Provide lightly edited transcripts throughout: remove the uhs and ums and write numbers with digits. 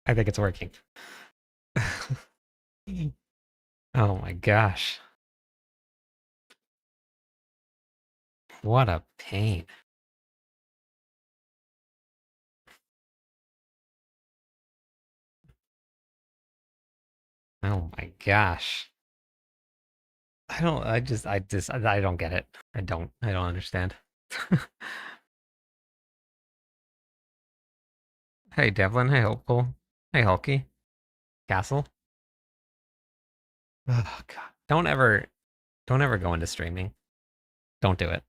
I think it's working. Oh my gosh. What a pain. Oh my gosh. I don't get it. I don't understand. Hey, Devlin. Hey, Hopeful. Hey, Hulky. Castle. Oh god. Don't ever go into streaming. Don't do it.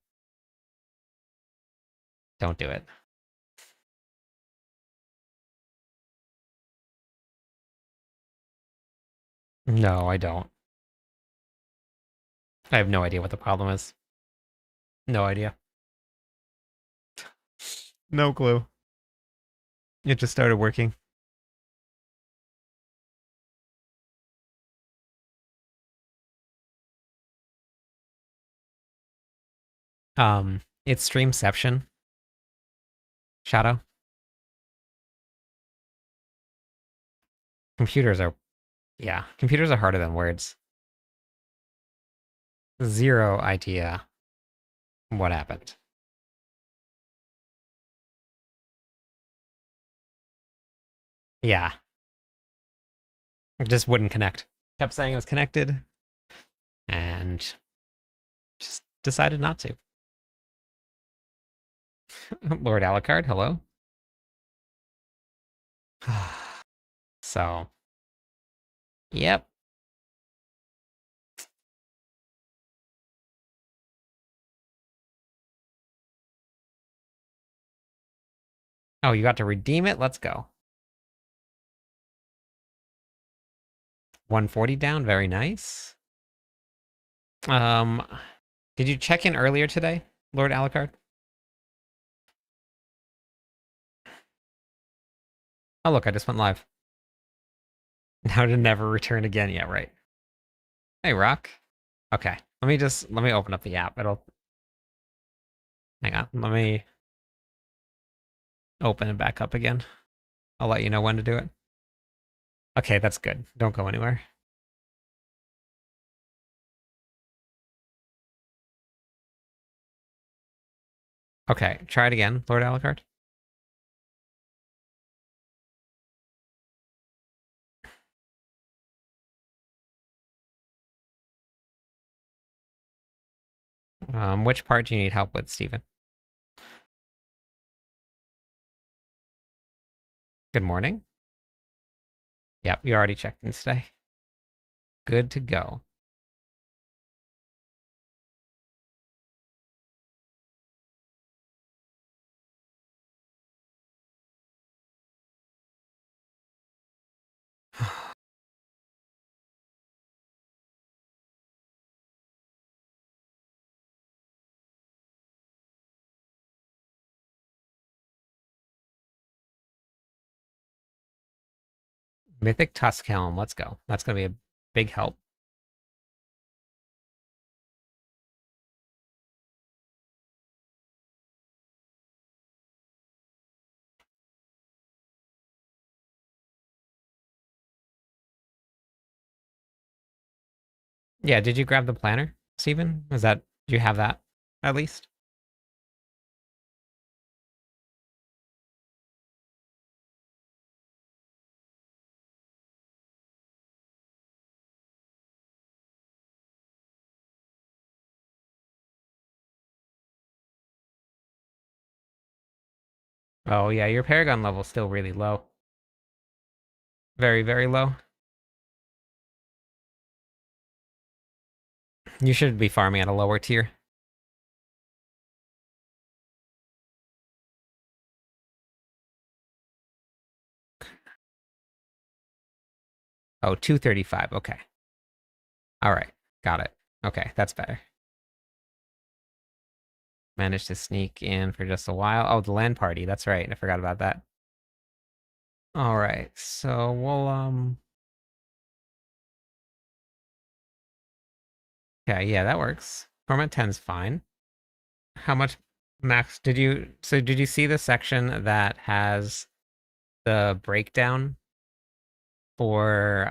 Don't do it. No, I don't. I have no idea what the problem is. No idea. No clue. It just started working. It's Streamception. Shadow. Computers are, yeah, computers are harder than words. Zero idea what happened. Yeah, it just wouldn't connect. Kept saying it was connected and just decided not to. Lord Alucard, hello. So, yep. Oh, you got to redeem it? Let's go. 140 down, very nice. Um, did you check in earlier today, Lord Alucard? Oh, look, I just went live. Now to never return again. Yeah, right. Hey, Rock. Okay, let me open up the app. It'll, hang on, let me open it back up again. I'll let you know when to do it. Okay, that's good. Don't go anywhere. Okay, try it again, Lord Alucard. Which part do you need help with, Stephen? Good morning. Yep, you already checked in today. Good to go. Mythic Tusk Helm, let's go. That's gonna be a big help. Yeah, did you grab the planner, Stephen? Do you have that, at least? Oh yeah, your Paragon level's still really low. Very, very low. You should be farming at a lower tier. Oh, 235, okay. Alright, got it. Okay, that's better. Managed to sneak in for just a while. Oh, the LAN party, that's right, I forgot about that. Alright, so we'll, okay, yeah, that works. Torment 10's fine. How much max did you see the section that has the breakdown for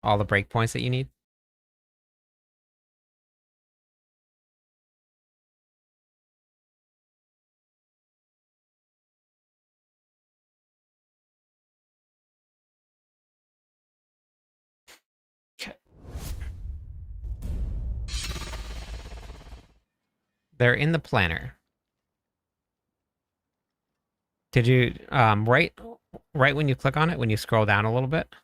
all the breakpoints that you need? Okay. They're in the planner. Did you right when you click on it, when you scroll down a little bit?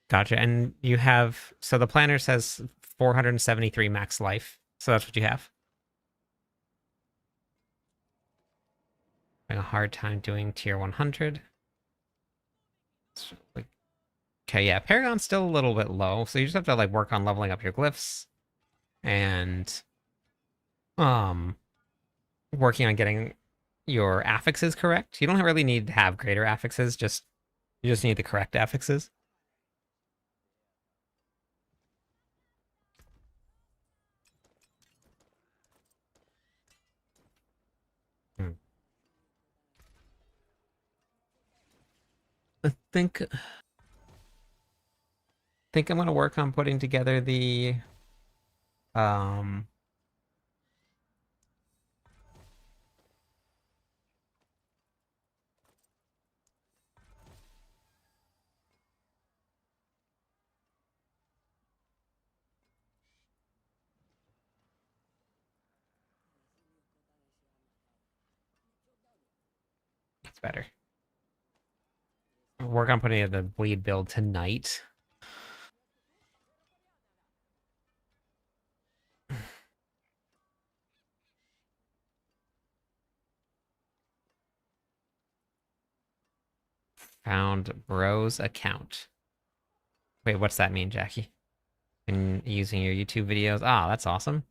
Gotcha. And you have, so the planner says 473 max life. So that's what you have. Having a hard time doing tier 100. Okay, yeah, Paragon's still a little bit low, so you just have to like work on leveling up your glyphs and um working on getting your affixes correct. You don't really need to have greater affixes, just you just need the correct affixes. Hmm. I think I'm gonna work on putting together the um it's better. Work on putting the bleed build tonight. Found bro's account. Wait, what's that mean, Jackie? And using your YouTube videos. Ah, that's awesome.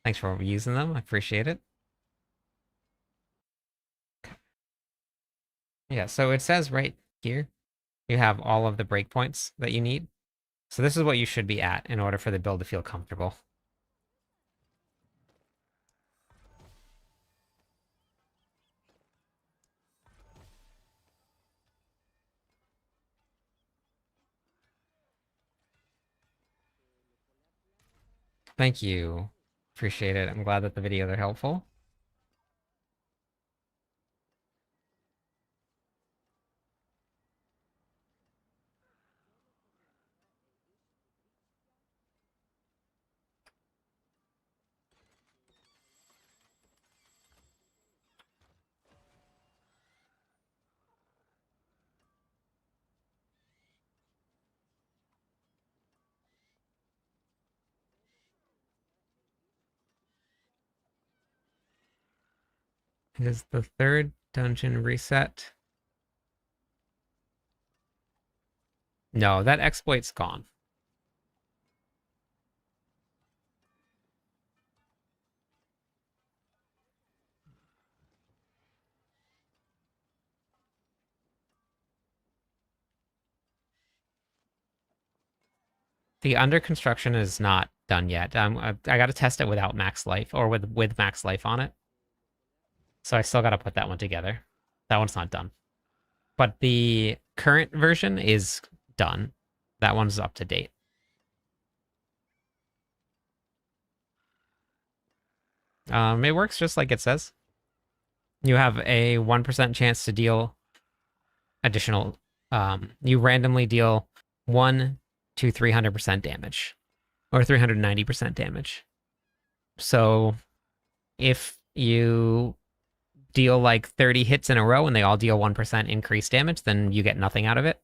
Thanks for using them. I appreciate it. Yeah, so it says right here, you have all of the breakpoints that you need. So this is what you should be at in order for the build to feel comfortable. Thank you. Appreciate it. I'm glad that the videos are helpful. Is the third dungeon reset? No, that exploit's gone. The under construction is not done yet. I got to test it without max life or with max life on it. So I still got to put that one together. That one's not done. But the current version is done. That one's up to date. It works just like it says. You have a 1% chance to deal additional. You randomly deal 1 to 300% damage or 390% damage. So if you deal like 30 hits in a row and they all deal 1% increased damage, then you get nothing out of it.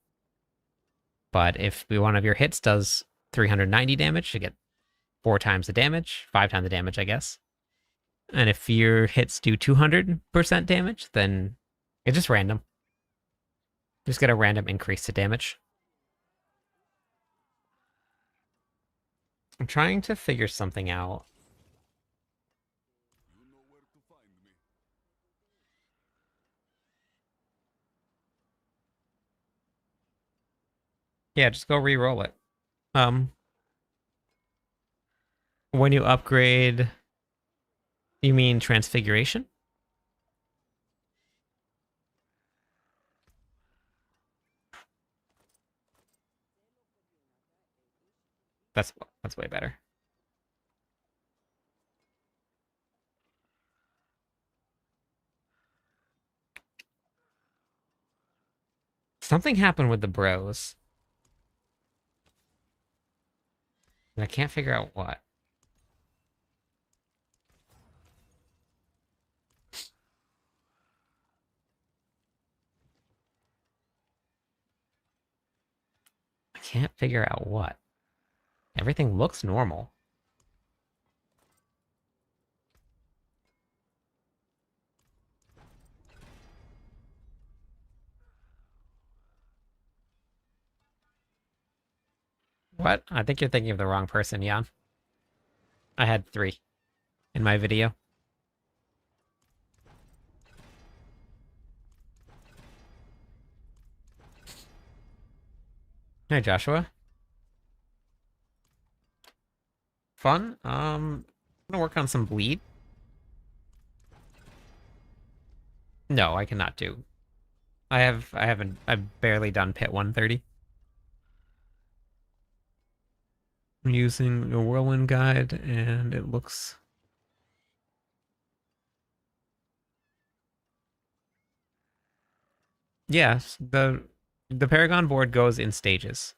But if one of your hits does 390 damage, you get 4 times the damage, 5 times the damage, I guess. And if your hits do 200% damage, then it's just random. You just get a random increase to damage. I'm trying to figure something out. Yeah, just go re-roll it. When you upgrade, you mean transfiguration? That's way better. Something happened with the bros. And I can't figure out what. I can't figure out what. Everything looks normal. What? I think you're thinking of the wrong person, Jan. I had 3 in my video. Hey, Joshua. Fun? I'm gonna work on some bleed. No, I cannot do. I've barely done pit 130. I'm using a whirlwind guide and it looks. Yes, the Paragon board goes in stages.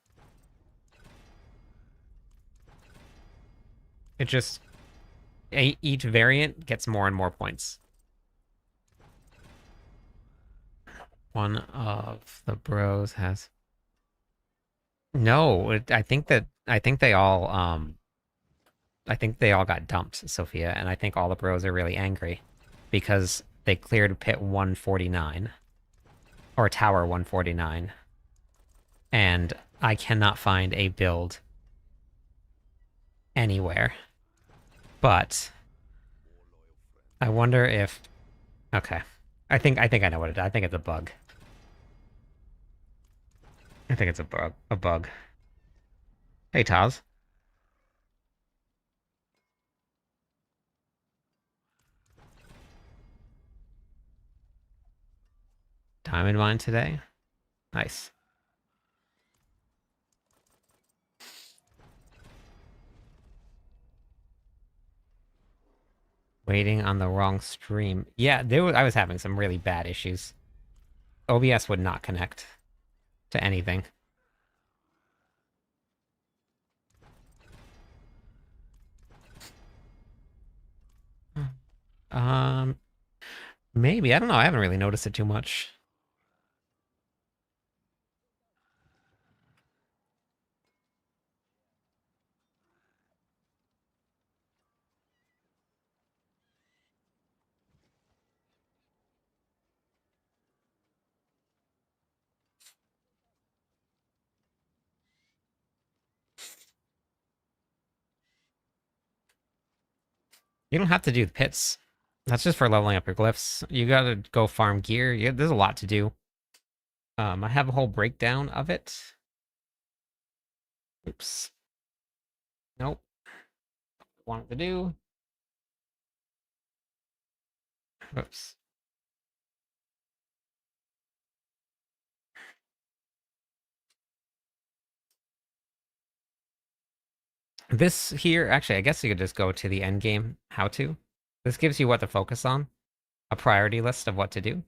It just each variant gets more and more points. One of the bros has no. I think they all I think they all got dumped, Sophia, and I think all the bros are really angry because they cleared pit 149 or tower 149, and I cannot find a build anywhere. But I wonder if okay. I think I know what it is. I think it's a bug. I think it's a bug. A bug. Hey, Taz. Diamond mine today. Nice. Waiting on the wrong stream. Yeah, I was having some really bad issues. OBS would not connect to anything. Um, maybe. I don't know. I haven't really noticed it too much. You don't have to do the pits. That's just for leveling up your glyphs. You gotta go farm gear. There's a lot to do. I have a whole breakdown of it. Oops. Nope. Wanted to do. Oops. This here, actually, I guess you could just go to the end game how to. This gives you what to focus on, a priority list of what to do.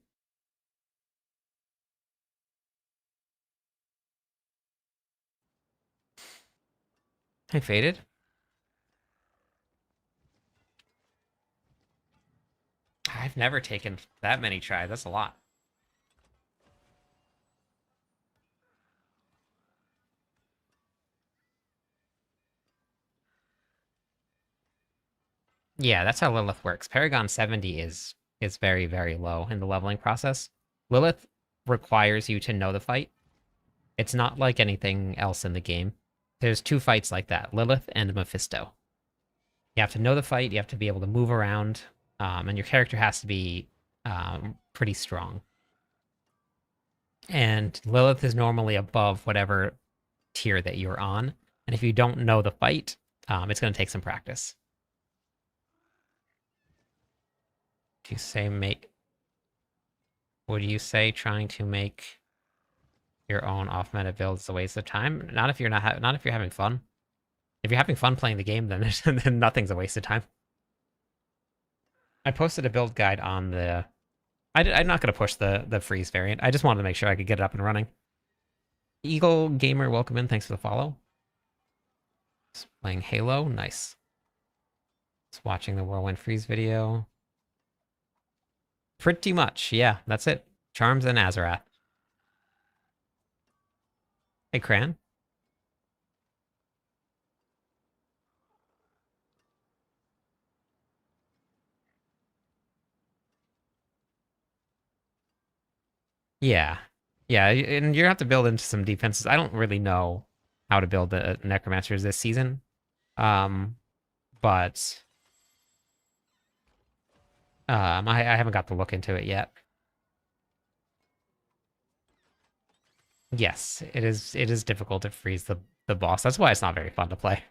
Hey, Faded. I've never taken that many tries. That's a lot. Yeah, that's how Lilith works. Paragon 70 is very, very low in the leveling process. Lilith requires you to know the fight. It's not like anything else in the game. There's two fights like that, Lilith and Mephisto. You have to know the fight, you have to be able to move around, and your character has to be pretty strong. And Lilith is normally above whatever tier that you're on. And if you don't know the fight, it's going to take some practice. Do you say make... Would you say trying to make your own off-meta build is a waste of time? Not if you're not if you're having fun. If you're having fun playing the game, then, then nothing's a waste of time. I posted a build guide on the... I'm not going to push the freeze variant. I just wanted to make sure I could get it up and running. Eagle Gamer, welcome in. Thanks for the follow. Just playing Halo. Nice. Just watching the Whirlwind Freeze video. Pretty much, yeah. That's it. Charms and Azarath. Hey, Cran. Yeah. Yeah, and you have to build into some defenses. I don't really know how to build the Necromancers this season. But I haven't got to look into it yet. Yes, it is difficult to freeze the boss. That's why it's not very fun to play.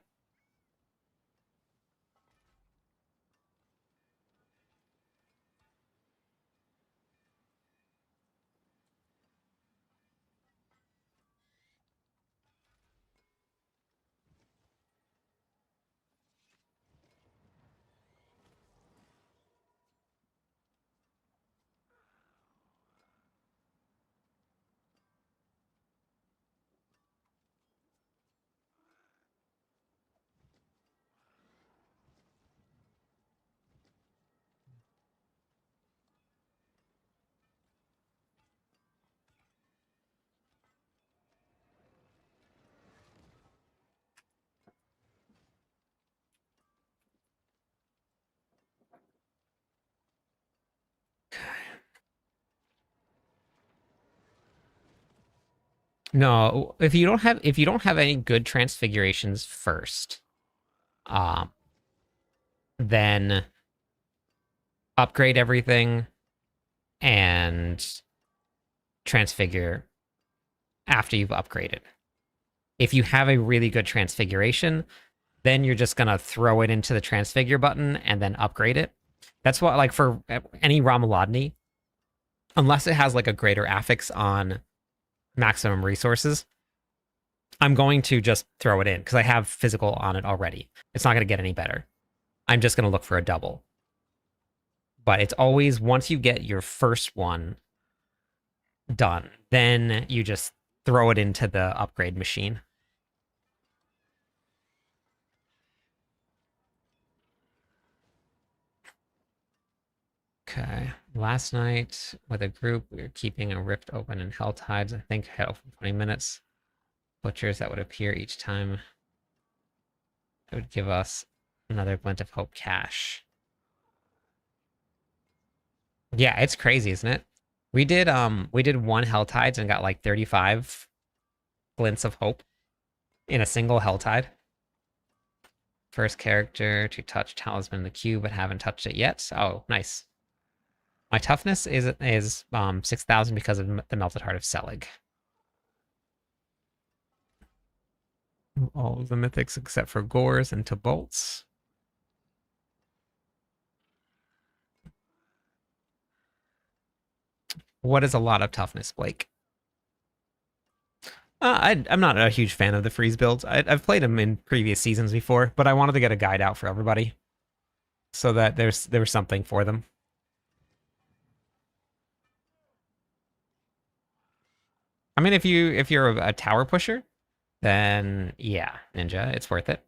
No, if you don't have any good transfigurations first, um, then upgrade everything and transfigure after you've upgraded. If you have a really good transfiguration, then you're just gonna throw it into the transfigure button and then upgrade it. That's what, like, for any Ramalodni, unless it has like a greater affix on maximum resources, I'm going to just throw it in because I have physical on it already. It's not going to get any better. I'm just going to look for a double. But it's always, once you get your first one done, then you just throw it into the upgrade machine. Okay. Last night with a group, we were keeping a rift open in Hell Tides. I think had for 20 minutes. Butchers that would appear each time. It would give us another Glint of Hope cash. Yeah, it's crazy, isn't it? We did one Hell Tides and got like 35 Glints of Hope in a single Hell Tide. First character to touch Talisman in the queue, but haven't touched it yet. Oh, nice. My toughness is 6,000 because of the Melted Heart of Selig. All of the mythics except for Gores and Tobolts. What is a lot of toughness, Blake? I'm not a huge fan of the freeze builds. I've played them in previous seasons before, but I wanted to get a guide out for everybody so that there's something for them. I mean, if you're a tower pusher, then yeah, Ninja, it's worth it.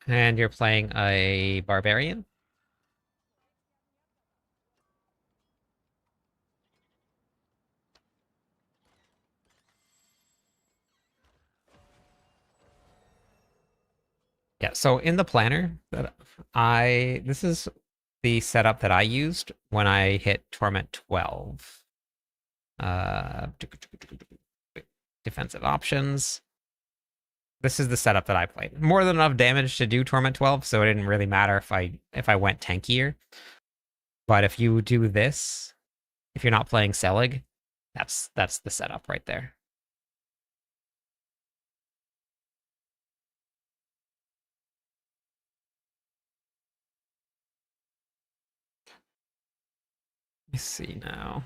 And you're playing a barbarian? Yeah, so in the planner that this is the setup that I used when I hit Torment 12. Uh, defensive options. This is the setup that I played. More than enough damage to do Torment 12, so it didn't really matter if I went tankier. But if you do this, if you're not playing Selig, that's the setup right there. Let me see now.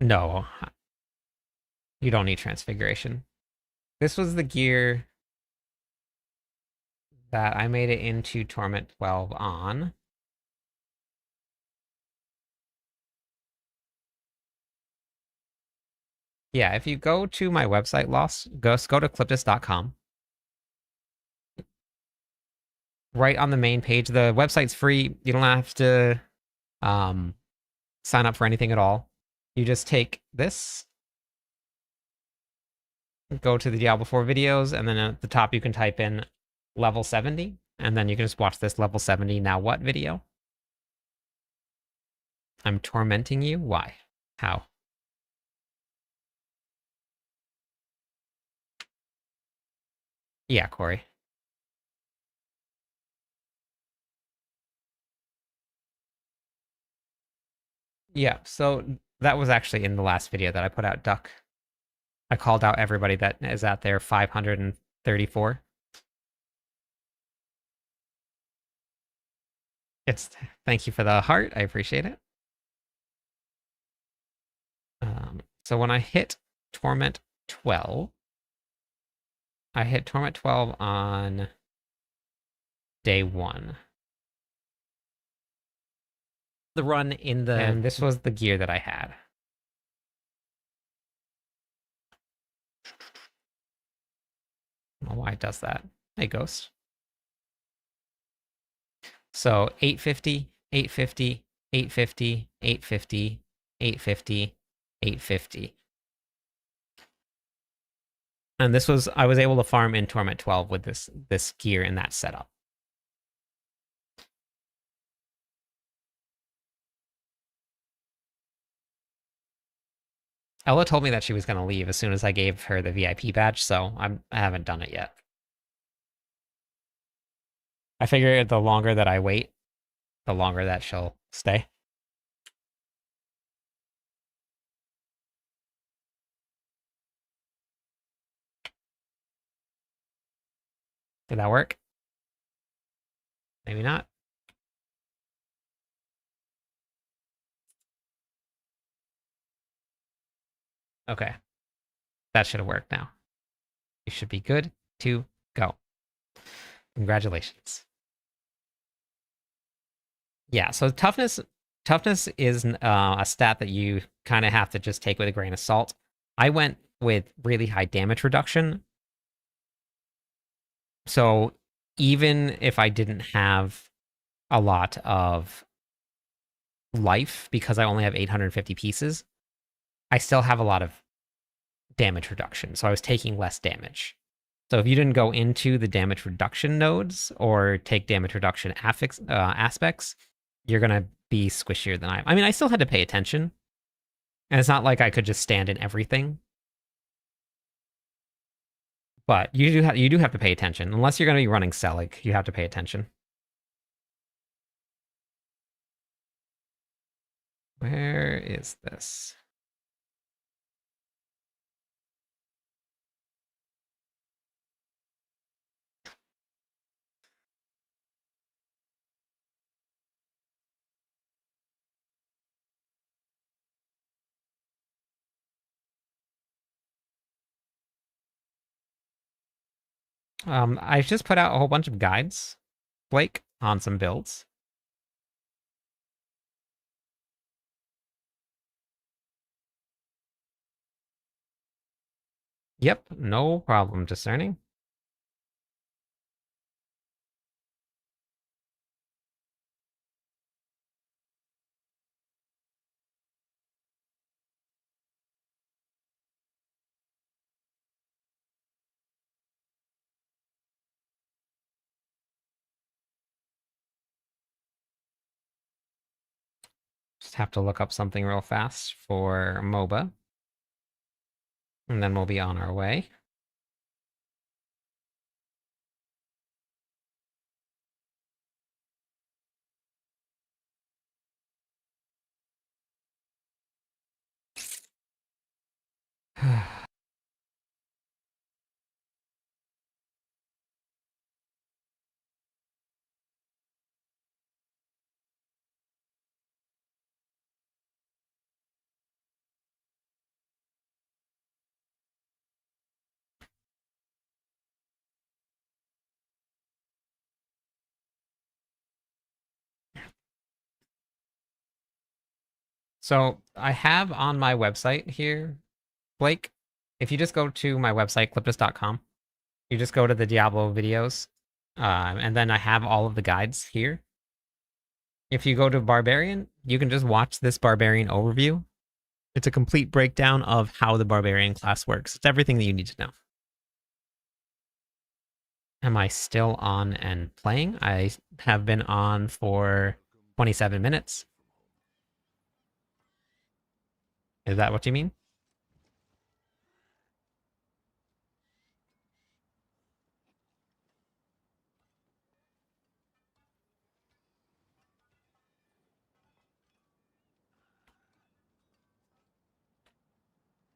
No, you don't need Transfiguration. This was the gear that I made it into Torment 12 on. Yeah, if you go to my website, Loss, go to cliptus.com. Right on the main page, the website's free. You don't have to sign up for anything at all. You just take this, go to the Diablo 4 videos, and then at the top you can type in level 70, and then you can just watch this level 70 now what video. I'm tormenting you? Why? How? Yeah, Corey. Yeah, so that was actually in the last video that I put out, Duck. I called out everybody that is at their 534. It's thank you for the heart. I appreciate it. So when I hit Torment 12, I hit Torment 12 on day 1. The run in the... And this was the gear that I had. I don't know why it does that. Hey, Ghost. So 850, 850, 850, 850, 850, 850. And this was, I was able to farm in Torment 12 with this gear in that setup. Ella told me that she was going to leave as soon as I gave her the VIP badge, so I haven't done it yet. I figure the longer that I wait, the longer that she'll stay. Did that work? Maybe not. Okay. That should have worked now. You should be good to go. Congratulations. Yeah, so toughness is a stat that you kind of have to just take with a grain of salt. I went with really high damage reduction. So even if I didn't have a lot of life because I only have 850 pieces, I still have a lot of damage reduction. So I was taking less damage. So if you didn't go into the damage reduction nodes or take damage reduction aspects, you're going to be squishier than I am. I mean, I still had to pay attention. And it's not like I could just stand in everything. But you do have to pay attention. Unless you're going to be running Selig, you have to pay attention. Where is this? I just put out a whole bunch of guides, Blake, on some builds. Yep, no problem discerning. Just have to look up something real fast for MOBA. And then we'll be on our way. So I have on my website here, Blake, if you just go to my website, cliptus.com, you just go to the Diablo videos, and then I have all of the guides here. If you go to Barbarian, you can just watch this Barbarian overview. It's a complete breakdown of how the Barbarian class works. It's everything that you need to know. Am I still on and playing? I have been on for 27 minutes. Is that what you mean?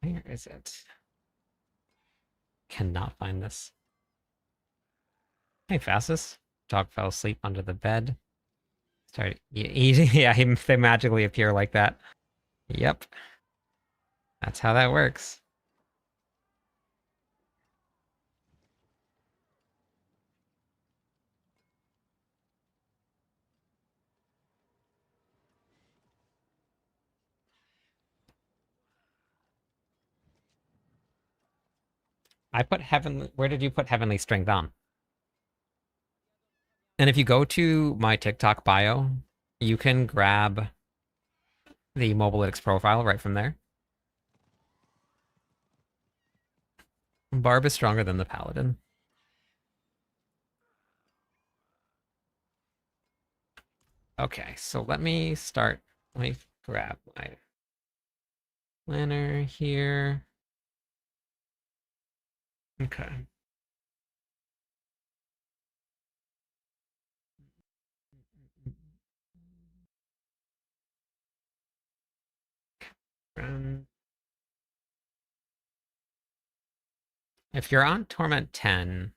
Where is it? Cannot find this. Hey, Fastus. Dog fell asleep under the bed. Started eating. Yeah, they magically appear like that. Yep. That's how that works. I put Heavenly... Where did you put Heavenly Strength on? And if you go to my TikTok bio, you can grab the Mobalytics profile right from there. Barb is stronger than the Paladin. Okay, so let me start. Let me grab my planner here. Okay. If you're on Torment 10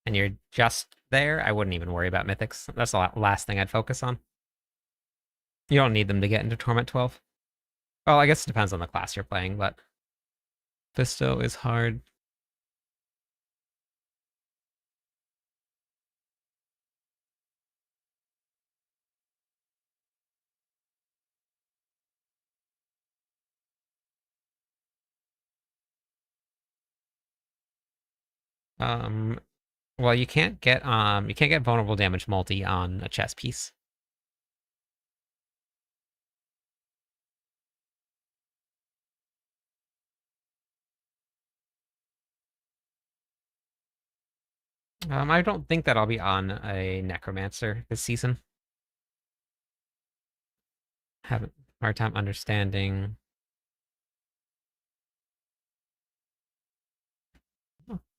and you're just there, I wouldn't even worry about Mythics. That's the last thing I'd focus on. You don't need them to get into Torment 12. Well, I guess it depends on the class you're playing, but Fisto is hard. Well, you can't get vulnerable damage multi on a chess piece. I don't think that I'll be on a Necromancer this season. Have a hard time understanding.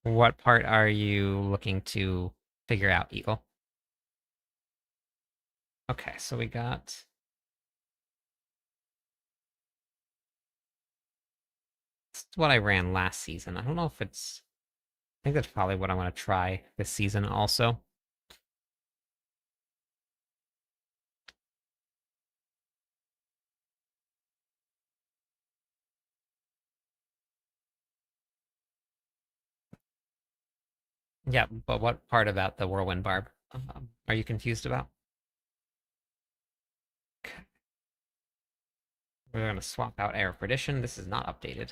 What part are you looking to figure out, Eagle? Okay, so we got... This is what I ran last season. I don't know if it's... I think that's probably what I want to try this season also. Yeah, but what part about the Whirlwind Barb are you confused about? Okay. We're going to swap out Air of Perdition. This is not updated.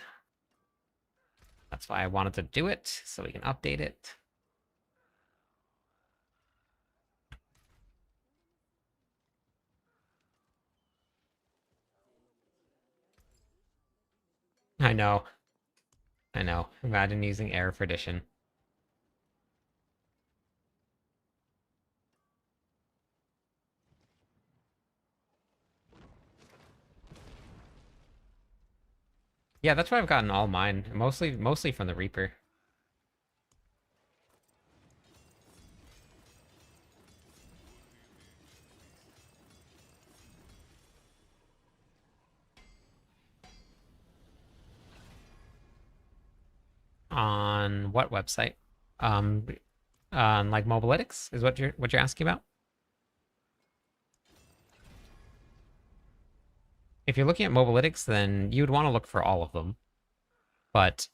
That's why I wanted to do it, so we can update it. I know. I know. Imagine using error for addition. Yeah, that's why I've gotten all mine. Mostly from the Reaper. On what website? Um, on like Mobalytics is what you're asking about? If you're looking at Mobalytics, then you'd want to look for all of them. But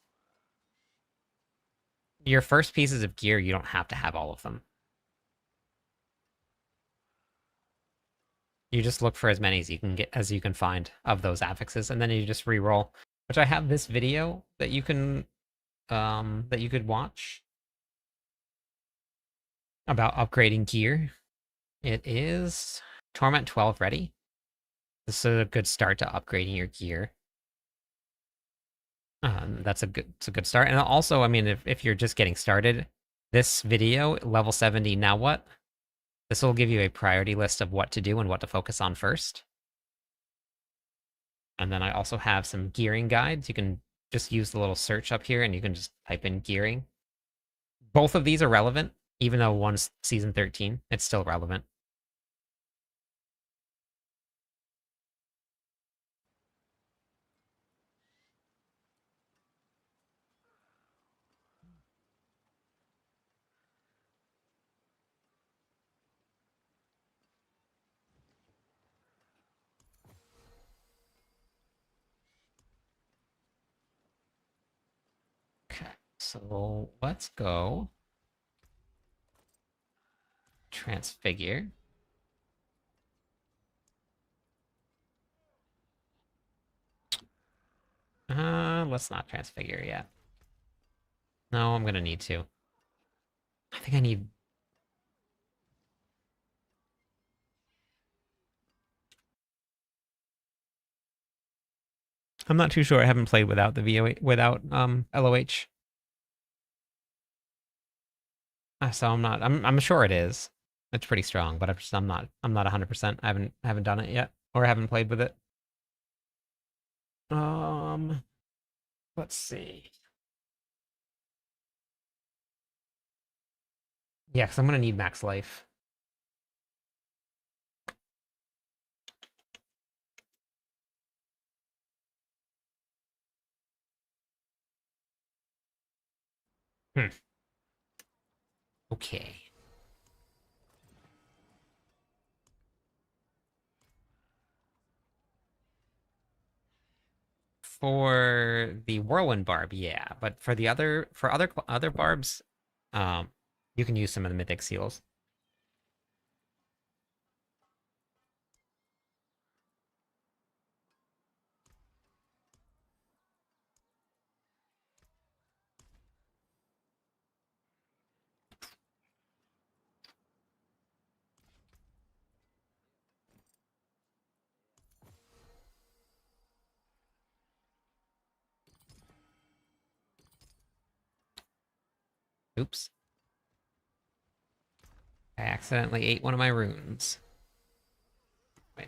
your first pieces of gear, you don't have to have all of them. You just look for as many as you can find of those affixes, and then you just re-roll. Which I have this video that you could watch about upgrading gear. It is Torment 12 ready. This is a good start to upgrading your gear. It's a good start. And also, I mean, if you're just getting started, this video, level 70, now what? This will give you a priority list of what to do and what to focus on first. And then I also have some gearing guides. You can just use the little search up here and you can just type in gearing. Both of these are relevant, even though one's season 13, it's still relevant. Okay, so let's go transfigure. Let's not transfigure yet. No, I'm gonna need to. I think I need. I'm not too sure. I haven't played without the VOH, without LOH. So I'm not. I'm sure it is. It's pretty strong, but I'm not. I'm not 100%. I haven't done it yet, or haven't played with it. Um, let's see. Yeah, because I'm gonna need max life. Hmm. Okay. For the whirlwind barb, yeah, but for the other barbs, um, you can use some of the mythic seals. Oops. I accidentally ate one of my runes. Wait.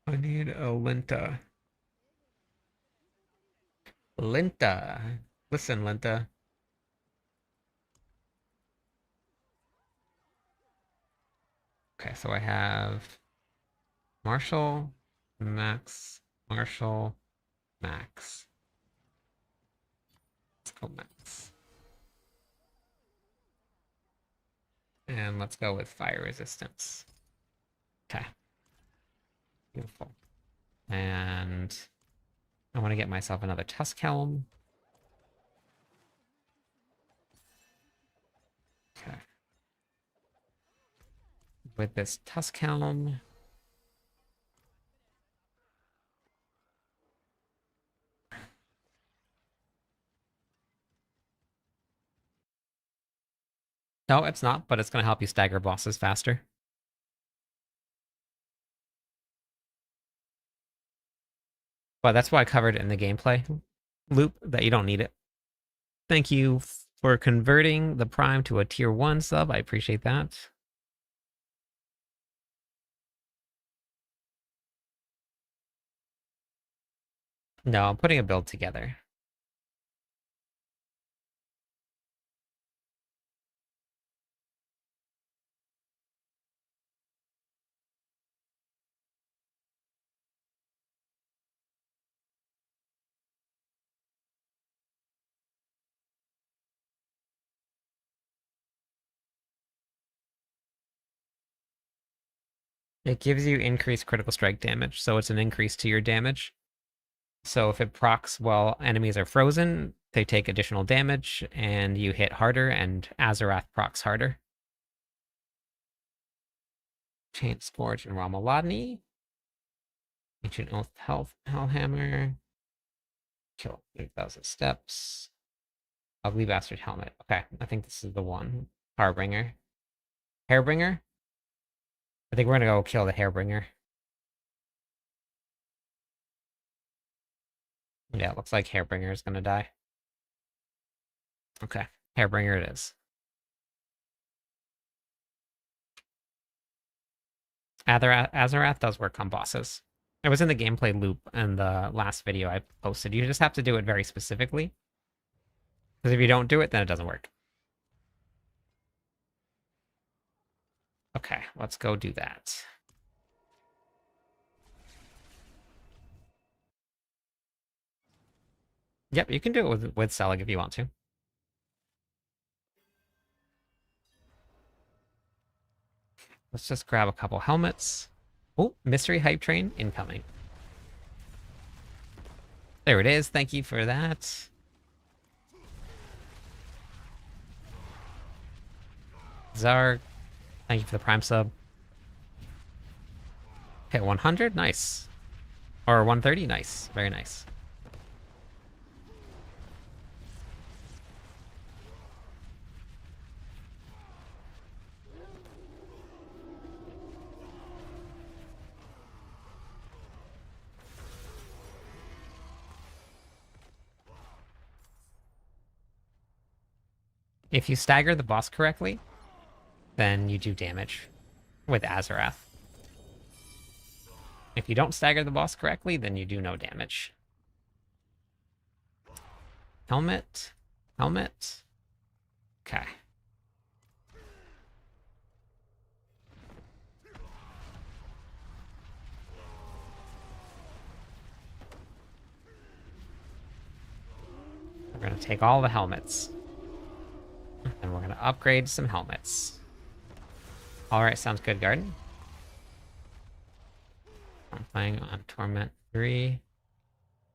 I need a Linta. Linta. Listen, Linta. Okay, so I have Marshall, Max, Marshall, Max. Let's go Max. And let's go with fire resistance. Okay. Beautiful. And I want to get myself another Tusk Helm. Okay. with this Tusk Helm. No, it's not, but it's going to help you stagger bosses faster. But that's why I covered it in the gameplay loop, that you don't need it. Thank you for converting the Prime to a tier 1 sub. I appreciate that. No, I'm putting a build together. It gives you increased critical strike damage, so it's an increase to your damage. So if it procs while enemies are frozen, they take additional damage, and you hit harder, and Azarath procs harder. Chain Scourge and Ramalodni. Ancient Oath Hellhammer. Kill 3,000 steps. Ugly Bastard Helmet. Okay, I think this is the one. Harbinger. Hairbringer? I think we're gonna go kill the Hairbringer. Yeah, it looks like Hairbringer is gonna die. Okay, Hairbringer it is. Azarath does work on bosses. It was in the gameplay loop in the last video I posted. You just have to do it very specifically. Because if you don't do it, then it doesn't work. Okay, let's go do that. Yep, you can do it with Selig if you want to. Let's just grab a couple helmets. Oh, mystery hype train incoming. There it is. Thank you for that. Zarg, thank you for the Prime sub. Hit 100, nice. Or 130, nice. Very nice. If you stagger the boss correctly, then you do damage with Azarath. If you don't stagger the boss correctly, then you do no damage. Helmet. Helmet. Okay. We're going to take all the helmets. And we're going to upgrade some helmets. Alright, sounds good, Garden. I'm playing on Torment 3.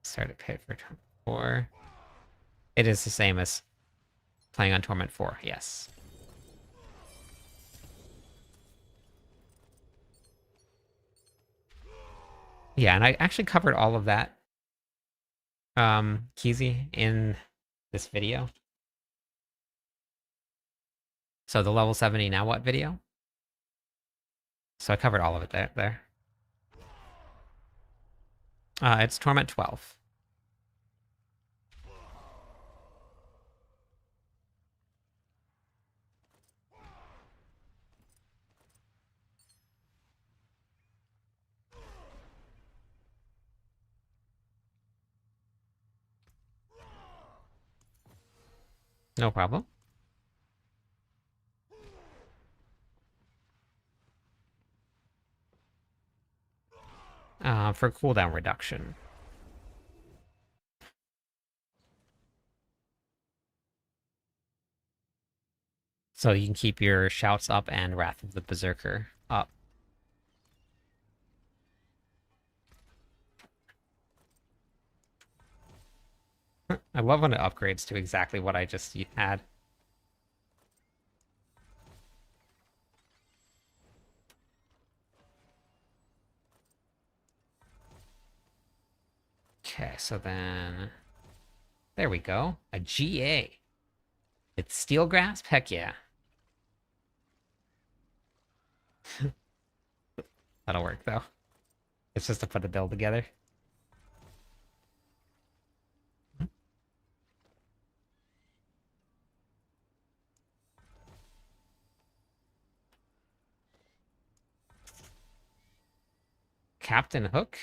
Started pit for Torment 4. It is the same as playing on Torment 4, yes. Yeah, and I actually covered all of that, Keezy, in this video. So the level 70 now what video? So I covered all of it there. It's Torment 12. No problem. For cooldown reduction. So you can keep your Shouts up and Wrath of the Berserker up. I love when it upgrades to exactly what I just had. Okay, so then there we go. A GA. It's Steel Grasp? Heck yeah. That'll work though. It's just to put the build together. Captain Hook?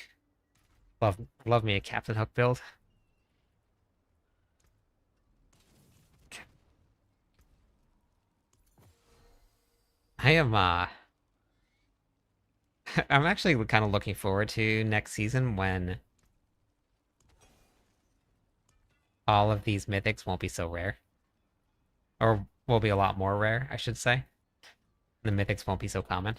Love me a Captain Hook build. I am I'm actually kind of looking forward to next season when all of these mythics won't be so rare. Or will be a lot more rare, I should say. The mythics won't be so common.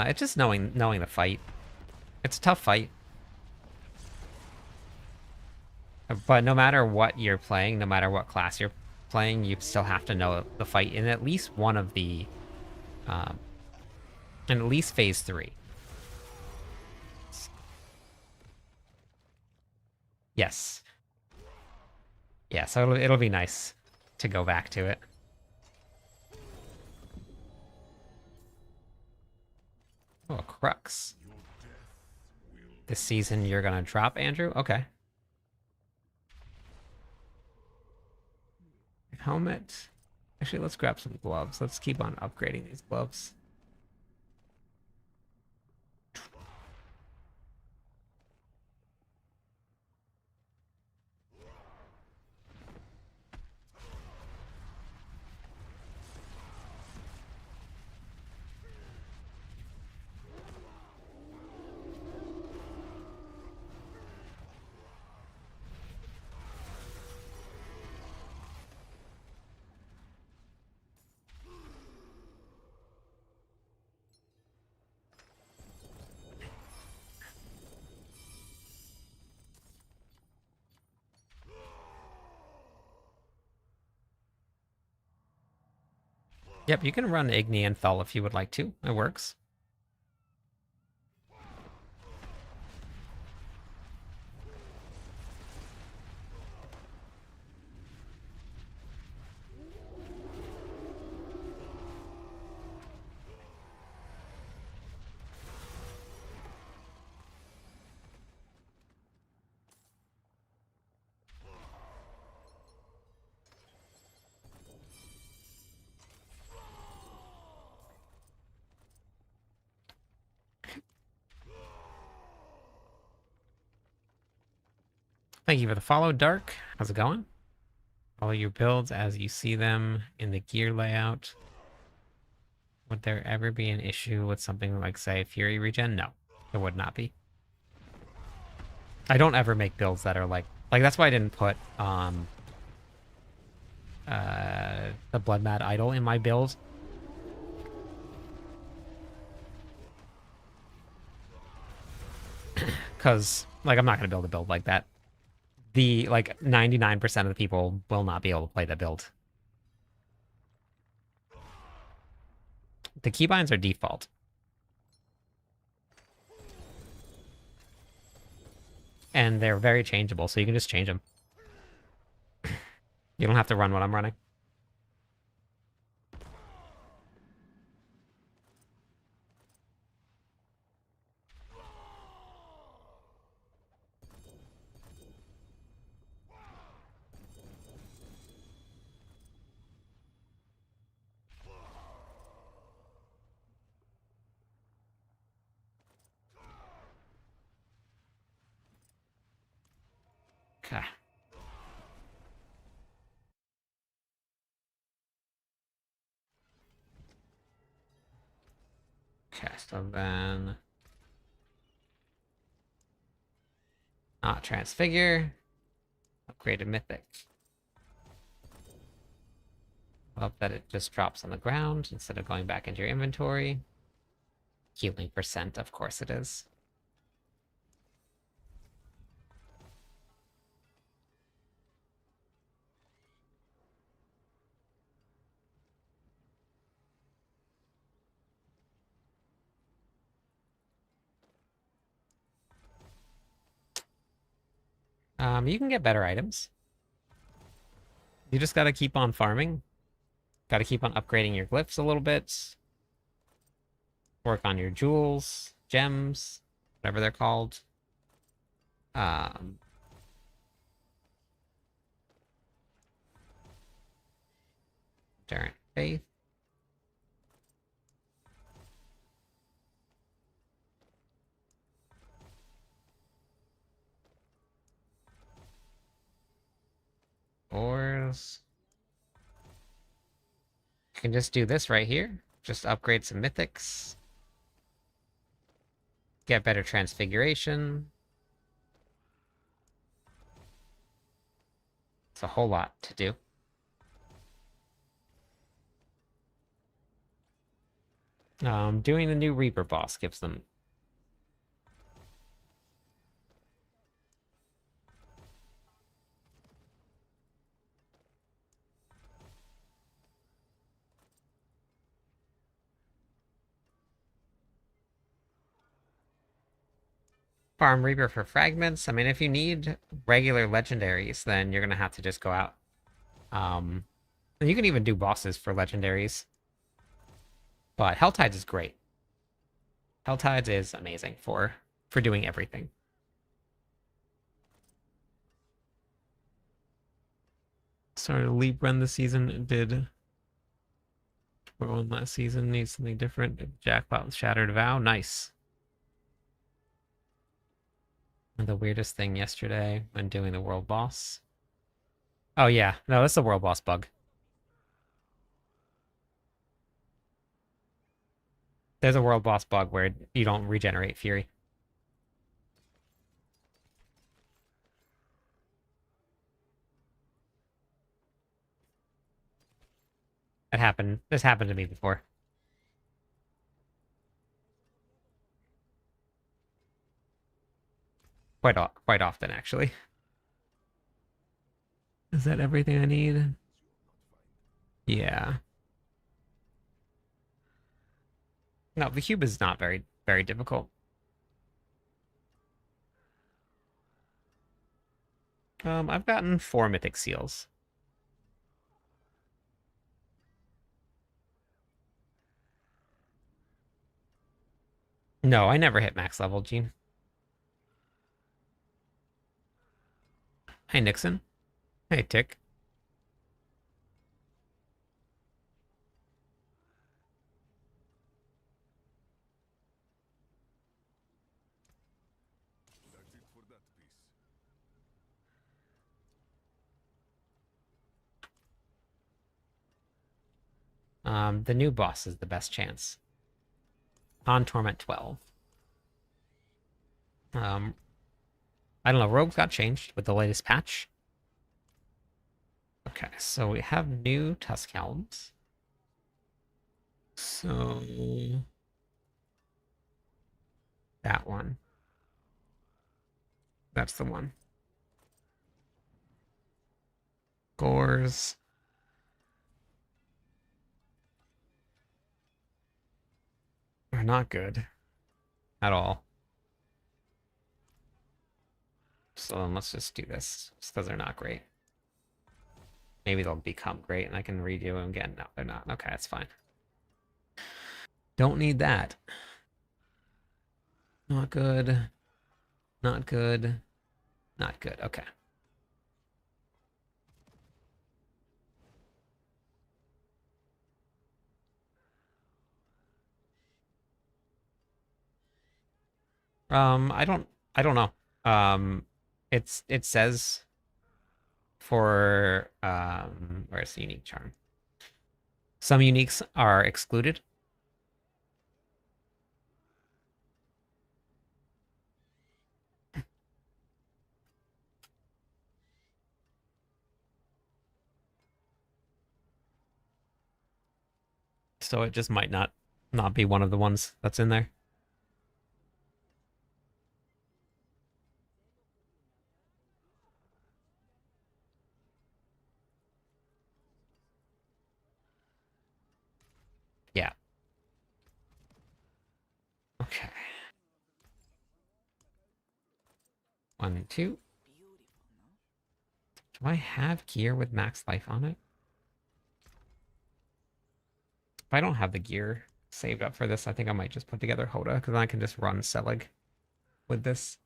It's just knowing the fight. It's a tough fight. But no matter what you're playing, no matter what class you're playing, you still have to know the fight in at least one of the in at least phase 3. Yes. Yeah, so it'll be nice to go back to it. Oh, a Crux. This season you're gonna drop, Andrew? Okay. Helmet. Actually, let's grab some gloves. Let's keep on upgrading these gloves. Yep, you can run Igni and Thal if you would like to. It works. Thank you for the follow, Dark. How's it going? Follow your builds as you see them in the gear layout. Would there ever be an issue with something like, say, Fury regen? No, there would not be. I don't ever make builds that are like that's why I didn't put the Blood Mad Idol in my build. Because, like, I'm not going to build a build like that. The, 99% of the people will not be able to play the build. The keybinds are default. And they're very changeable, so you can just change them. You don't have to run what I'm running. Okay. Okay, so then... Not transfigure. Upgraded mythic. Love that it just drops on the ground instead of going back into your inventory. Healing percent, of course it is. You can get better items. You just gotta keep on farming. Gotta keep on upgrading your glyphs a little bit. Work on your jewels, gems, whatever they're called. Um, Darren Faith. Ores. You can just do this right here. Just upgrade some mythics. Get better transfiguration. It's a whole lot to do. Doing the new Reaper boss gives them. Farm Reaper for fragments. I mean, if you need regular legendaries, then you're gonna have to just go out. And you can even do bosses for legendaries. But Helltides is great. Helltides is amazing for doing everything. Started a leap run this season. Did one last season. Needs something different. Jackpot with Shattered Vow. Nice. And the weirdest thing yesterday when doing the world boss. Oh yeah, no, that's the world boss bug. There's a world boss bug where you don't regenerate Fury. It happened. This happened to me before. Quite often, actually. Is that everything I need? Yeah. No, the cube is not very difficult. I've gotten 4 mythic seals. No, I never hit max level, Gene. Hey, Nixon. Hey, Tick. The new boss is the best chance. On Torment 12. I don't know, rogues got changed with the latest patch. Okay, so we have new Tusk Helms. So that one. That's the one. Gores. Are not good at all. So then let's just do this, just because they're not great. Maybe they'll become great and I can redo them again. No, they're not. Okay, that's fine. Don't need that. Not good. Not good. Not good. Okay. I don't know. It says for where's the unique charm? Some uniques are excluded. So it just might not be one of the ones that's in there. Yeah. Okay. 1, 2. Do I have gear with max life on it? If I don't have the gear saved up for this, I think I might just put together Hoda, because then I can just run Selig with this.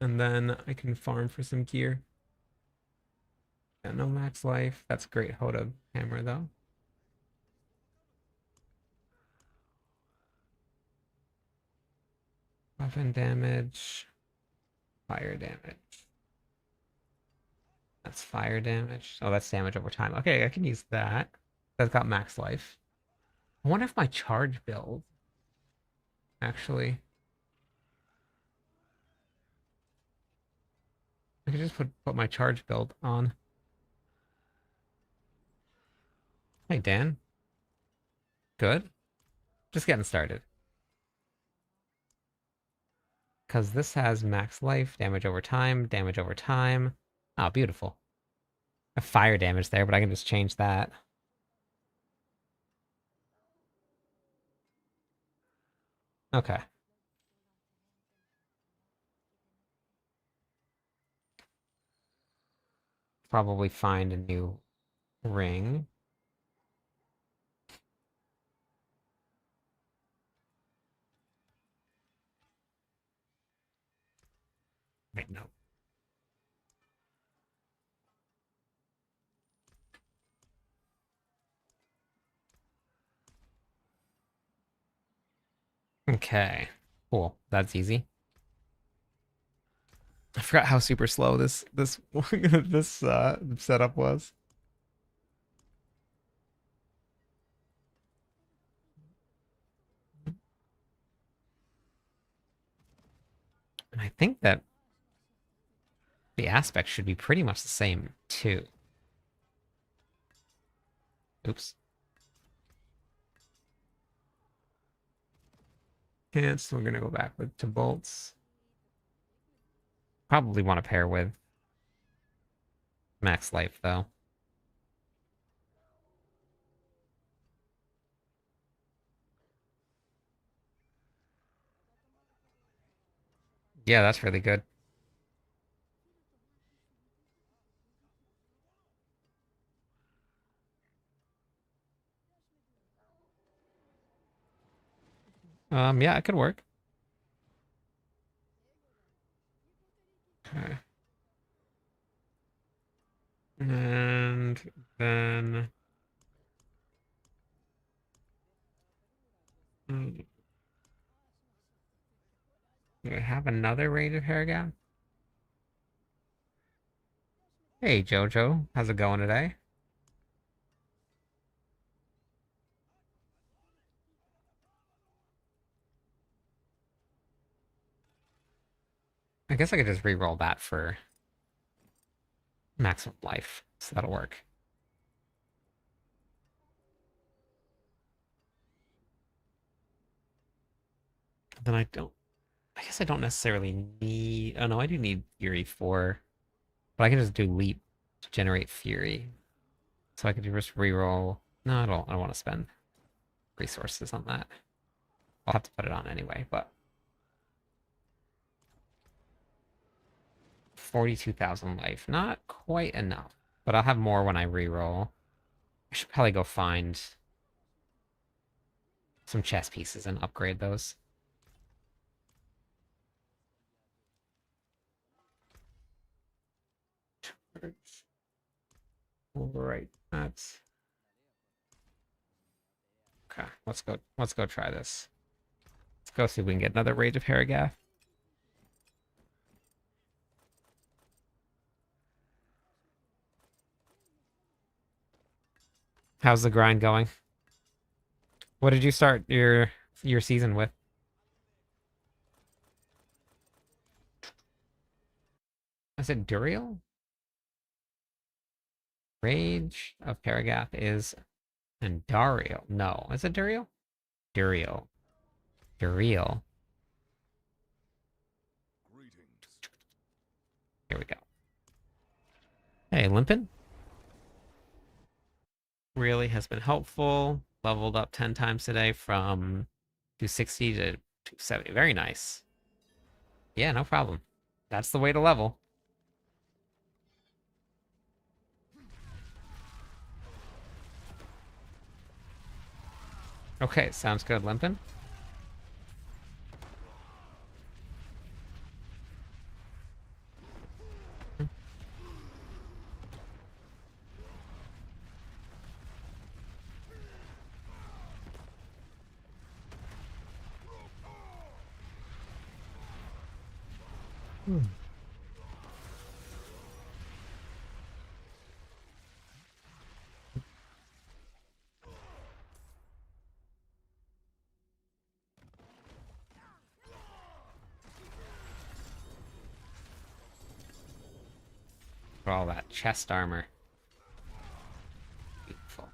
And then I can farm for some gear. Yeah, no max life. That's great Hoda hammer, though. Weapon damage. Fire damage. That's fire damage. Oh, that's damage over time. Okay, I can use that. That's got max life. I wonder if my charge build actually. I could just put my charge build on. Hey Dan. Good. Just getting started. Because this has max life, damage over time, damage over time. Oh, beautiful. A fire damage there, but I can just change that. Okay. Probably find a new ring. Wait, no. Okay. Cool. That's easy. I forgot how super slow this this setup was. And I think that the aspect should be pretty much the same too. Oops. And so we're gonna go back to bolts. Probably want to pair with max life though. Yeah, that's really good. Yeah, it could work. Okay. And then do I have another range of hair gap? Hey Jojo, how's it going today? I guess I could just re-roll that for maximum life, so that'll work. Then I guess I don't necessarily need, oh no, I do need Fury 4, but I can just do Leap to generate Fury. So I could just re-roll. No, I don't want to spend resources on that. I'll have to put it on anyway, but 42,000 life. Not quite enough, but I'll have more when I re-roll. I should probably go find some chess pieces and upgrade those. Right, that's okay. Let's go try this. Let's go see if we can get another Rage of Harrigath. How's the grind going? What did you start your season with? Is it Duriel? Rage of Paragath is and Dario. No, is it Duriel? Duriel. Duriel. Here we go. Hey, Limpin. Really has been helpful. Leveled up 10 times today from 260 to 270. Very nice. Yeah, no problem. That's the way to level. Okay, sounds good, Limpin. For all that chest armor. Beautiful.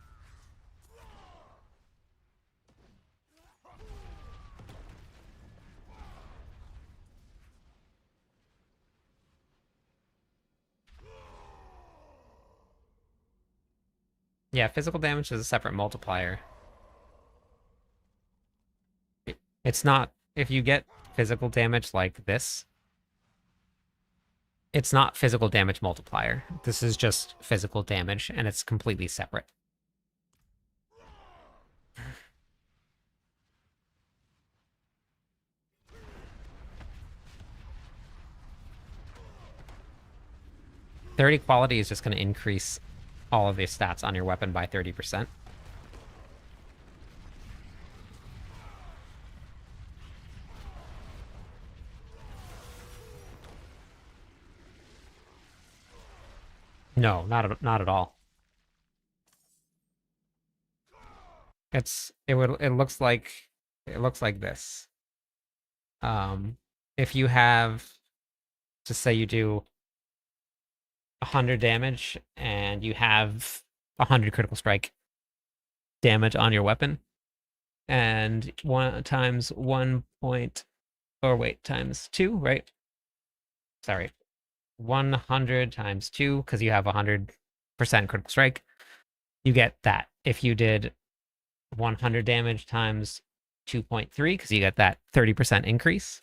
Yeah, physical damage is a separate multiplier. It's not, if you get physical damage like this, it's not physical damage multiplier. This is just physical damage, and it's completely separate. .30 quality is just going to increase all of the stats on your weapon by 30%. No, not at all. It looks like this. If you have, just say you do 100 damage and you have 100 critical strike damage on your weapon, and times 2, right? Sorry, 100 times 2, because you have 100% critical strike, you get that. If you did 100 damage times 2.3, because you get that 30% increase,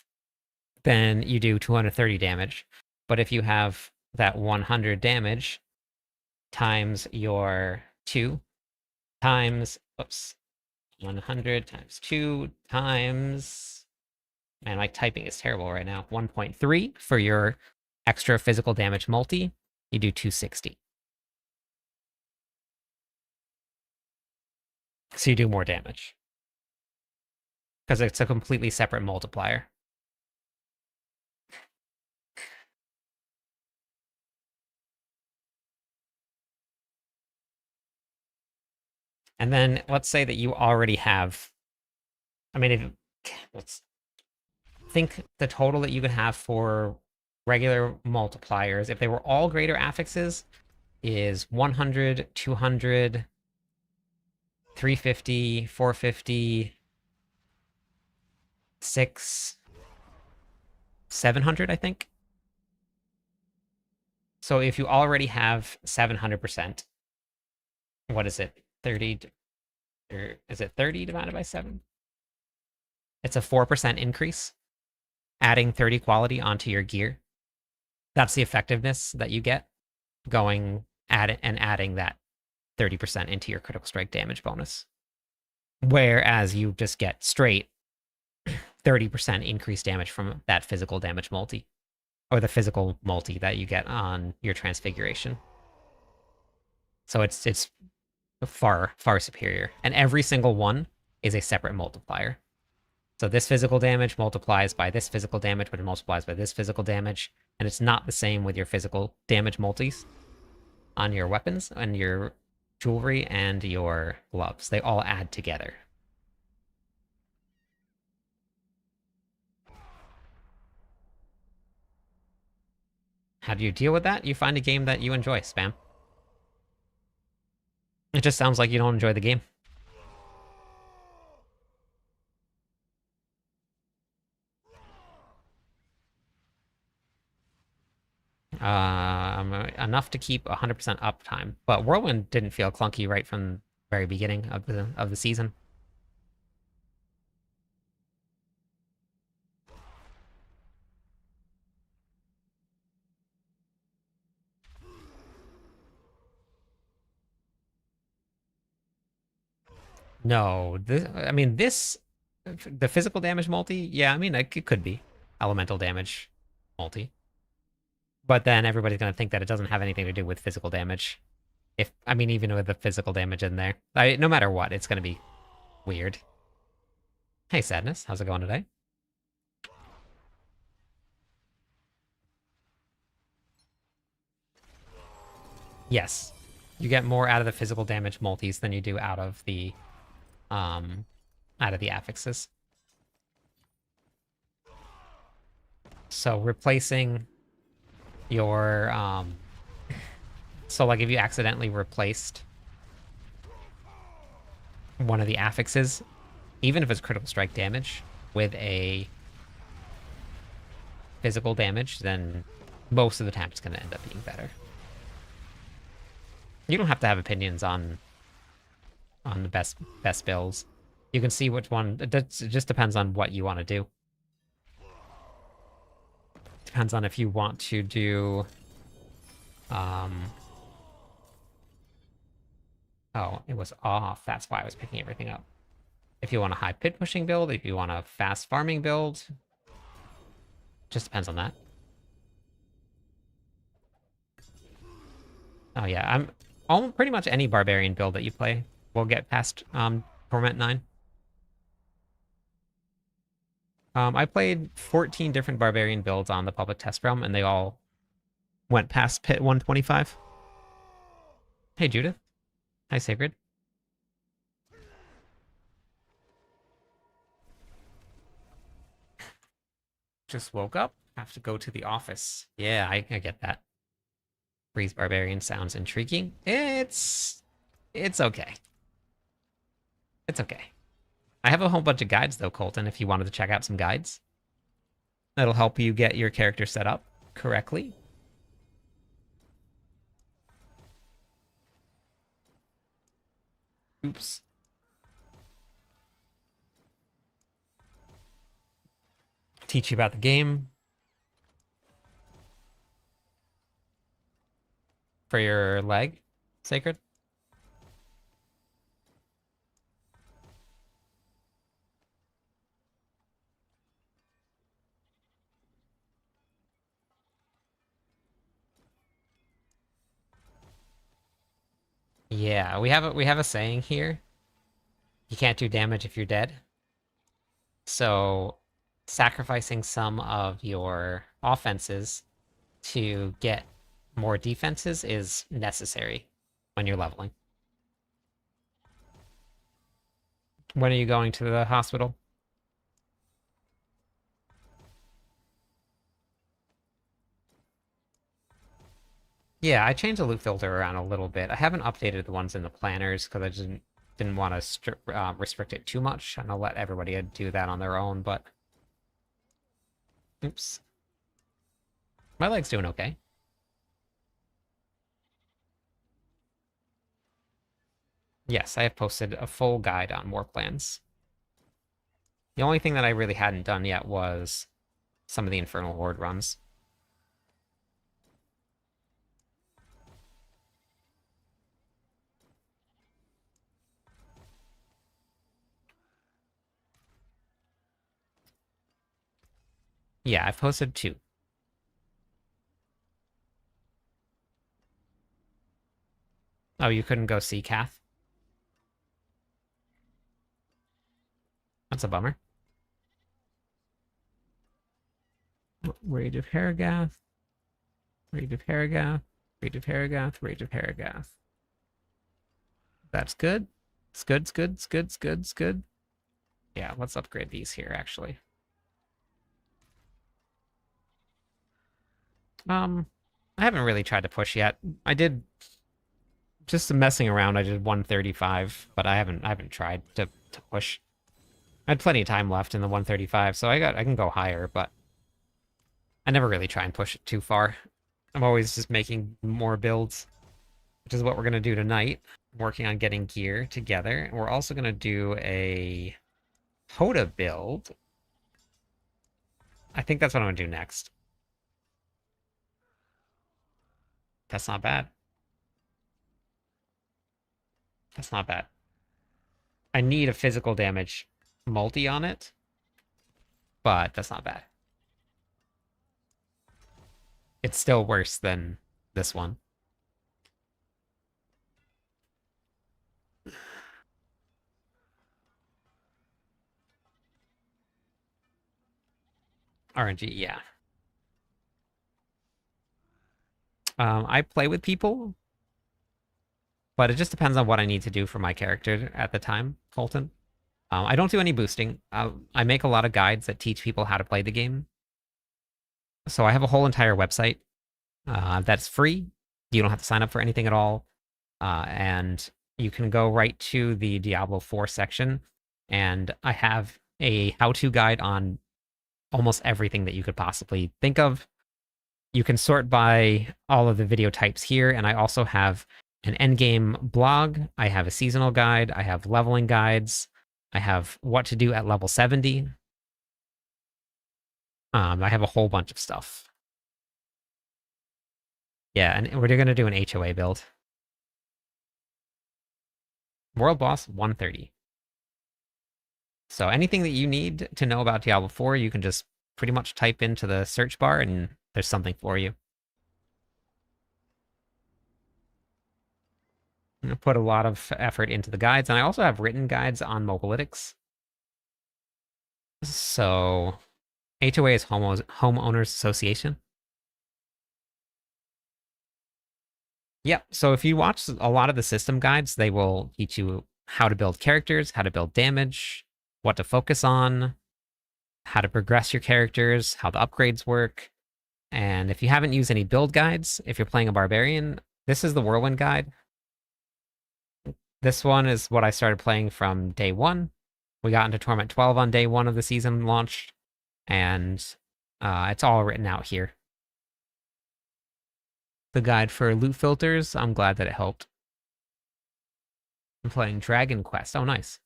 then you do 230 damage. But if you have that 100 damage times your 2 times, 100 times 2 times, man, my typing is terrible right now, 1.3 for your extra physical damage multi, you do 260. So you do more damage. Because it's a completely separate multiplier. And then let's say that you already have, I mean, let's think the total that you could have for regular multipliers, if they were all greater affixes, is 100, 200, 350, 450, 6, 700, I think. So if you already have 700%, what is it? 30, or is it 30 divided by 7? It's a 4% increase, adding 30 quality onto your gear. That's the effectiveness that you get going at it and adding that 30% into your critical strike damage bonus. Whereas you just get straight 30% increased damage from that physical damage multi, or the physical multi that you get on your transfiguration. So it's far, far superior. And every single one is a separate multiplier. So this physical damage multiplies by this physical damage, which multiplies by this physical damage. And it's not the same with your physical damage multis on your weapons and your jewelry and your gloves. They all add together. How do you deal with that? You find a game that you enjoy, Spam. It just sounds like you don't enjoy the game. Enough to keep 100% uptime, but Whirlwind didn't feel clunky right from the very beginning of the season. No, I mean, the physical damage multi, yeah, I mean, it could be elemental damage multi. But then everybody's going to think that it doesn't have anything to do with physical damage. I mean, even with the physical damage in there. No matter what, it's going to be weird. Hey, Sadness, how's it going today? Yes, you get more out of the physical damage multis than you do um, out of the affixes. So replacing your, so like if you accidentally replaced one of the affixes, even if it's critical strike damage with a physical damage, then most of the time it's going to end up being better. You don't have to have opinions on the best builds. You can see which one. It just depends on what you want to do. Depends on if you want to do. Oh, it was off. That's why I was picking everything up. If you want a high pit pushing build, if you want a fast farming build, just depends on that. Oh yeah, I'm pretty much any barbarian build that you play will get past Torment 9. I played 14 different barbarian builds on the public test realm, and they all went past pit 125. Hey Judith. Hi Sacred. Just woke up. Have to go to the office. Yeah, I get that. Breeze Barbarian sounds intriguing. It's okay. It's okay. I have a whole bunch of guides though, Colton, if you wanted to check out some guides. That'll help you get your character set up correctly. Oops. Teach you about the game. For your leg, Sacred? Yeah, we have a saying here. You can't do damage if you're dead. So sacrificing some of your offenses to get more defenses is necessary when you're leveling. When are you going to the hospital? Yeah, I changed the loot filter around a little bit. I haven't updated the ones in the planners because I didn't want to restrict it too much, and I'll let everybody do that on their own. But oops, my leg's doing okay. Yes, I have posted a full guide on war plans. The only thing that I really hadn't done yet was some of the Infernal Horde runs. Yeah, I've posted 2. Oh, you couldn't go see Kath? That's a bummer. Rage of Haragath. Rage of Haragath. Rage of Haragath. Rage of Haragath. That's good. It's good, it's good, it's good, it's good, it's good. Yeah, let's upgrade these here, actually. I haven't really tried to push yet. I did just messing around. I did 135, but I haven't tried to push. I had plenty of time left in the 135, so I can go higher, but I never really try and push it too far. I'm always just making more builds, which is what we're gonna do tonight. Working on getting gear together. And we're also gonna do a Hoda build. I think that's what I'm gonna do next. That's not bad. That's not bad. I need a physical damage multi on it, but that's not bad. It's still worse than this one. RNG, yeah. I play with people, but it just depends on what I need to do for my character at the time, Colton. I don't do any boosting. I make a lot of guides that teach people how to play the game. So I have a whole entire website that's free. You don't have to sign up for anything at all. And you can go right to the Diablo 4 section, and I have a how-to guide on almost everything that you could possibly think of. You can sort by all of the video types here, and I also have an endgame blog. I have a seasonal guide. I have leveling guides. I have what to do at level 70. I have a whole bunch of stuff. Yeah, and we're going to do an HOA build. World boss 130. So anything that you need to know about Diablo 4, you can just pretty much type into the search bar and there's something for you. I'm going to put a lot of effort into the guides, and I also have written guides on Mobalytics. So HOA is Homeowners Association. Yep. So if you watch a lot of the system guides, they will teach you how to build characters, how to build damage, what to focus on, how to progress your characters, how the upgrades work. And if you haven't used any build guides, if you're playing a barbarian, this is the Whirlwind guide. This one is what I started playing from day one. We got into Torment 12 on day one of the season launched, and it's all written out here. The guide for loot filters, I'm glad that it helped. I'm playing Dragon Quest. Oh, nice.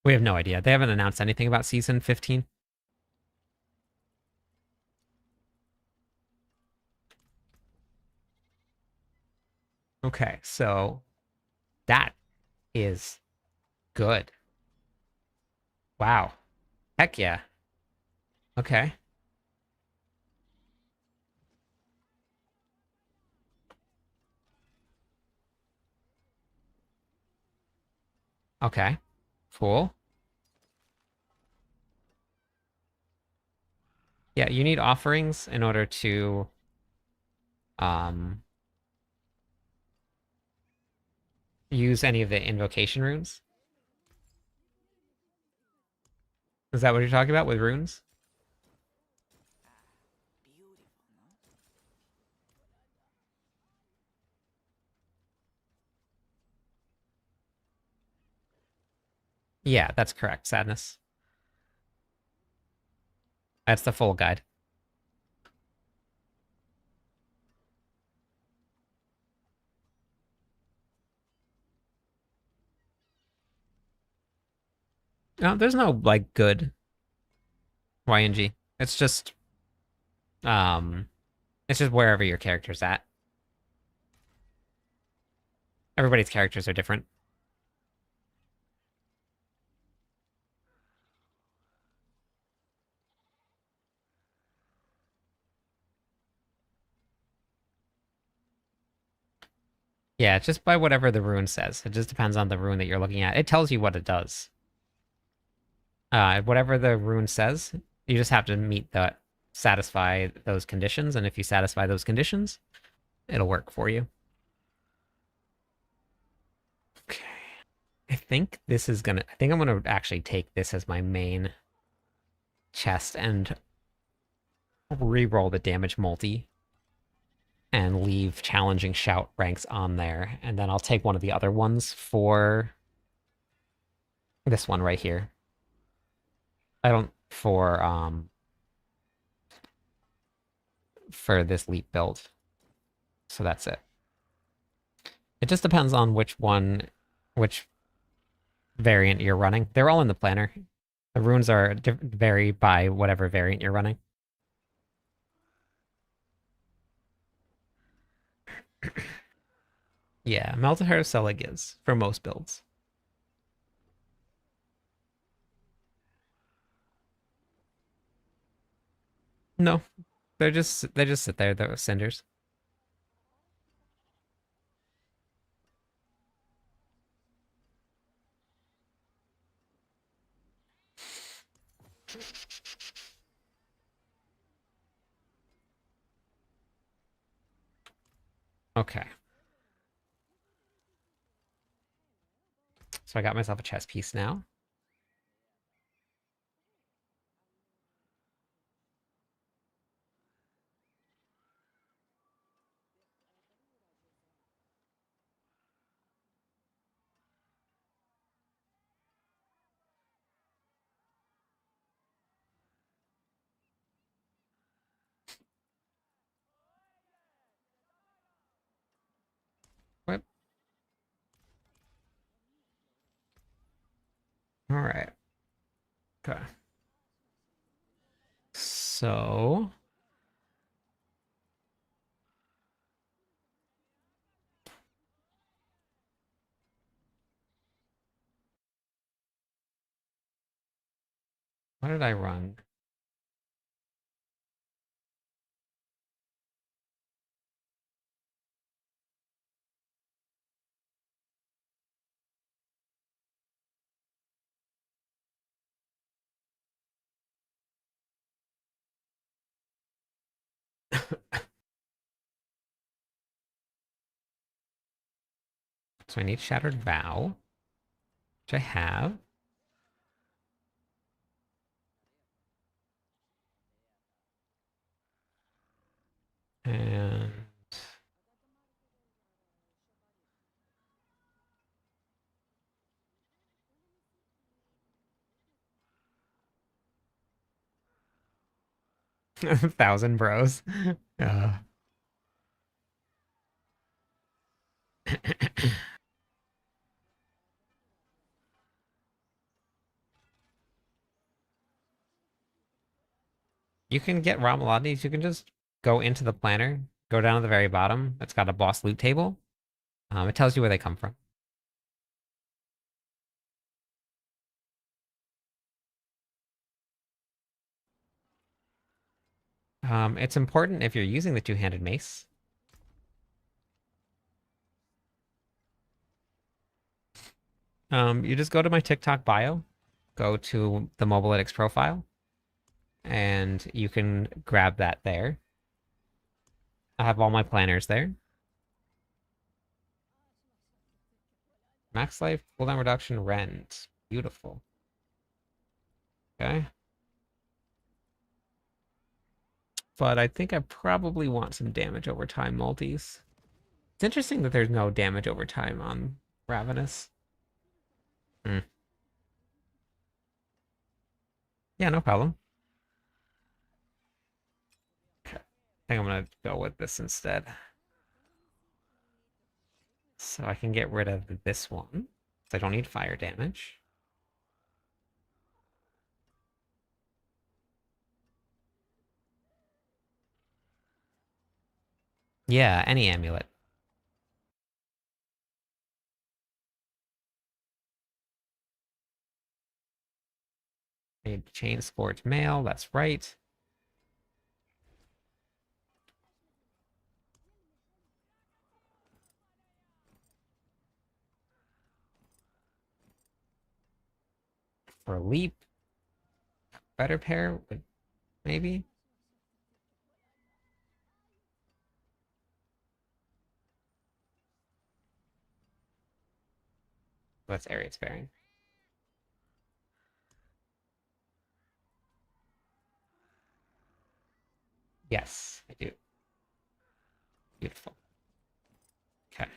We have no idea. They haven't announced anything about Season 15. Okay, so that is good. Wow. Heck yeah. Okay. Okay. Cool. Yeah, you need offerings in order to use any of the invocation runes. Is that what you're talking about with runes? Yeah, that's correct, Sadness. That's the full guide. No, there's no, like, good YNG. It's just, it's just wherever your character's at. Everybody's characters are different. Yeah, just by whatever the rune says. It just depends on the rune that you're looking at. It tells you what it does. Whatever the rune says, you just have to satisfy those conditions, and if you satisfy those conditions, it'll work for you. Okay. I think I'm gonna actually take this as my main chest and re-roll the damage multi and leave challenging shout ranks on there, and then I'll take one of the other ones for this one right here. I don't for this leap build. So that's it. It just depends on which variant you're running. They're all in the planner. The runes vary by whatever variant you're running. Yeah, Malzahar Selig is for most builds. No, they just sit there. They're cinders. Okay. So I got myself a chess piece now. Whip. All right. Okay. So what did I run? So I need Shattered Vow, which I have. And 1,000 bros. Uh, you can get Ramalades. You can just go into the planner, go down to the very bottom. It's got a boss loot table. It tells you where they come from. It's important if you're using the two-handed mace. You just go to my TikTok bio, go to the Mobalytics profile, and you can grab that there. I have all my planners there. Max life, cooldown reduction, rend. Beautiful. Okay. But I think I probably want some damage over time multis. It's interesting that there's no damage over time on Ravenous. Hmm. Yeah, no problem. Okay. I think I'm gonna go with this instead. So I can get rid of this one. So I don't need fire damage. Yeah, any amulet. Need chain sports mail, that's right. For a leap, better pair, maybe. That's area sparing. Yes, I do. Beautiful. Okay.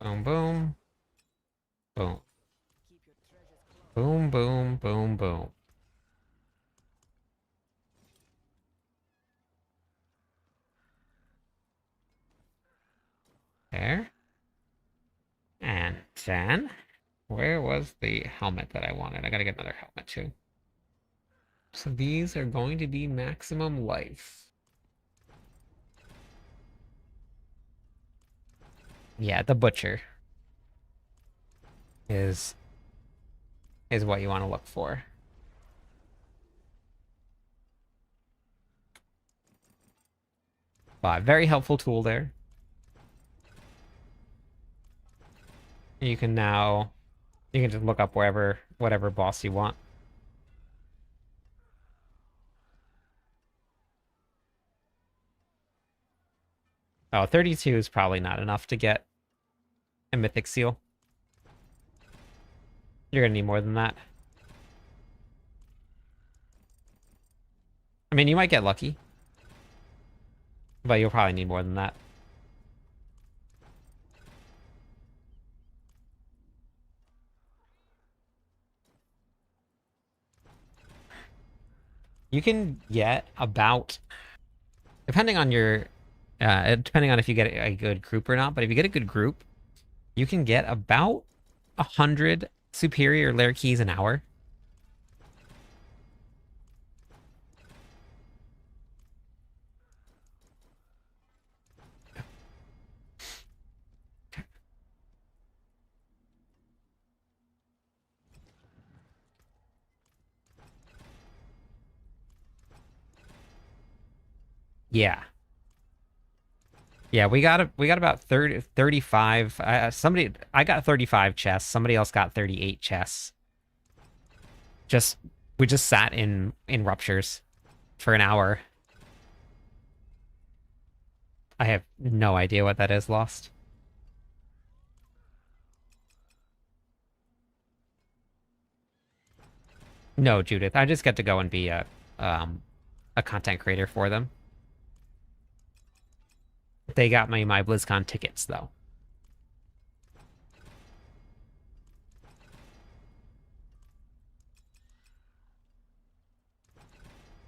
Boom, boom. Boom. Boom, boom, boom, boom. There. And then, where was the helmet that I wanted? I gotta get another helmet too. So these are going to be maximum life. Yeah, the butcher is what you want to look for. But very helpful tool there. You can now just look up whatever boss you want. Oh, 32 is probably not enough to get a mythic seal. You're gonna need more than that. I mean, you might get lucky, but you'll probably need more than that. You can get about, depending on your, depending on if you get a good group or not, but if you get a good group, you can get about 100 superior lair keys an hour. Yeah. Yeah, we got about 35. I got 35 chests. Somebody else got 38 chests. We just sat in ruptures for an hour. I have no idea what that is, Lost. No, Judith. I just get to go and be a content creator for them. They got me my BlizzCon tickets though.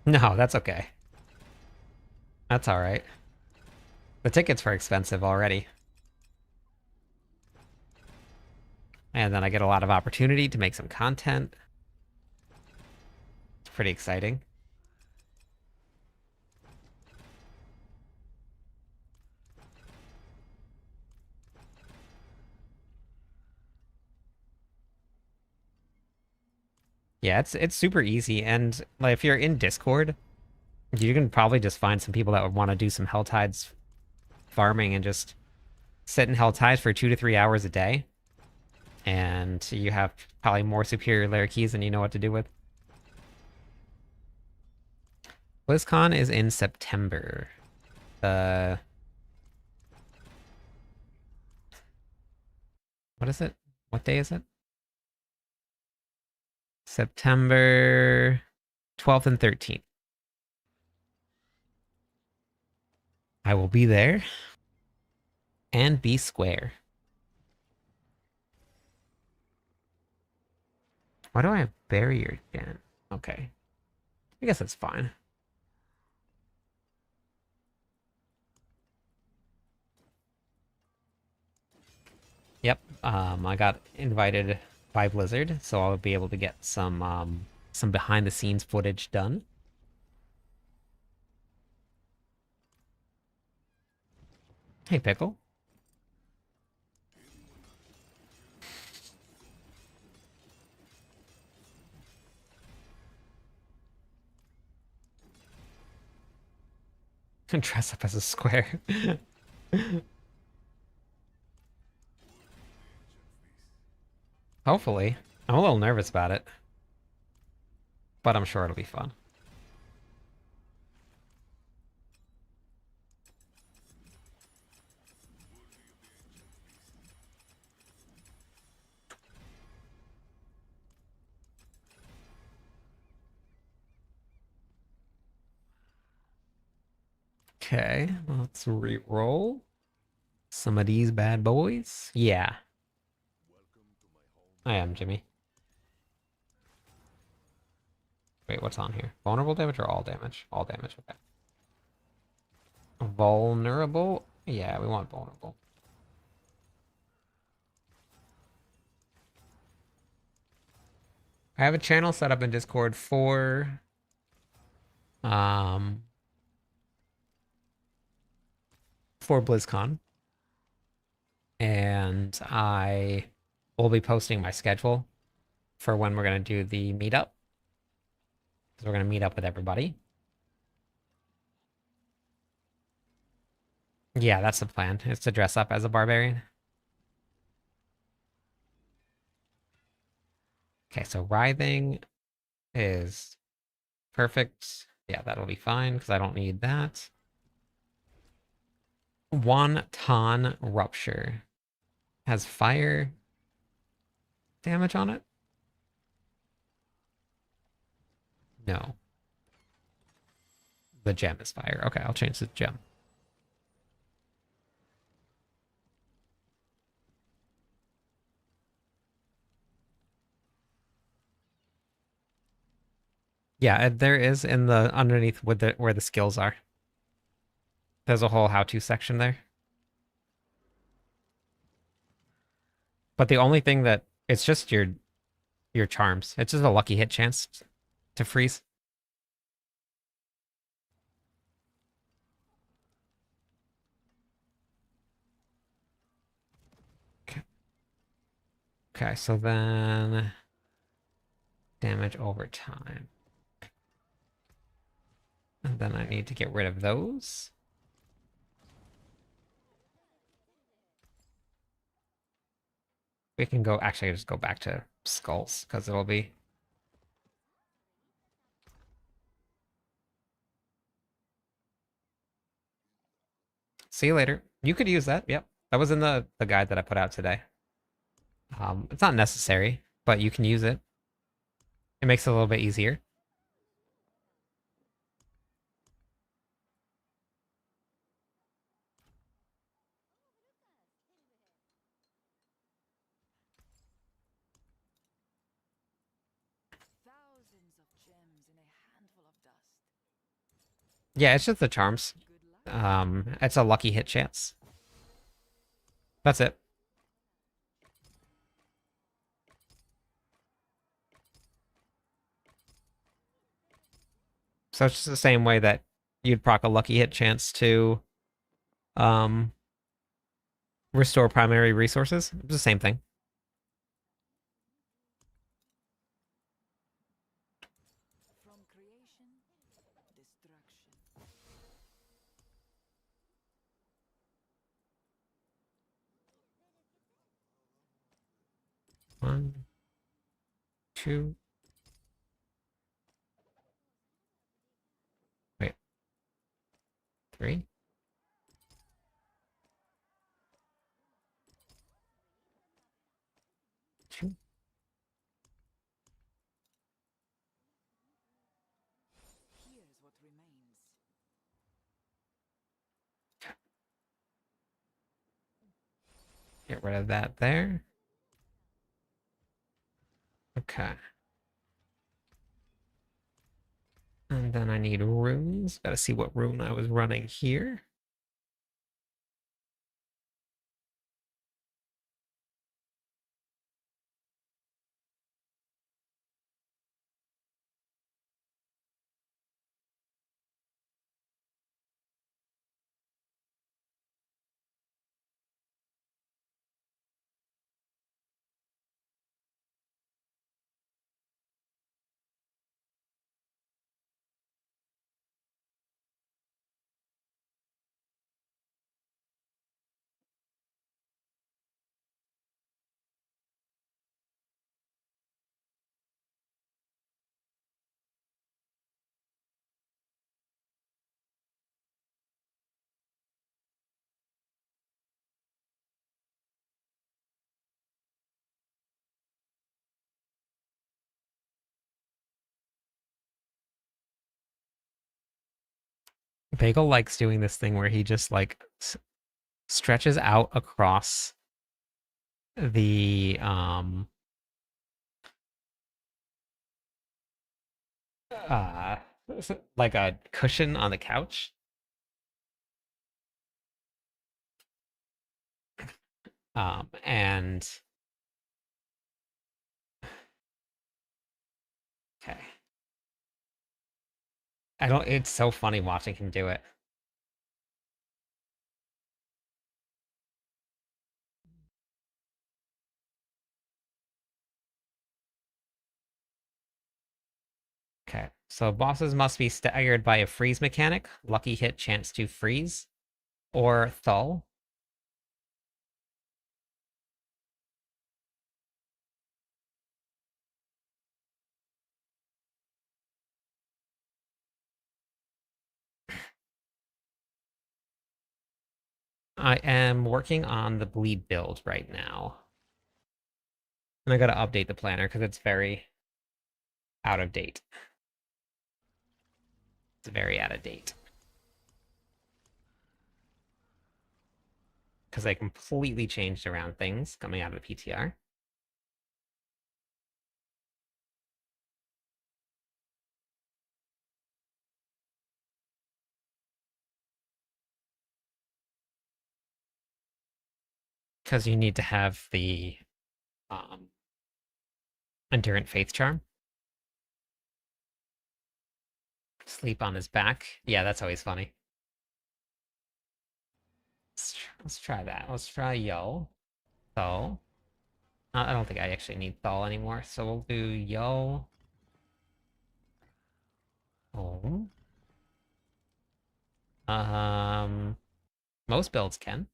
No, that's okay. That's all right. The tickets were expensive already. And then I get a lot of opportunity to make some content. It's pretty exciting. Yeah, it's super easy, and like if you're in Discord, you can probably just find some people that would want to do some Helltides farming and just sit in Helltides for 2 to 3 hours a day. And you have probably more superior layer keys than you know what to do with. BlizzCon is in September. What is it? What day is it? September 12th and 13th. I will be there and be square. Why do I have barrier again? Okay. I guess that's fine. Yep. I got invited by Blizzard, so I'll be able to get some behind the scenes footage done. Hey, Pickle. Dress up as a square. Hopefully. I'm a little nervous about it. But I'm sure it'll be fun. Okay, let's re-roll some of these bad boys. Yeah. I am, Jimmy. Wait, what's on here? Vulnerable damage or all damage? All damage, okay. Vulnerable? Yeah, we want vulnerable. I have a channel set up in Discord for BlizzCon. and I will be posting my schedule for when we're going to do the meetup. Because we're going to meet up with everybody. Yeah, that's the plan. Is to dress up as a barbarian. Okay, so writhing is perfect. Yeah, that'll be fine because I don't need that. Wonton Rupture has fire damage on it? No. The gem is fire. Okay, I'll change the gem. Yeah, there is in the underneath with the where the skills are. There's a whole how-to section there. But the only thing that it's just your charms. It's just a lucky hit chance to freeze. Okay. Okay, so then damage over time. And then I need to get rid of those. We can go, actually, just go back to skulls because it'll be. See you later. You could use that. Yep. That was in the guide that I put out today. It's not necessary, but you can use it. It makes it a little bit easier. Yeah, it's just the charms. It's a lucky hit chance. That's it. So it's just the same way that you'd proc a lucky hit chance to um restore primary resources. It's the same thing. One, two. Wait. Three. Two. Get rid of that there. Okay. And then I need runes. Gotta see what rune I was running here. Bagel likes doing this thing where he just like stretches out across the uh like a cushion on the couch. And okay. I don't it's so funny watching him do it. Okay, so bosses must be staggered by a freeze mechanic, lucky hit chance to freeze, or Thull. I am working on the bleed build right now. And I gotta update the planner because it's very out of date. It's very out of date. Because I completely changed around things coming out of the PTR. Because you need to have the um, Endurant Faith Charm. Sleep on his back. Yeah, that's always funny. Let's try that. Let's try Yo. Thull. I don't think I actually need Thull anymore, so we'll do Yo. Oh. Um, most builds can.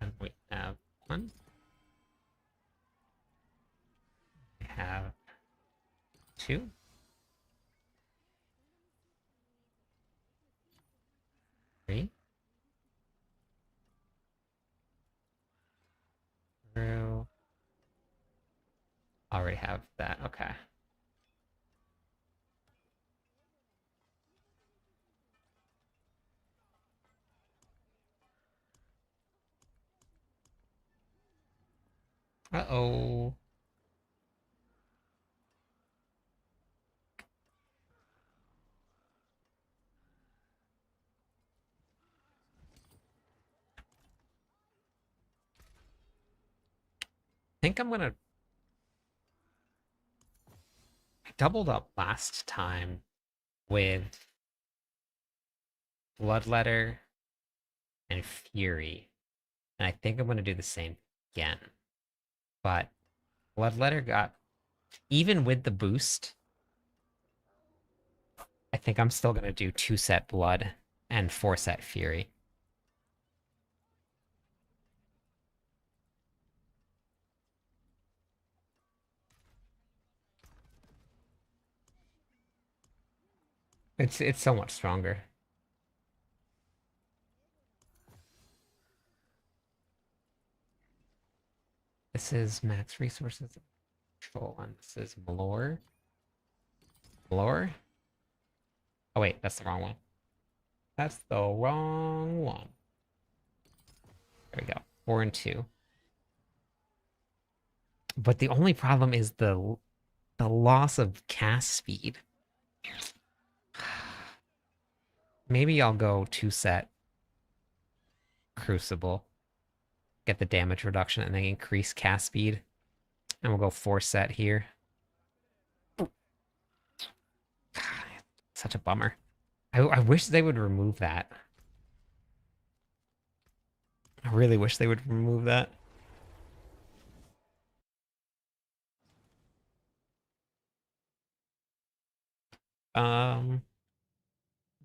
And we have one. We have two. Three. Through. Already have that. Okay. Uh-oh. I think I'm gonna. I doubled up last time with Bloodletter and Fury. And I think I'm gonna do the same again. But Bloodletter got, even with the boost, I think I'm still gonna do 2-set Blood and 4-set Fury. It's so much stronger. This is max resources control, and this is Malor. Malor? Oh wait, that's the wrong one. That's the wrong one. There we go. 4 and 2. But the only problem is the loss of cast speed. Maybe I'll go 2-set Crucible, get the damage reduction, and then increase cast speed. And we'll go 4-set here. Such a bummer. I wish they would remove that. I really wish they would remove that. Um,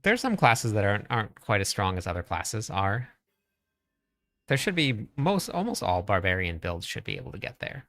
there's some classes that aren't quite as strong as other classes are. There should be almost all barbarian builds should be able to get there.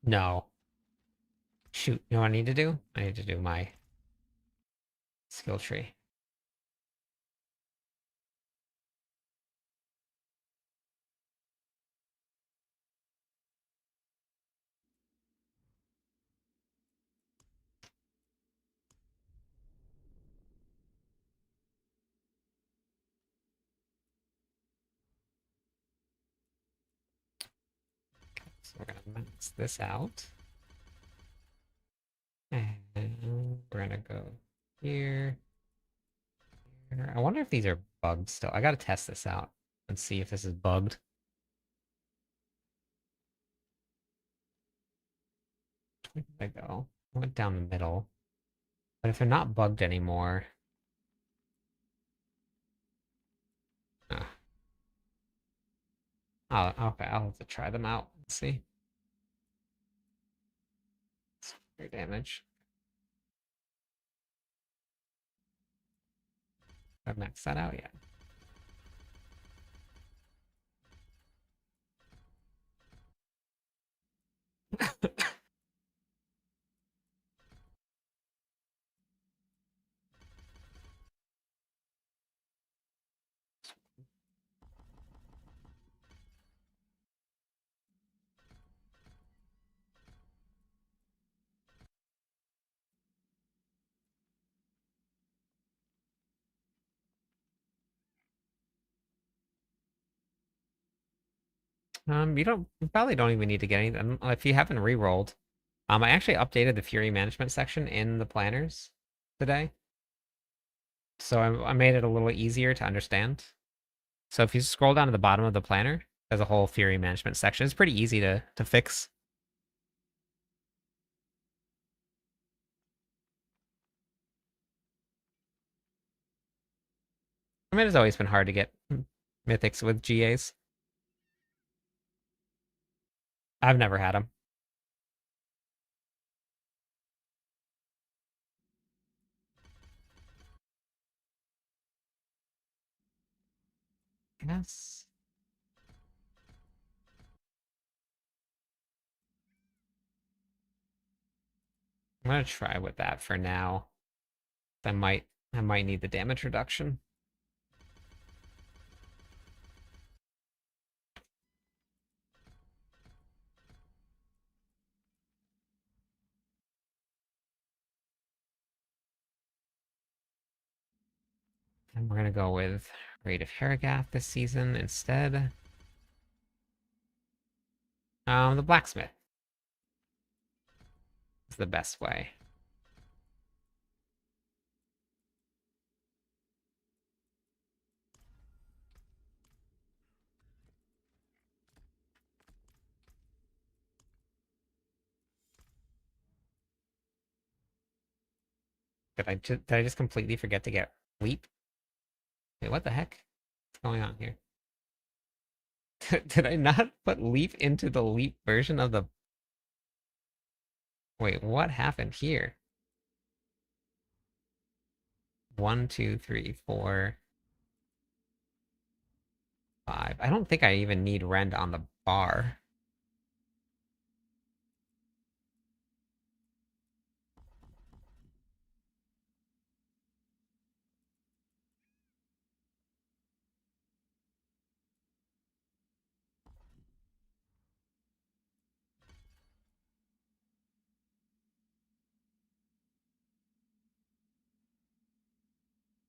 No. Shoot, you know what I need to do? I need to do my skill tree. So we're gonna max this out. And we're gonna go here. Here. I wonder if these are bugged still. I gotta test this out and see if this is bugged. Where did I go? I went down the middle. But if they're not bugged anymore. Uh, okay, I'll have to try them out. Let's see. Their damage. Have I maxed that out yet? You probably don't even need to get anything if you haven't re-rolled. I actually updated the Fury management section in the planners today, so I made it a little easier to understand. So if you scroll down to the bottom of the planner, there's a whole Fury management section. It's pretty easy to fix. I mean, it's always been hard to get mythics with GAs. I've never had them. Yes. I'm gonna try with that for now. I might need the damage reduction. And we're gonna go with Raid of Harrogath this season instead. The blacksmith is the best way. Did I just completely forget to get leap? Wait, what the heck? What's going on here? Did I not put leap into the leap version of the... Wait, what happened here? 1, 2, 3, 4, 5. I don't think I even need rend on the bar.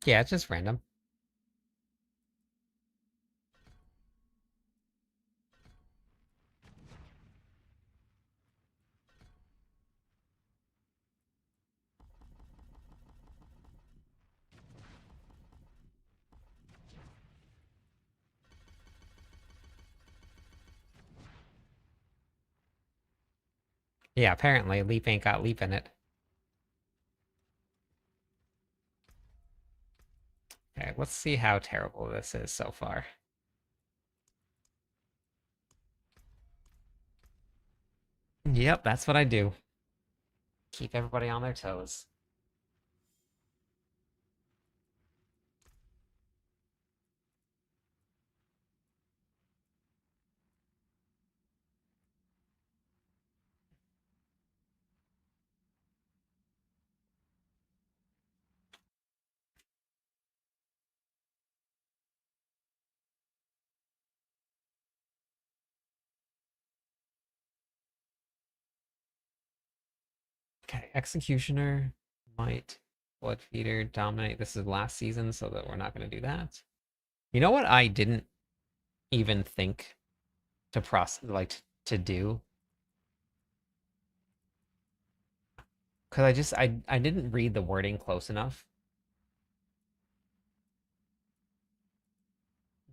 Yeah, it's just random. Yeah, apparently leap ain't got leap in it. Okay, let's see how terrible this is so far. Yep, that's what I do. Keep everybody on their toes. Okay, Executioner, Might, Blood Feeder, Dominate. This is last season, so that we're not going to do that. You know what I didn't even think to to do? Because I didn't read the wording close enough.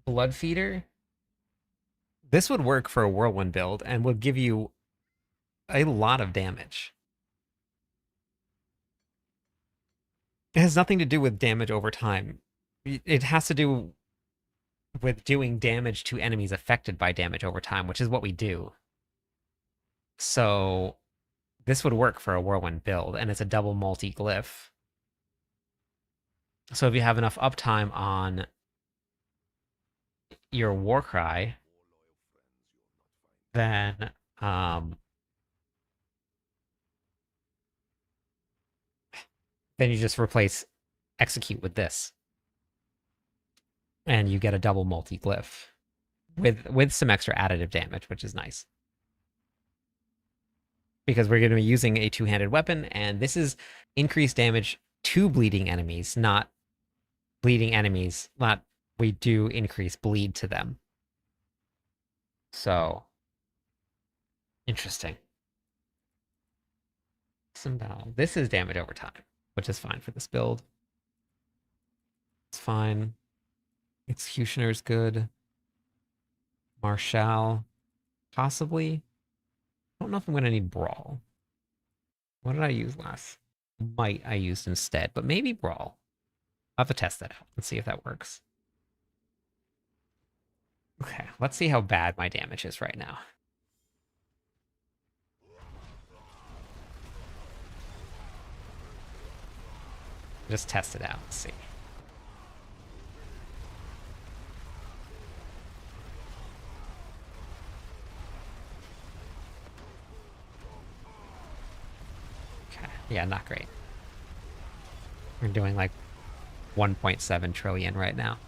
Blood Feeder. This would work for a Whirlwind build and would give you a lot of damage. It has nothing to do with damage over time. It has to do with doing damage to enemies affected by damage over time, which is what we do. So this would work for a Whirlwind build, and it's a double multi-glyph. So if you have enough uptime on your Warcry, then then you just replace Execute with this. And you get a double multi-glyph with some extra additive damage, which is nice. Because we're going to be using a two-handed weapon, and this is increased damage to bleeding enemies, not bleeding enemies. Not we do increase bleed to them. So interesting. Symbol. This is damage over time, which is fine for this build. It's fine. Executioner's good. Marshal, possibly. I don't know if I'm going to need Brawl. What did I use last? Might I used instead, but maybe Brawl. I'll have to test that out and see if that works. Okay, let's see how bad my damage is right now. Just test it out and see. Okay, yeah, not great. We're doing like 1.7 trillion right now.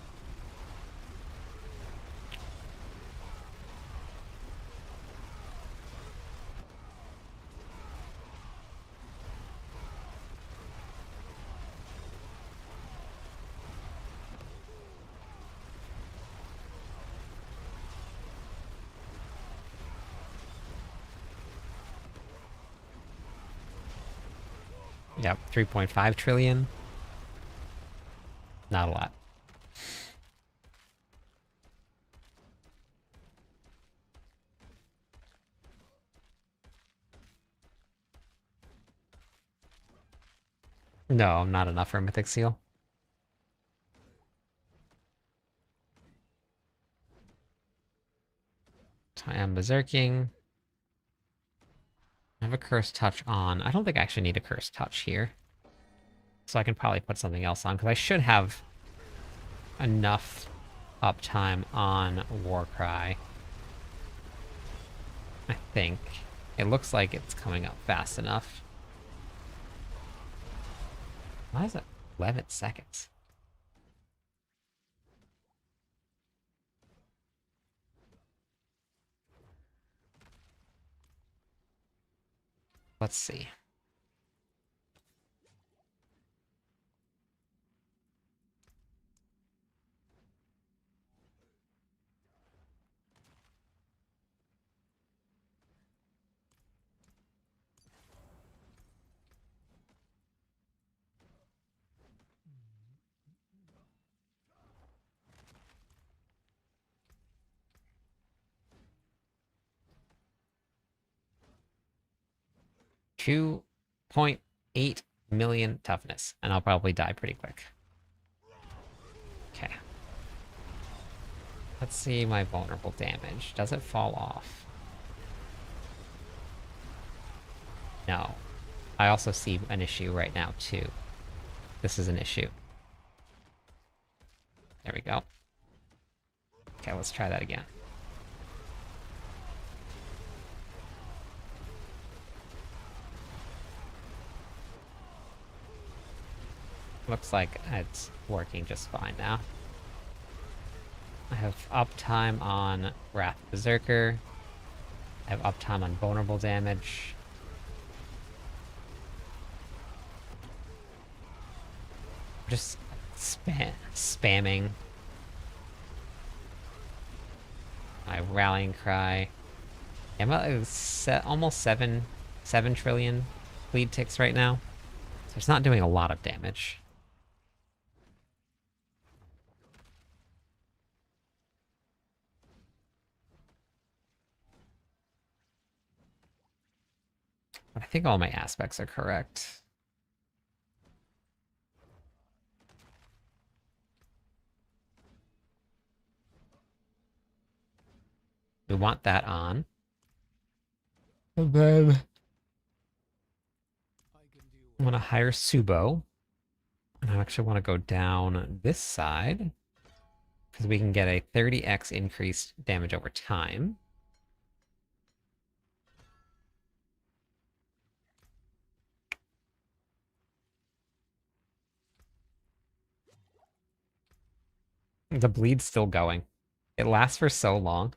Yep, 3.5 trillion. Not a lot. No, not enough for Mythic Seal. I am Berserking. I have a Cursed Touch on. I don't think I actually need a Cursed Touch here. So I can probably put something else on, because I should have enough uptime on Warcry. I think. It looks like it's coming up fast enough. Why is it 11 seconds? Let's see. $2.8 million toughness, and I'll probably die pretty quick. Okay. Let's see my vulnerable damage. Does it fall off? No. I also see an issue right now, too. This is an issue. There we go. Okay, let's try that again. Looks like it's working just fine now. I have uptime on Wrath Berserker. I have uptime on vulnerable damage. Just spamming my rallying cry. I'm at almost 7 trillion bleed ticks right now. So it's not doing a lot of damage. But I think all my aspects are correct. We want that on. And then I want to hire Subo. And I actually want to go down this side because we can get a 30x increased damage over time. The bleed's still going. It lasts for so long.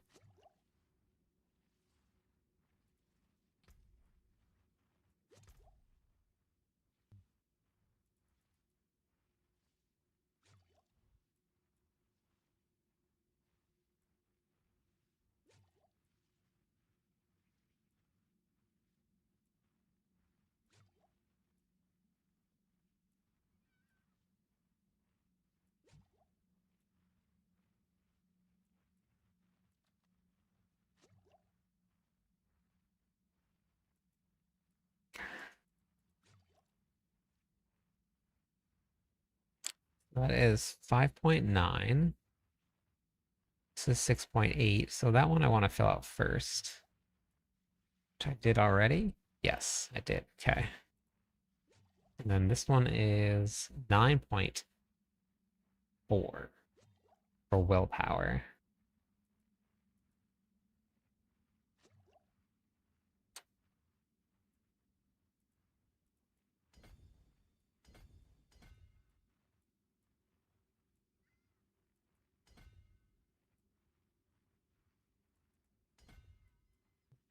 That is 5.9. This is 6.8. So that one I want to fill out first. Which I did already. Yes, I did. Okay. And then this one is 9.4 for willpower.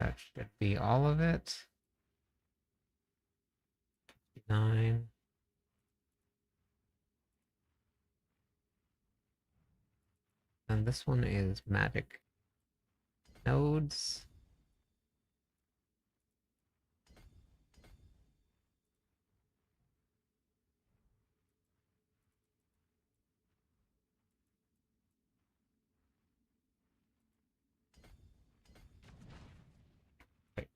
That should be all of it. 9. And this one is magic nodes. Wait.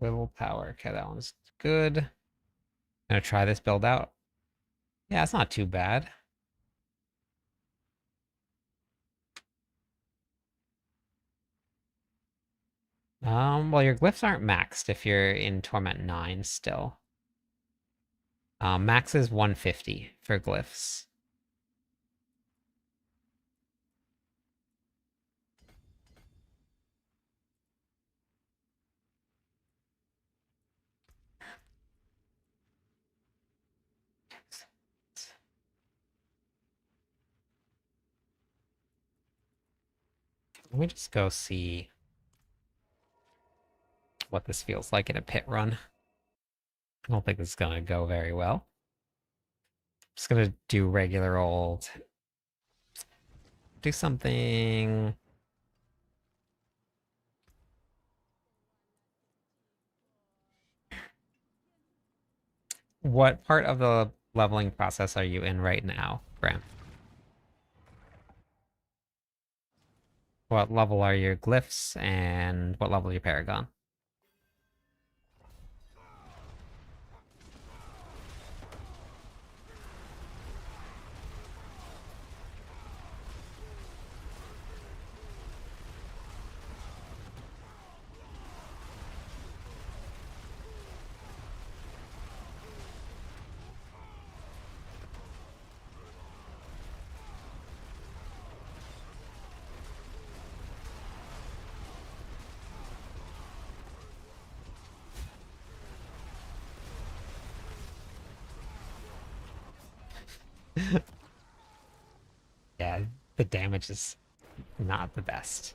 Willpower. Okay, that one's good. Gonna try this build out. Yeah, it's not too bad. Well, your glyphs aren't maxed if you're in Torment 9 still. Max is 150 for glyphs. Let me just go see what this feels like in a pit run. I don't think this is gonna go very well. Just gonna do regular old. Do something. What part of the leveling process are you in right now, Graham? What level are your glyphs and what level your paragon? Yeah, the damage is not the best.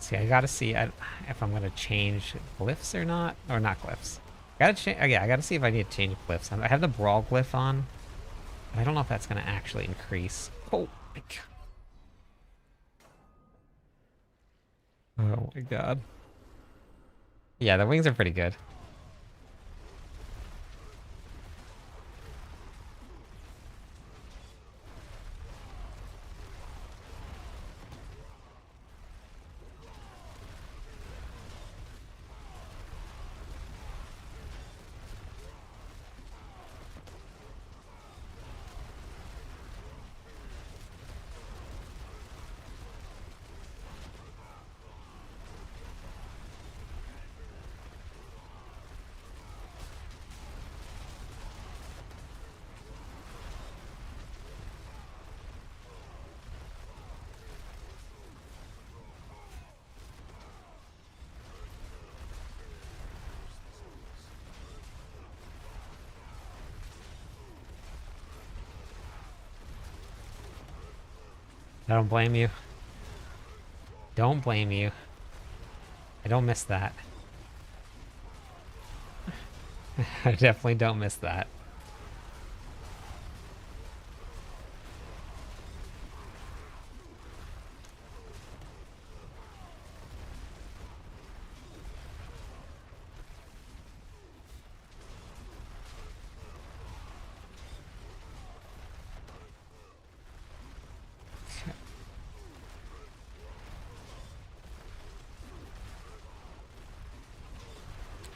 See, I gotta see if I'm gonna change glyphs or not. Or not glyphs. Gotta change. Yeah, I gotta see if I need to change glyphs. I have the brawl glyph on. But I don't know if that's gonna actually increase. Oh my god. Oh my god. Yeah, the wings are pretty good. I don't blame you. Don't blame you. I don't miss that. I definitely don't miss that.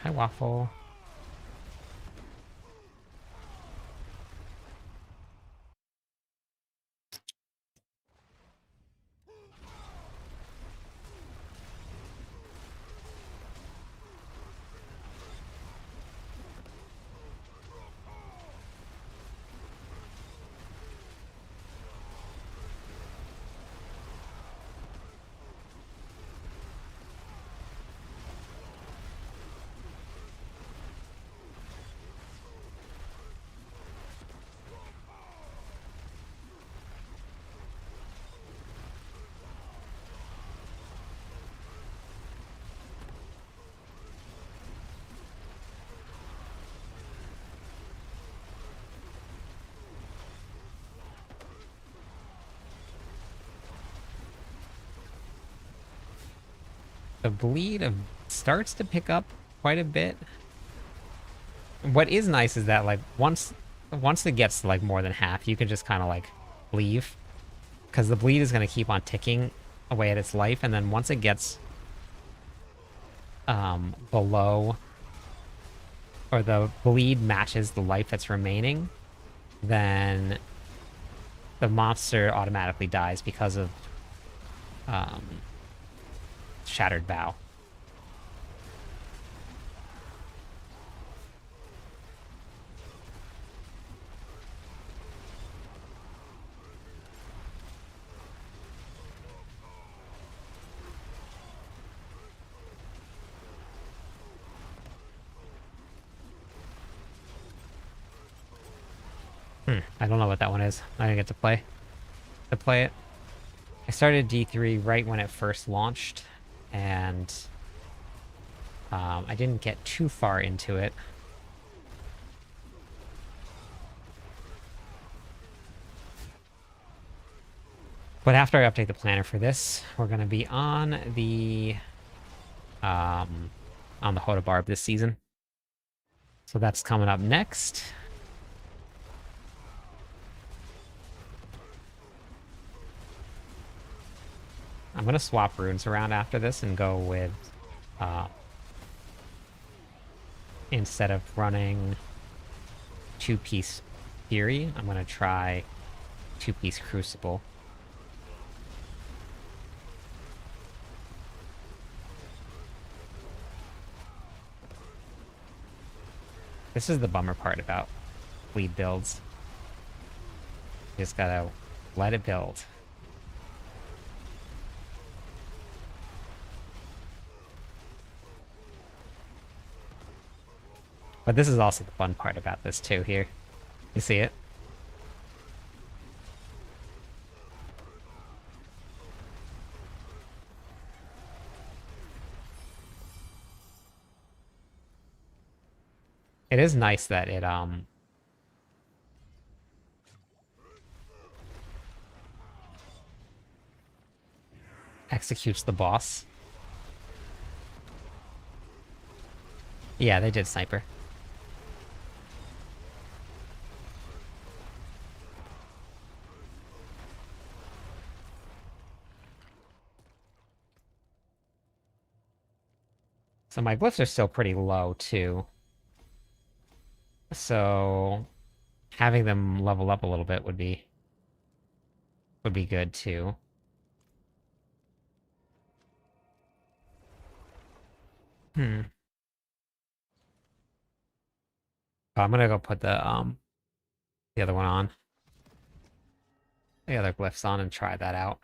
Hi, Waffle. The bleed starts to pick up quite a bit. What is nice is that like once it gets to like more than half, you can just kind of like leave, because the bleed is going to keep on ticking away at its life, and then once it gets below, or the bleed matches the life that's remaining, then the monster automatically dies because of Shattered Bow. I don't know what that one is. I didn't get to play it. I started D3 right when it first launched, and I didn't get too far into it. But after I update the planner for this, we're going to be on the Hodabarb this season. So that's coming up next. I'm going to swap runes around after this and go with, instead of running 2-piece Fury, I'm going to try 2-piece Crucible. This is the bummer part about bleed builds. You just gotta let it build. But this is also the fun part about this too here. You see it? It is nice that it executes the boss. Yeah, they did sniper. So my glyphs are still pretty low too. So having them level up a little bit would be good too. Hmm. Oh, I'm gonna go put the other one on. The other glyphs on and try that out.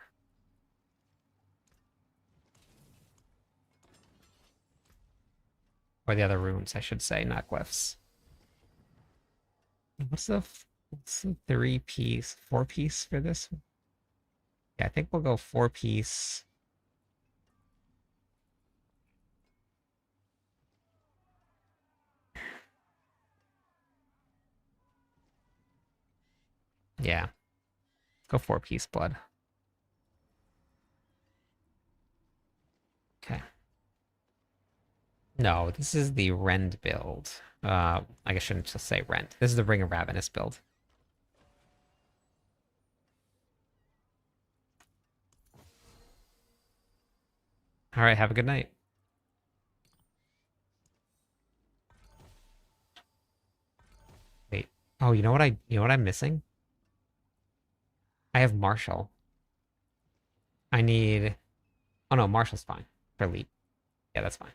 Or the other runes, I should say, not glyphs. What's the 3-piece, 4-piece for this? Yeah, I think we'll go 4-piece. Yeah. Go 4-piece blood. Okay. No, this is the Rend build. I guess I shouldn't just say Rend. This is the Ring of Ravenous build. All right, have a good night. Wait. Oh, you know what I'm missing? I have Marshall. I need. Oh no, Marshall's fine for leap. Yeah, that's fine.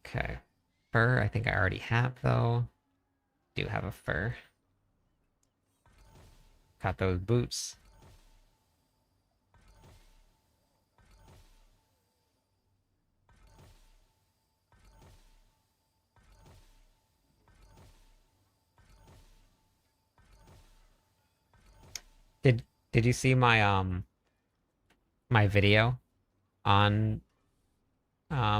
Okay. Fur, I think I already have though. Do have a fur. Got those boots. Did you see my video on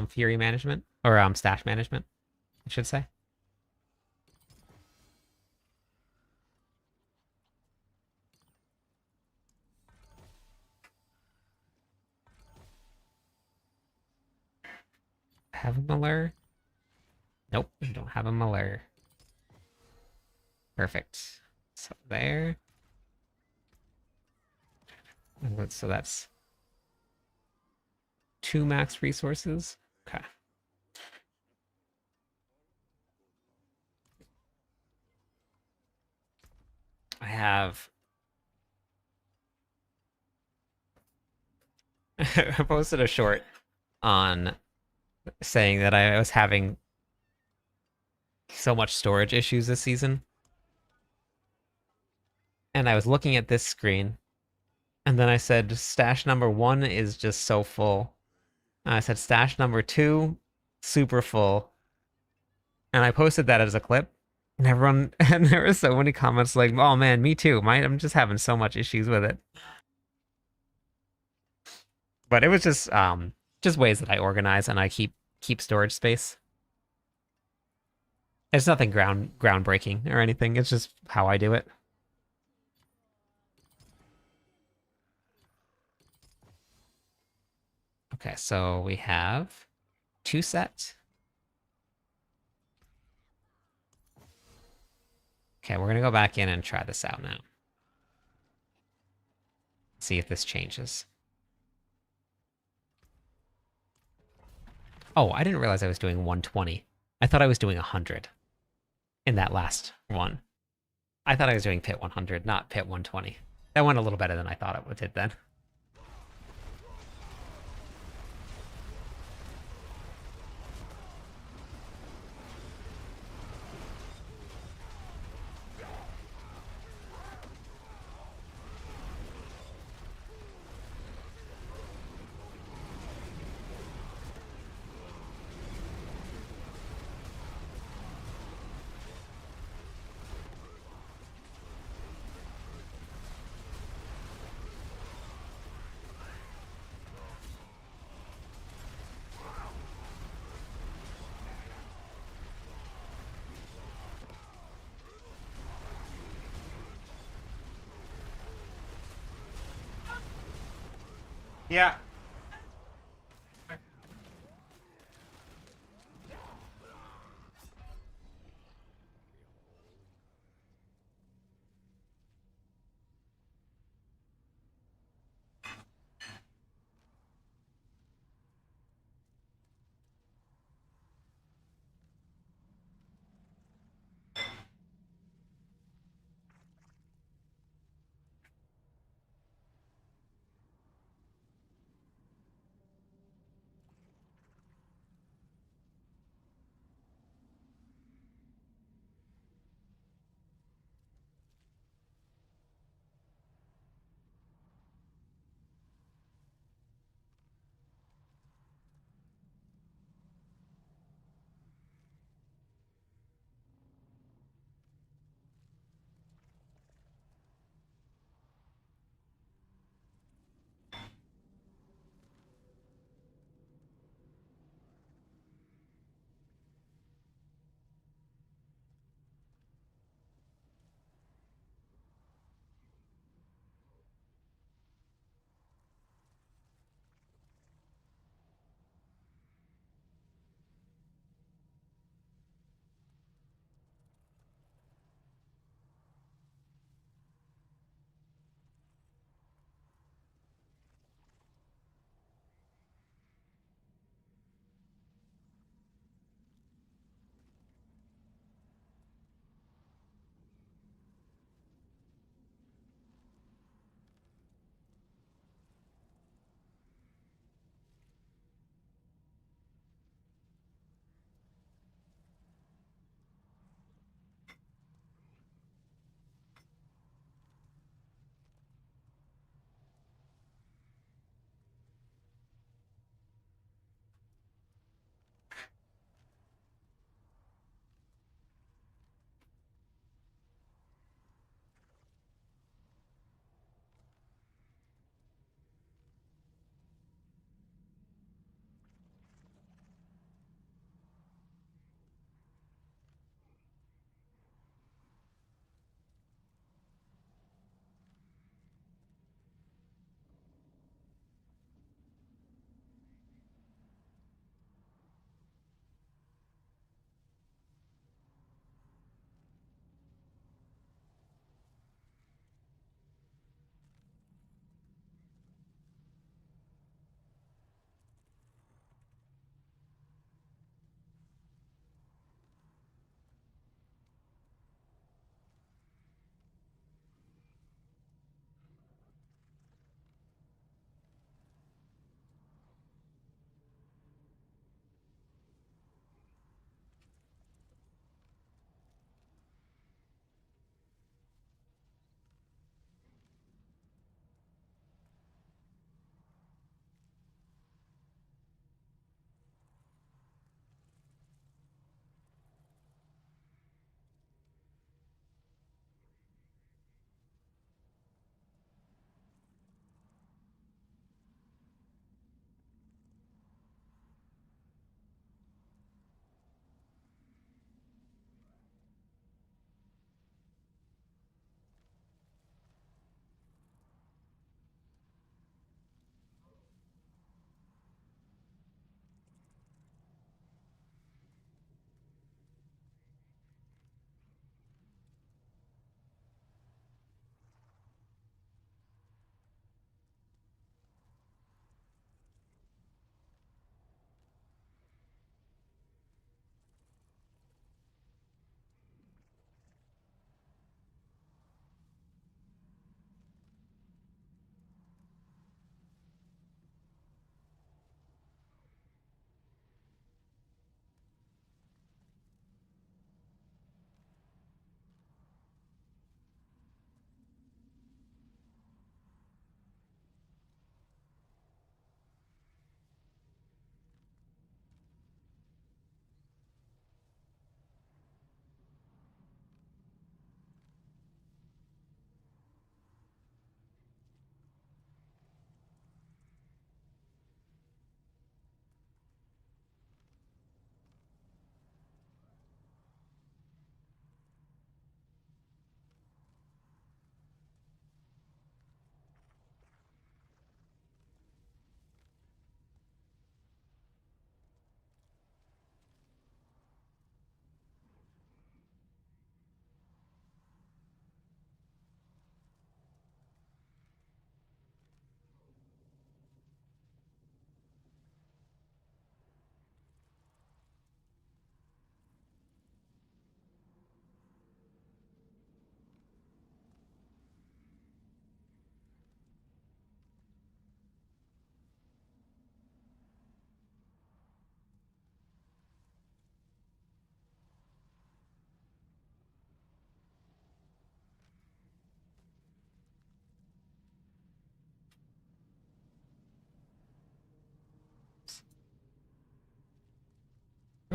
Fury management or stash management, I should say? Have a Malur? Nope, we don't have a Malur. Perfect. So there. So that's 2 max resources. Okay. I have I posted a short on saying that I was having so much storage issues this season. And I was looking at this screen, and then I said stash number 1 is just so full. And I said stash number 2, super full. And I posted that as a clip. And everyone and there were so many comments like, "Oh man, me too. I'm just having so much issues with it." But it was just ways that I organize and I keep storage space. It's nothing groundbreaking or anything. It's just how I do it. Okay, so we have 2 sets. Okay, we're gonna go back in and try this out now. See if this changes. Oh, I didn't realize I was doing 120. I thought I was doing 100 in that last one. I thought I was doing pit 100, not pit 120. That went a little better than I thought it did then. Yeah.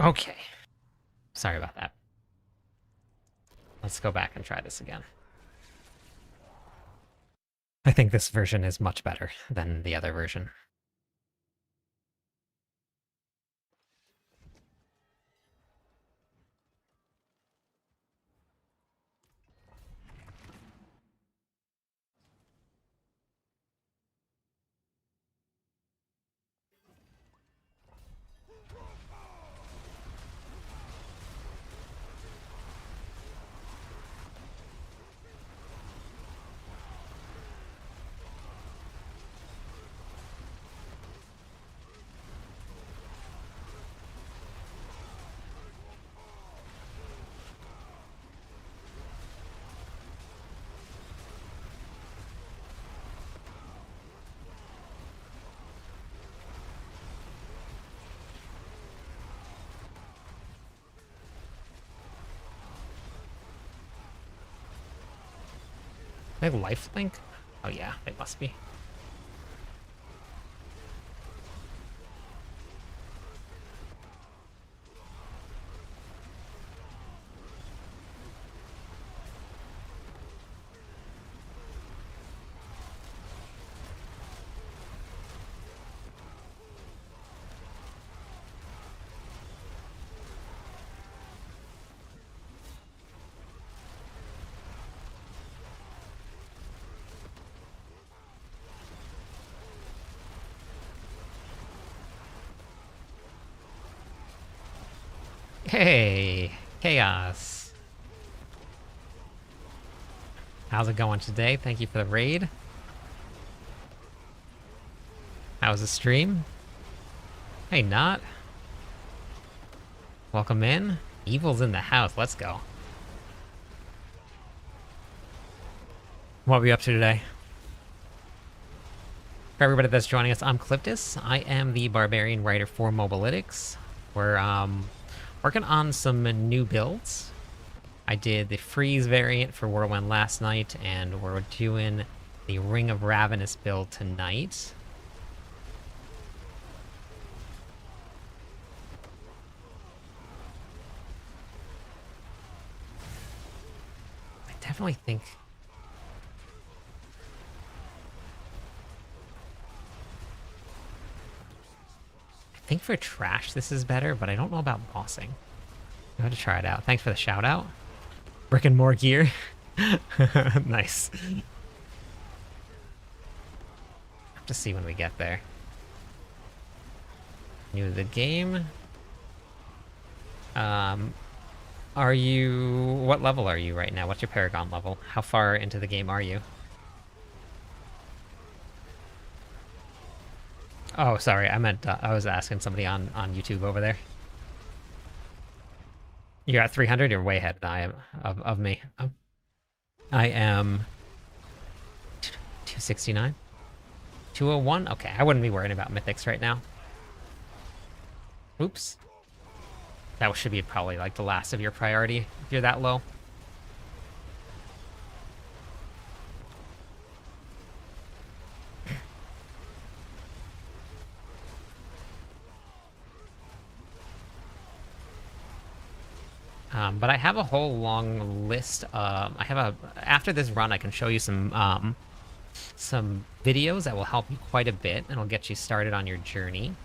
Okay. Sorry about that. Let's go back and try this again. I think this version is much better than the other version. They lifelink? Oh yeah, they must be. Hey, Chaos. How's it going today? Thank you for the raid. How's the stream? Hey, Not. Welcome in. Evil's in the house. Let's go. What are we up to today? For everybody that's joining us, I'm Cliptus. I am the Barbarian writer for Mobalytics. We're working on some new builds. I did the Freeze variant for Whirlwind last night, and we're doing the Ring of Ravenous build tonight. I definitely think... I think for trash this is better, but I don't know about bossing. I'm going to try it out. Thanks for the shout out. Brick and more gear. Nice. Have to see when we get there. New to the game. Are you... What level are you right now? What's your Paragon level? How far into the game are you? Oh, sorry. I meant I was asking somebody on YouTube over there. You're at 300. You're way ahead of me. I am 269, 201. Okay, I wouldn't be worrying about mythics right now. Oops. That should be probably like the last of your priority if you're that low. But I have a whole long list. After this run, I can show you some videos that will help you quite a bit, and will get you started on your journey.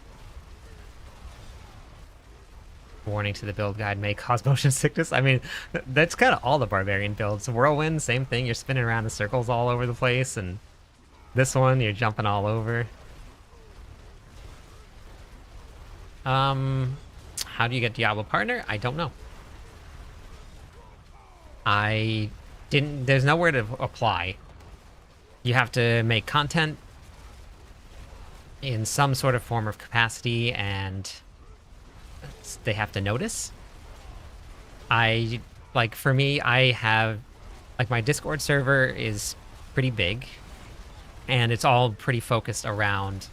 Warning to the build guide may cause motion sickness. I mean, that's kind of all the Barbarian builds. Whirlwind, same thing. You're spinning around in circles all over the place, and this one, you're jumping all over. How do you get Diablo Partner? I don't know. There's nowhere to apply. You have to make content in some sort of form of capacity, and they have to notice. For me, I have, like, my Discord server is pretty big, and it's all pretty focused around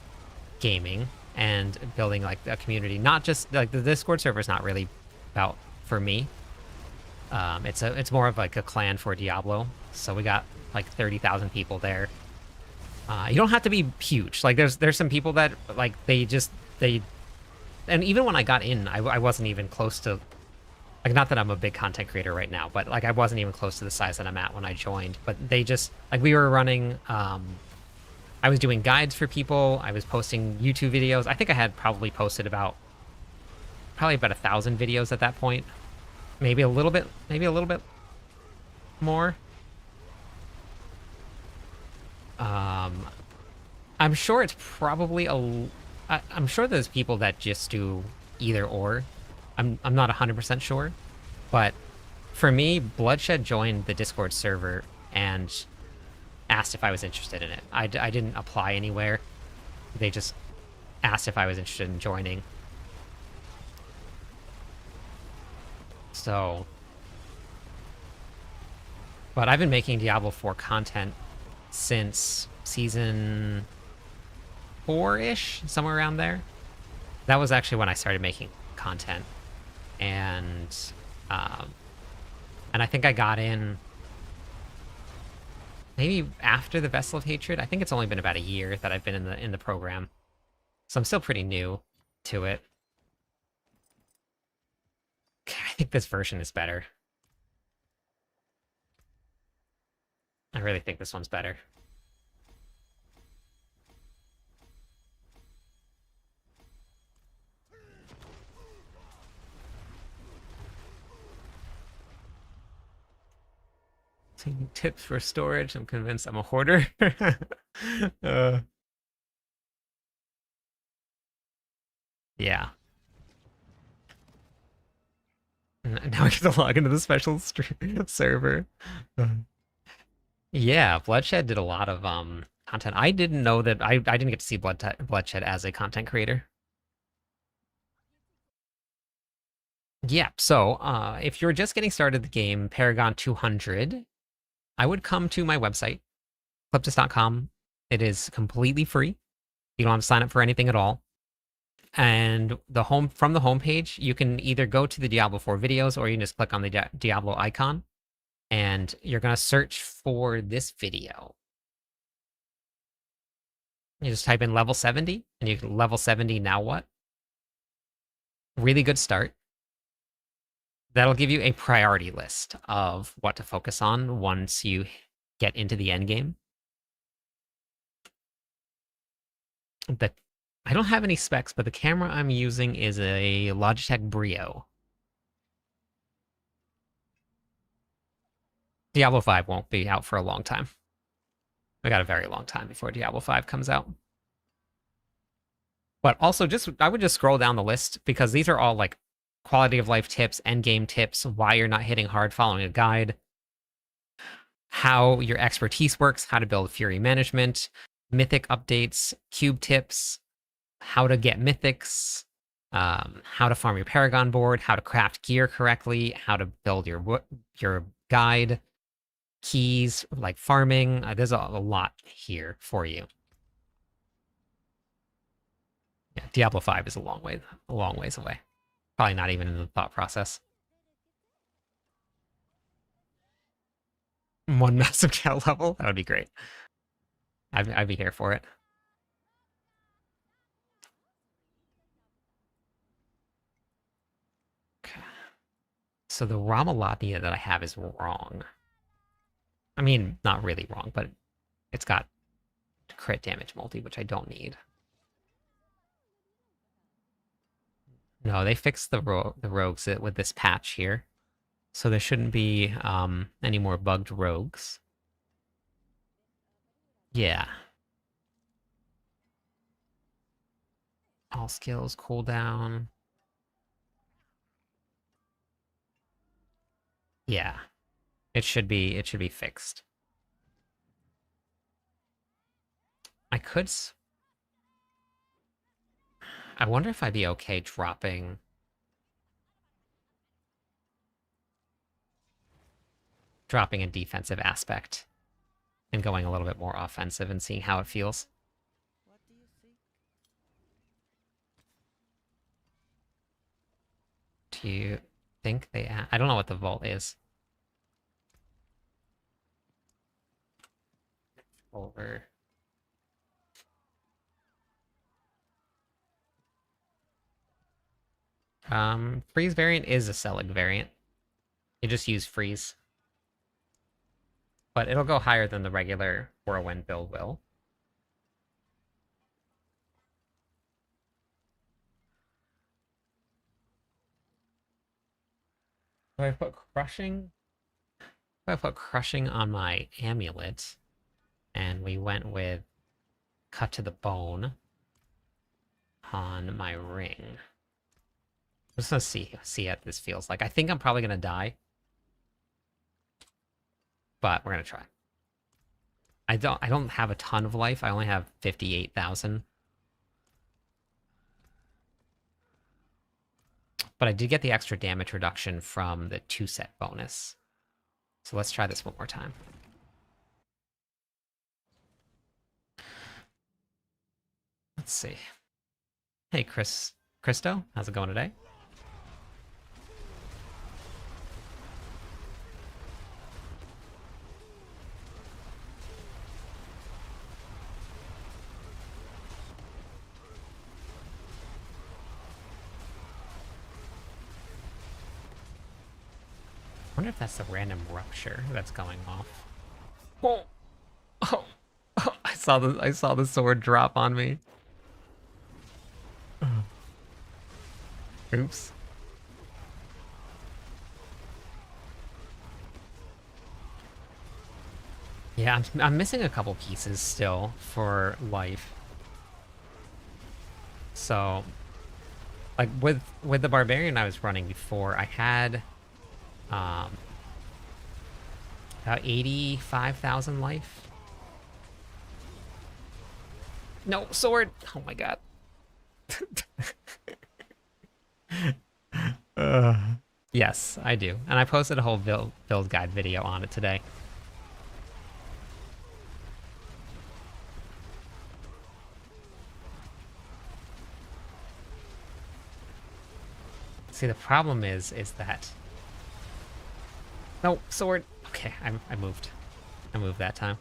gaming and building, like, a community. Not just, like, the Discord server is not really about, for me. It's more of like a clan for Diablo, so we got like 30,000 people there. You don't have to be huge. Like there's some people that like they and even when I got in, I wasn't even close to, like, not that I'm a big content creator right now, but like I wasn't even close to the size that I'm at when I joined. But they just, like, we were running, I was doing guides for people. I was posting YouTube videos. I think I had probably posted probably about 1,000 videos at that point. Maybe a little bit more. I'm sure it's probably I'm sure there's people that just do either or. I'm not 100% sure, but for me, Bloodshed joined the Discord server and asked if I was interested in it. I didn't apply anywhere. They just asked if I was interested in joining. So, but I've been making Diablo 4 content since season 4-ish, somewhere around there. That was actually when I started making content. And I think I got in maybe after the Vessel of Hatred. I think it's only been about a year that I've been in the program. So I'm still pretty new to it. I think this version is better. I really think this one's better. Taking tips for storage. I'm convinced I'm a hoarder. Yeah. Now I get to log into the special server. Yeah, Bloodshed did a lot of content. I didn't know that I didn't get to see Bloodshed as a content creator. Yeah, so if you're just getting started the game, Paragon 200, I would come to my website, cliptus.com. It is completely free. You don't have to sign up for anything at all. And from the homepage, you can either go to the Diablo 4 videos or you can just click on the Diablo icon. And you're going to search for this video. You just type in level 70, and you can level 70, now what? Really good start. That'll give you a priority list of what to focus on once you get into the end game. I don't have any specs, but the camera I'm using is a Logitech Brio. Diablo 5 won't be out for a long time. We got a very long time before Diablo 5 comes out. But also, I would just scroll down the list because these are all like quality of life tips, end game tips, why you're not hitting hard following a guide, how your expertise works, how to build Fury management, mythic updates, cube tips, how to get mythics, how to farm your Paragon board, how to craft gear correctly, how to build your guide, keys, like farming. There's a lot here for you. Yeah, Diablo 5 is a long ways away. Probably not even in the thought process. One massive cow level? That would be great. I'd be here for it. Okay. So the Ramalotnia that I have is wrong. I mean, not really wrong, but it's got crit damage multi, which I don't need. No, they fixed the rogues with this patch here. So there shouldn't be any more bugged rogues. Yeah. All skills cooldown. Yeah. It should be fixed. I wonder if I'd be okay dropping a defensive aspect and going a little bit more offensive and seeing how it feels. Do you think I don't know what the vault is. Over. Freeze variant is a Selig variant. You just use freeze. But it'll go higher than the regular Whirlwind build will. So I put crushing. I put crushing on my amulet, and we went with cut to the bone on my ring. I'm just gonna see what this feels like. I think I'm probably gonna die, but we're gonna try. I don't have a ton of life. I only have 58,000. But I did get the extra damage reduction from the 2-set bonus. So let's try this one more time. Let's see. Hey, Christo, how's it going today? I wonder if that's the random rupture that's going off. Oh, oh, oh, I saw the sword drop on me. Oops. Yeah, I'm missing a couple pieces still for life. So, like with the barbarian I was running before, I had about 85,000 life. No, sword! Oh my god. Yes, I do. And I posted a whole build guide video on it today. See, the problem is that... No, sword! Okay, I moved. I moved that time.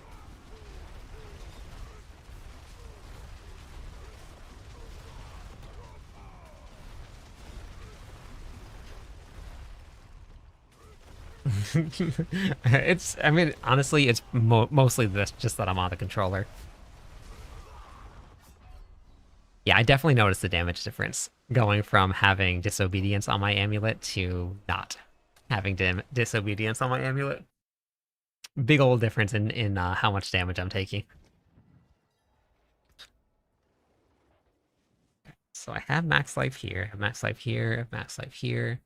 I mean, honestly, it's mostly just that I'm on the controller. Yeah, I definitely noticed the damage difference going from having disobedience on my amulet to not having disobedience on my amulet. Big old difference in how much damage I'm taking. So I have max life here, max life here, max life here,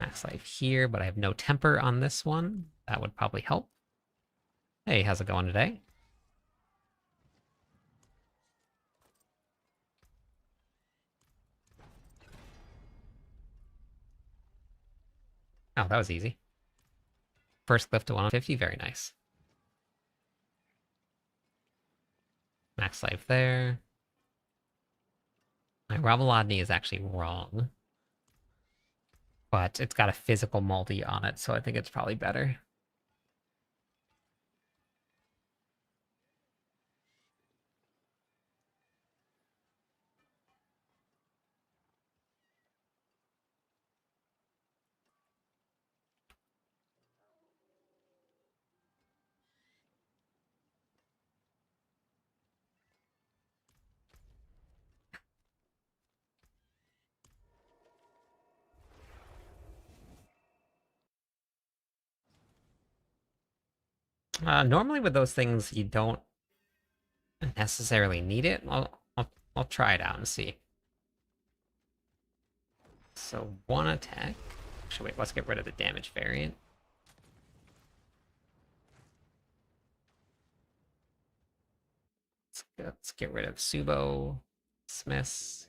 max life here, but I have no temper on this one. That would probably help. Hey, how's it going today? Oh, that was easy. First cliff to 150, very nice. Max life there. My Ravelodny is actually wrong. But it's got a physical multi on it, so I think it's probably better. Normally with those things, you don't necessarily need it. I'll try it out and see. So one attack. Actually, wait, let's get rid of the damage variant. Let's get rid of Subo, Smiths.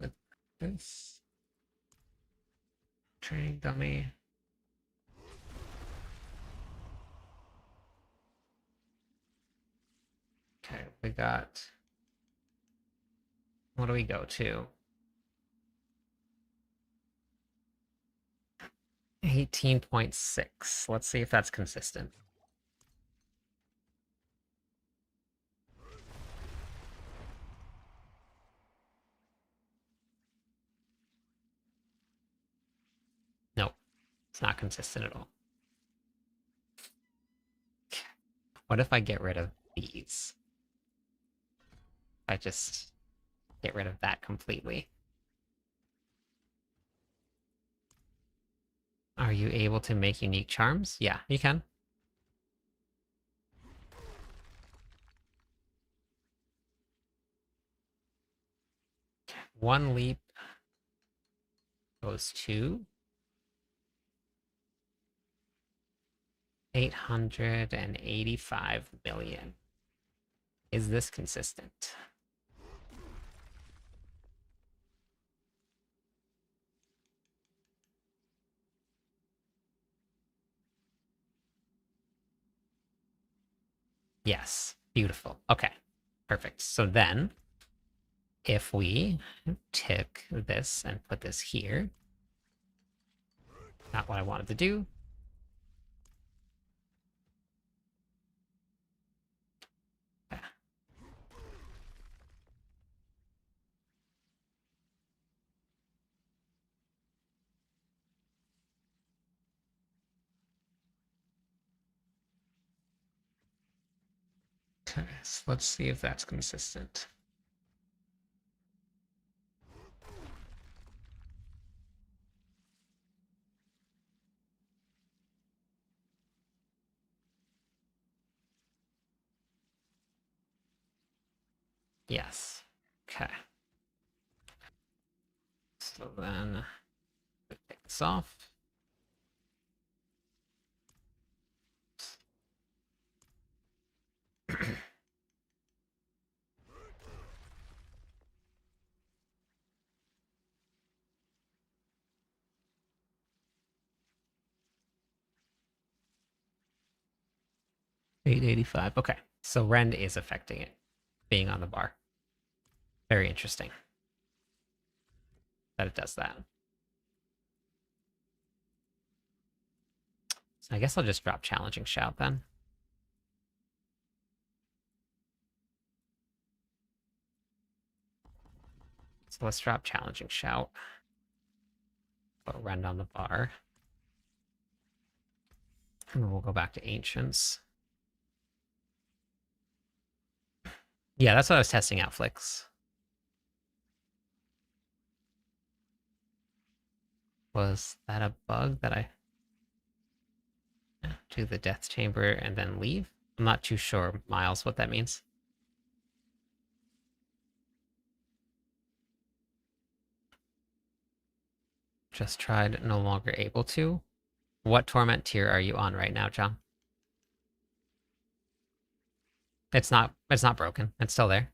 With this. Training dummy. Okay, we got... What do we go to? 18.6. Let's see if that's consistent. it's not consistent at all. What if I get rid of these? I just get rid of that completely. Are you able to make unique charms? Yeah, you can. One leap goes to 885 million. Is this consistent? Yes. Beautiful. Okay. Perfect. So then, if we tick this and put this here, not what I wanted to do. Okay. Okay, so let's see if that's consistent. Yes. Okay. So then, take this off. $885. Okay, so Rend is affecting it, being on the bar. Very interesting that it does that. So I guess I'll just drop Challenging Shout then. So let's drop Challenging Shout. Put Rend on the bar. And we'll go back to Ancients. Yeah, that's what I was testing out, Flicks. Was that a bug that I do the Death Chamber and then leave? I'm not too sure, Miles, what that means. Just tried, no longer able to. What torment tier are you on right now, John? It's not broken. It's still there.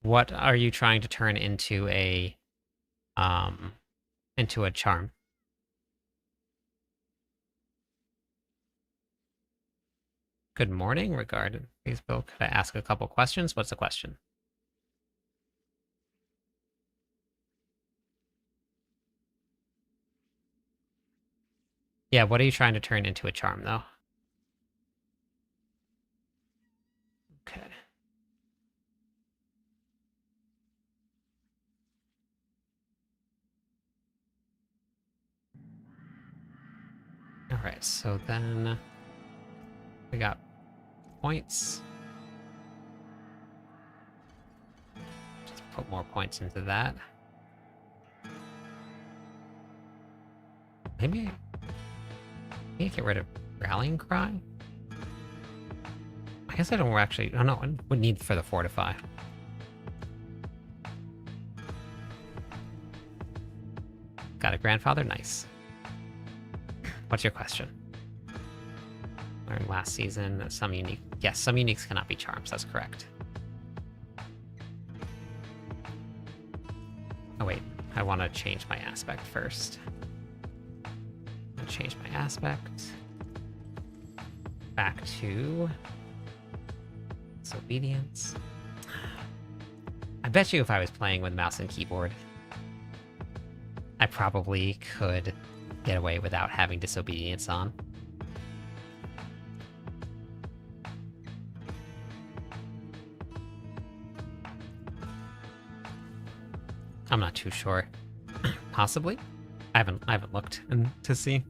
What are you trying to turn into a charm? Good morning, regarding please, Bill. Could I ask a couple questions? What's the question? Yeah, what are you trying to turn into a charm, though? Okay. All right, so then we got points. Just put more points into that. Maybe I get rid of Rallying Cry? I guess I don't actually... Oh no, I would need for the Fortify. Got a grandfather? Nice. What's your question? Learned last season that some unique... Yes, some uniques cannot be charms, that's correct. Oh wait, I want to change my aspect first. I'll change my aspect. Back to... Disobedience. I bet you if I was playing with mouse and keyboard, I probably could get away without having Disobedience on. I'm not too sure. Possibly. I haven't looked to see.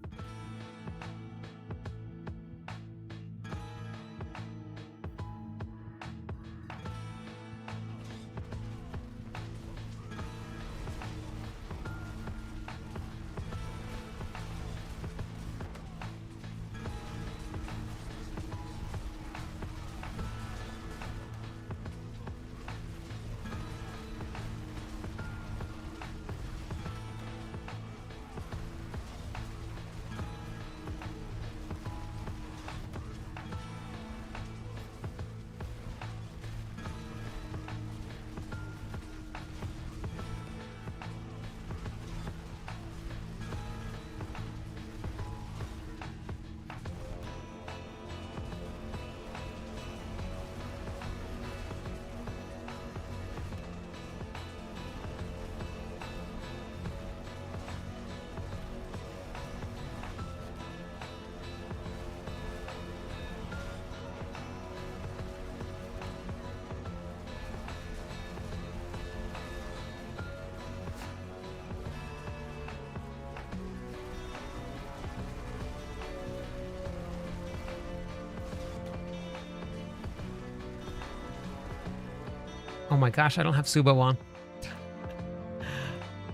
Oh my gosh, I don't have Subo on.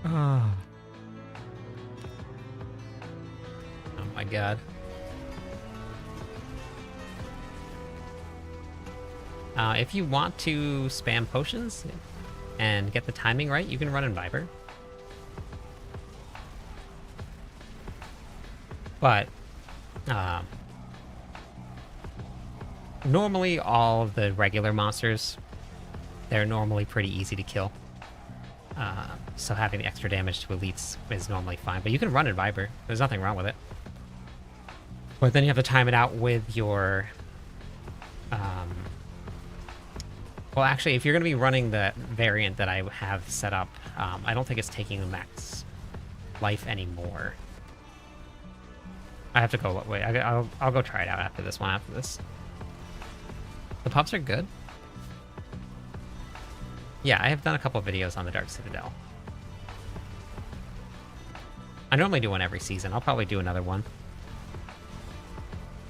Oh. Oh my god. If you want to spam potions and get the timing right, you can run in Viper. But normally all of the regular monsters, they're normally pretty easy to kill. So having the extra damage to elites is normally fine. But you can run in Viper. There's nothing wrong with it. But then you have to time it out with your... well, actually, if you're going to be running the variant that I have set up, I don't think it's taking the max life anymore. I have to go... Wait, I'll go try it out after this one, after this. The pups are good. Yeah, I have done a couple of videos on the Dark Citadel. I normally do one every season. I'll probably do another one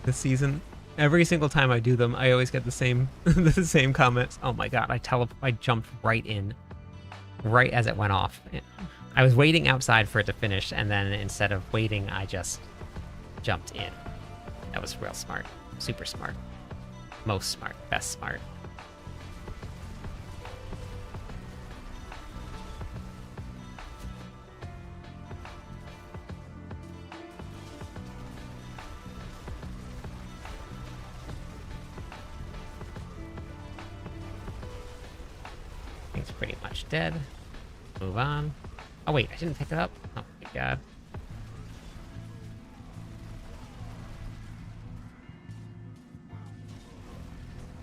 this season. Every single time I do them, I always get the same the same comments. Oh my god, I jumped right in, right as it went off. I was waiting outside for it to finish, and then instead of waiting, I just jumped in. That was real smart. Super smart. Most smart. Best smart. Thing's pretty much dead. Move on. Oh wait, I didn't pick it up. Oh my god.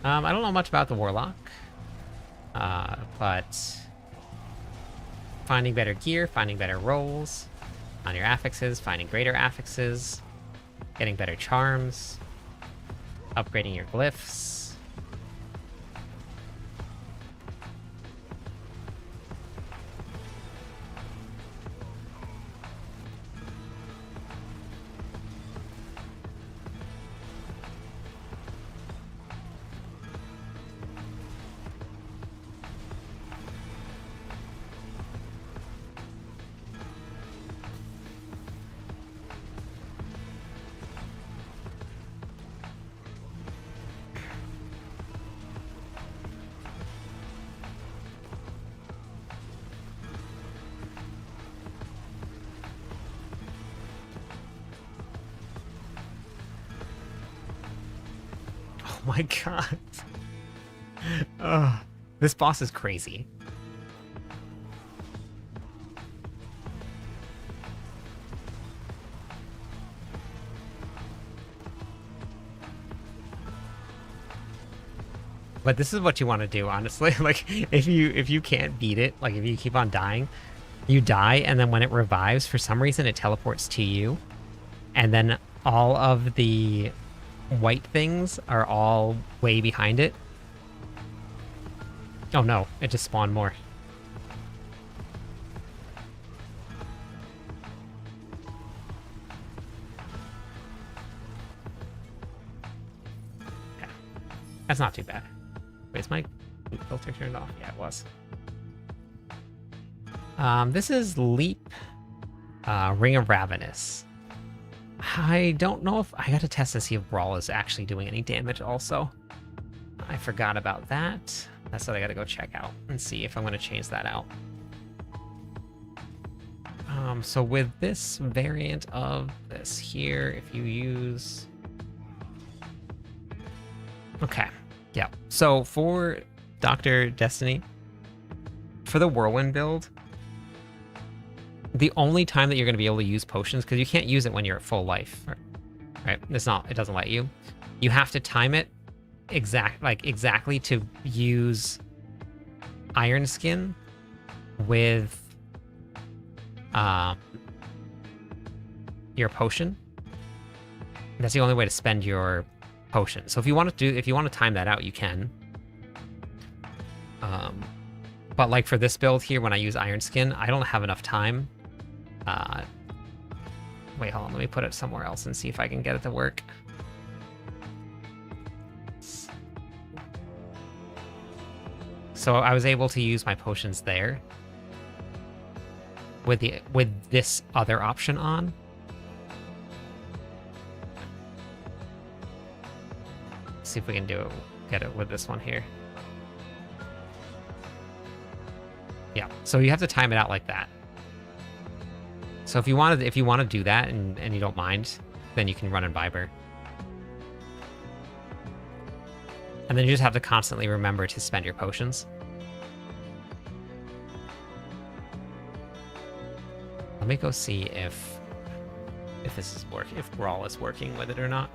I don't know much about the Warlock, but finding better gear, finding better rolls on your affixes, finding greater affixes, getting better charms, upgrading your glyphs. Oh my god. Ugh. This boss is crazy. But this is what you want to do, honestly. Like, if you can't beat it, like if you keep on dying, you die, and then when it revives, for some reason it teleports to you, and then all of the white things are all way behind it. Oh no, it just spawned more. That's not too bad. Wait, is my loot filter turned off? Yeah, it was. This is Leap, Ring of Ravenous. I don't know if... I gotta test to see if Brawl is actually doing any damage also. I forgot about that. That's what I gotta go check out and see if I'm gonna change that out. So with this variant of this here, if you use... Okay, yeah. So for Dr. Destiny, for the Whirlwind build, the only time that you're going to be able to use potions, because you can't use it when you're at full life, right? It doesn't let you. You have to time it exactly to use Iron Skin with your potion. That's the only way to spend your potion. So if you want to time that out, you can. But like for this build here, when I use Iron Skin, I don't have enough time. Wait, hold on. Let me put it somewhere else and see if I can get it to work. So I was able to use my potions there with this other option on. Let's see if we can get it with this one here. Yeah, so you have to time it out like that. So if you want to do that and you don't mind, then you can run Imbiber. And then you just have to constantly remember to spend your potions. Let me go see if this is if Brawl is working with it or not.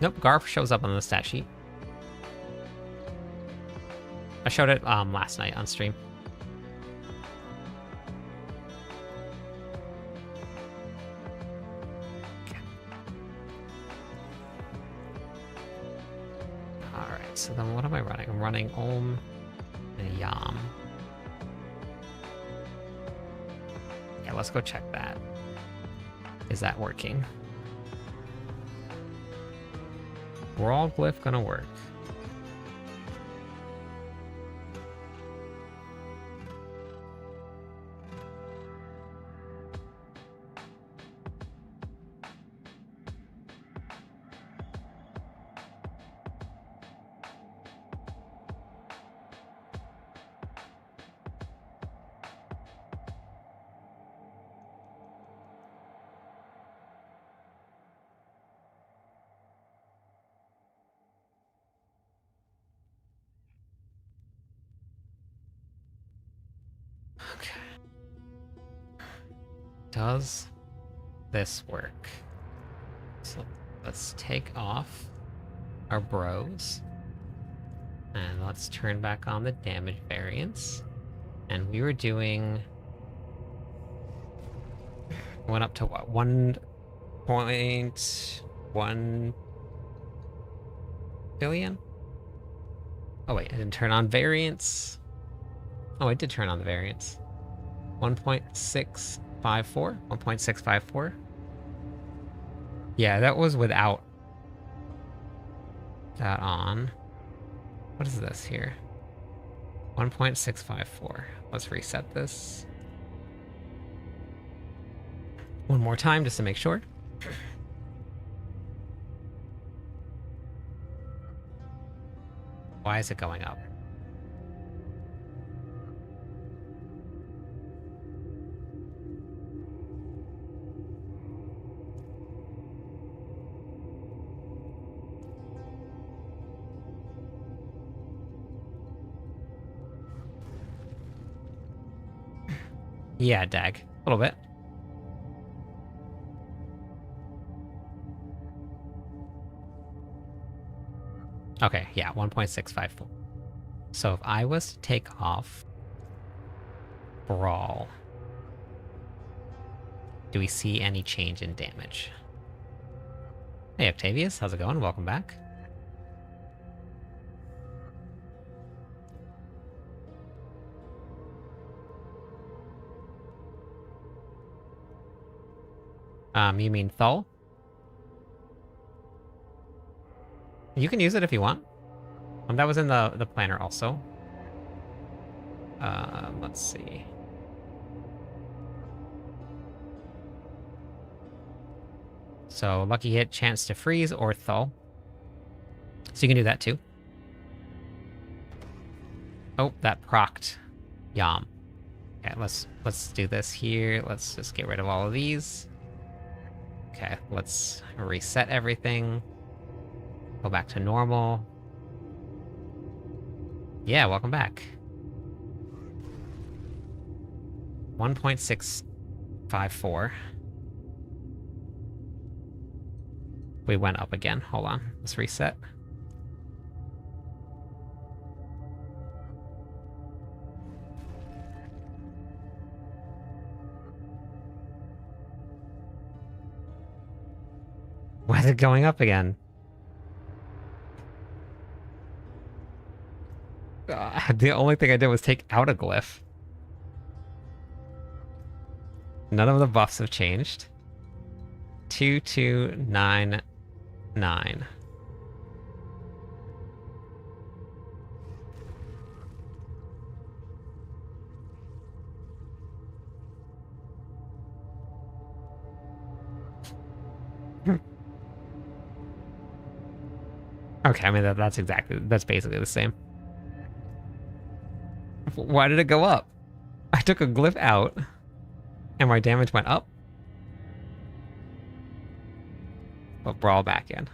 Nope, Garf shows up on the stat sheet. I showed it last night on stream. Okay. Alright, so then what am I running? I'm running Olm and Yam. Yeah, let's go check that. Is that working? Brawl Glyph gonna work. Okay. Does this work? So let's take off our bros. And let's turn back on the damage variance. And we were doing... Went up to what? 1.1 billion? Oh wait, I didn't turn on variance. Oh, I did turn on the variance. 1.654? 1.654? Yeah, that was without that on. What is this here? 1.654. Let's reset this. One more time just to make sure. Why is it going up? Yeah, Dag. A little bit. Okay, yeah, 1.654. So if I was to take off Brawl, do we see any change in damage? Hey, Octavius, how's it going? Welcome back. You mean Thul? You can use it if you want. That was in the planner also. Let's see. So lucky hit, chance to freeze, or Thul. So you can do that too. Oh, that procced Yam. Okay, let's do this here. Let's just get rid of all of these. Okay, let's reset everything. Go back to normal. Yeah, welcome back. 1.654. We went up again. Hold on. Let's reset. Why is it going up again? The only thing I did was take out a glyph. None of the buffs have changed. 2299. Okay, I mean that's basically the same. Why did it go up? I took a glyph out and my damage went up. But brawl back in.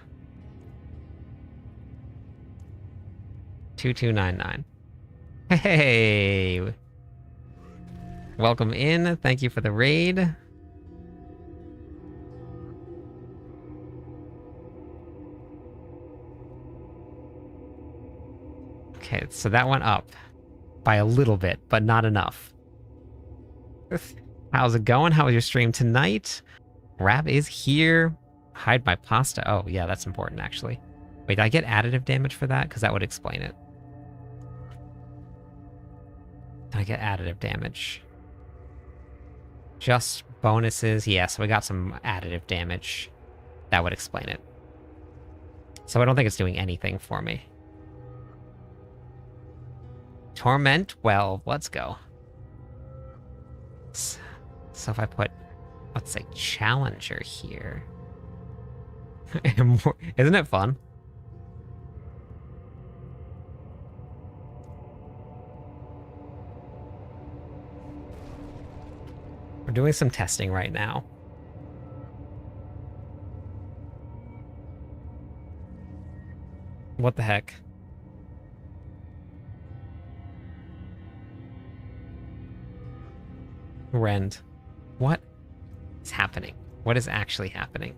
2299. Hey! Welcome in. Thank you for the raid. Okay, so that went up by a little bit, but not enough. How's it going? How was your stream tonight? Rab is here. Hide my pasta. Oh, yeah, that's important, actually. Wait, did I get additive damage for that? Because that would explain it. Did I get additive damage? Just bonuses. Yeah, so we got some additive damage. That would explain it. So I don't think it's doing anything for me. Torment 12. Let's go. So if I put, let's say, Challenger here. Isn't it fun? We're doing some testing right now. What the heck? Rend. What is happening? What is actually happening?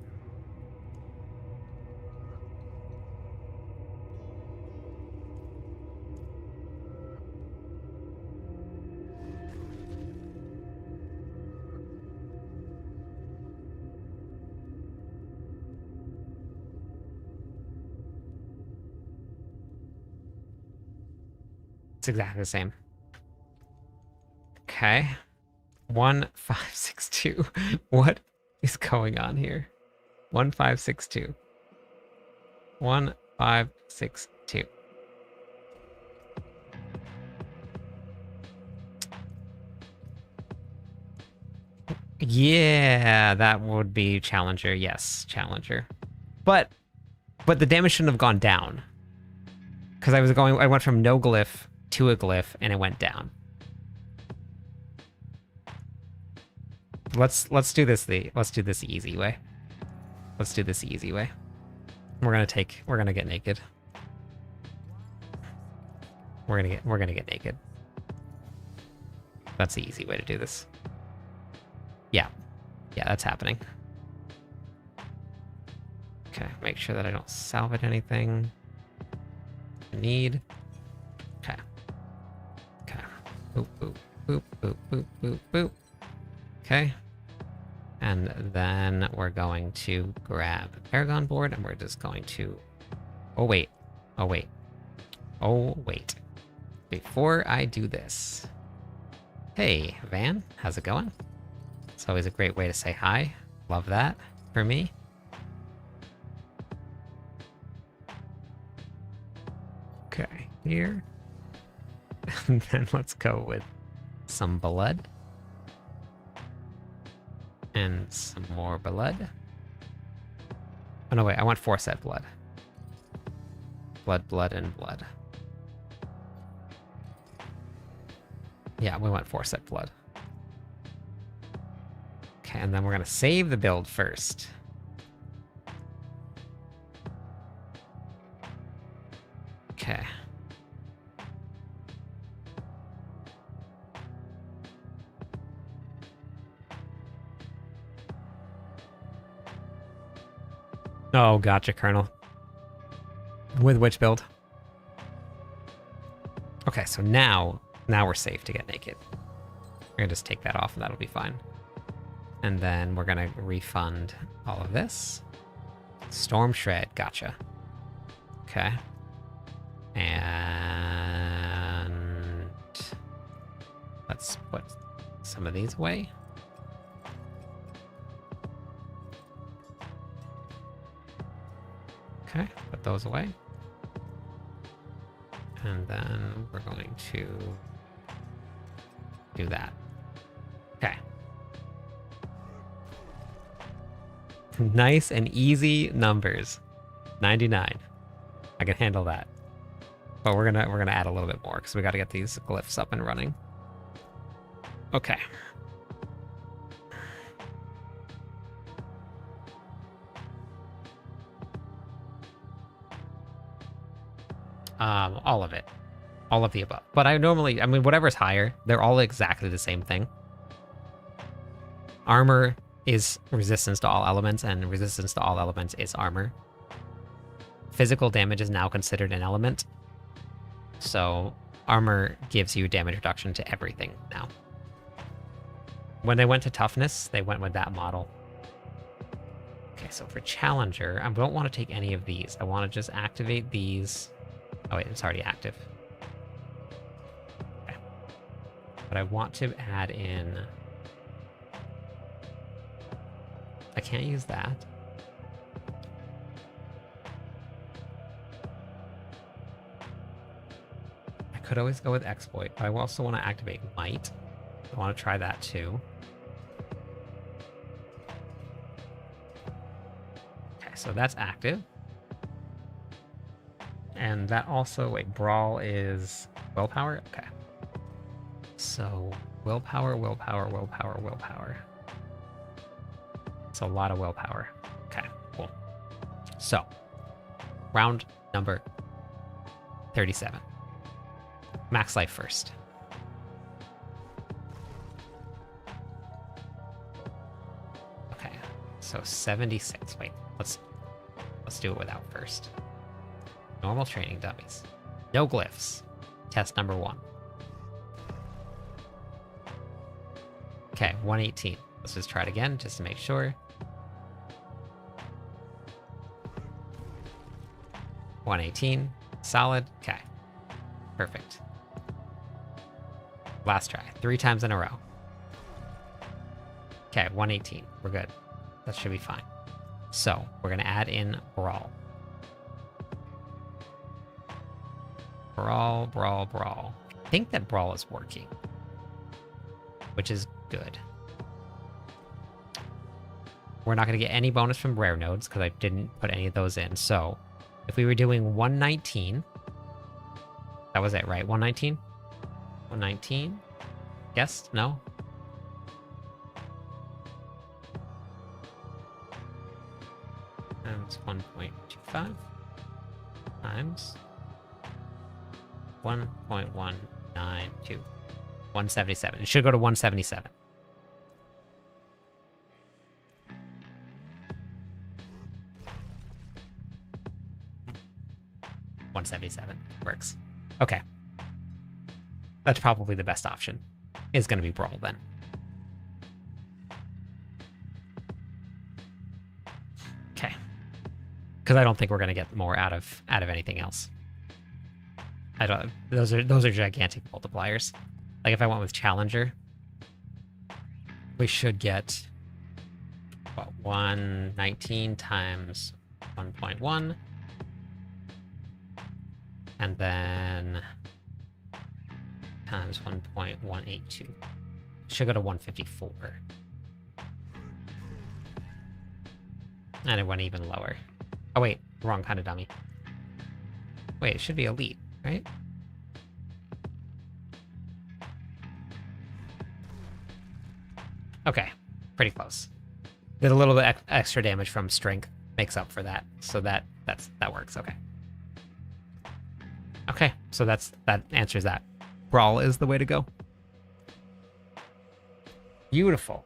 It's exactly the same. Okay. 1562. What is going on here? 1562. 1562. Yeah, that would be Challenger. Yes, Challenger. But the damage shouldn't have gone down. Because I went from no glyph to a glyph and it went down. Let's do this the easy way. Let's do this the easy way. We're gonna get naked. We're gonna get naked. That's the easy way to do this. Yeah. Yeah, that's happening. Okay, make sure that I don't salvage anything I need. Okay. Okay. Boop, boop, boop, boop, boop, boop, boop. Okay. And then we're going to grab Paragon board and we're just going to... Oh, wait. Oh, wait. Oh, wait. Before I do this... Hey, Van. How's it going? It's always a great way to say hi. Love that for me. Okay, here. And then let's go with some blood. And some more blood. Oh no, wait, I want 4 set blood. Blood, blood, and blood. Yeah, we want 4 set blood. Okay, and then we're gonna save the build first. Okay. Oh, gotcha, Colonel. With which build? Okay, so now we're safe to get naked. We're gonna just take that off and that'll be fine. And then we're gonna refund all of this. Storm Shred, gotcha. Okay. And let's put some of these away. Okay, put those away. And then we're going to do that. Okay. Nice and easy numbers. 99. I can handle that. But we're gonna add a little bit more because we got to get these glyphs up and running. Okay. All of it. All of the above. But I mean, whatever's higher, they're all exactly the same thing. Armor is resistance to all elements, and resistance to all elements is armor. Physical damage is now considered an element. So armor gives you damage reduction to everything now. When they went to toughness, they went with that model. Okay, so for Challenger, I don't want to take any of these. I want to just activate these. Oh wait, it's already active. Okay. But I want to add in... I can't use that. I could always go with Exploit, but I also want to activate Might. I want to try that too. Okay, so that's active. And that also, wait, Brawl is willpower? Okay. So willpower, willpower, willpower, willpower. It's a lot of willpower. Okay, cool. So, round number 37. Max life first. Okay, so 76. Wait, let's do it without first. Normal training dummies. No glyphs. Test number 1. Okay, 118. Let's just try it again, just to make sure. 118. Solid. Okay. Perfect. Last try. 3 times in a row. Okay, 118. We're good. That should be fine. So, we're going to add in Brawl. Brawl, Brawl, Brawl. I think that Brawl is working, which is good. We're not going to get any bonus from rare nodes because I didn't put any of those in. So if we were doing 119, that was it, right? 119? 119? Yes? No? Times 1.25 times 1.192. 177. It should go to 177. $177 works. Okay. That's probably the best option. Is going to be Brawl then. Okay. Because I don't think we're going to get more out of anything else. I don't. Those are gigantic multipliers. Like if I went with Challenger, we should get what, 119 times 1.1. And then times 1.182. Should go to 154. And it went even lower. Oh wait, wrong kind of dummy. Wait, it should be elite, right? Okay, pretty close. Did a little bit extra damage from strength, makes up for that. So that works. Okay. Okay, so that answers that. Brawl is the way to go. Beautiful.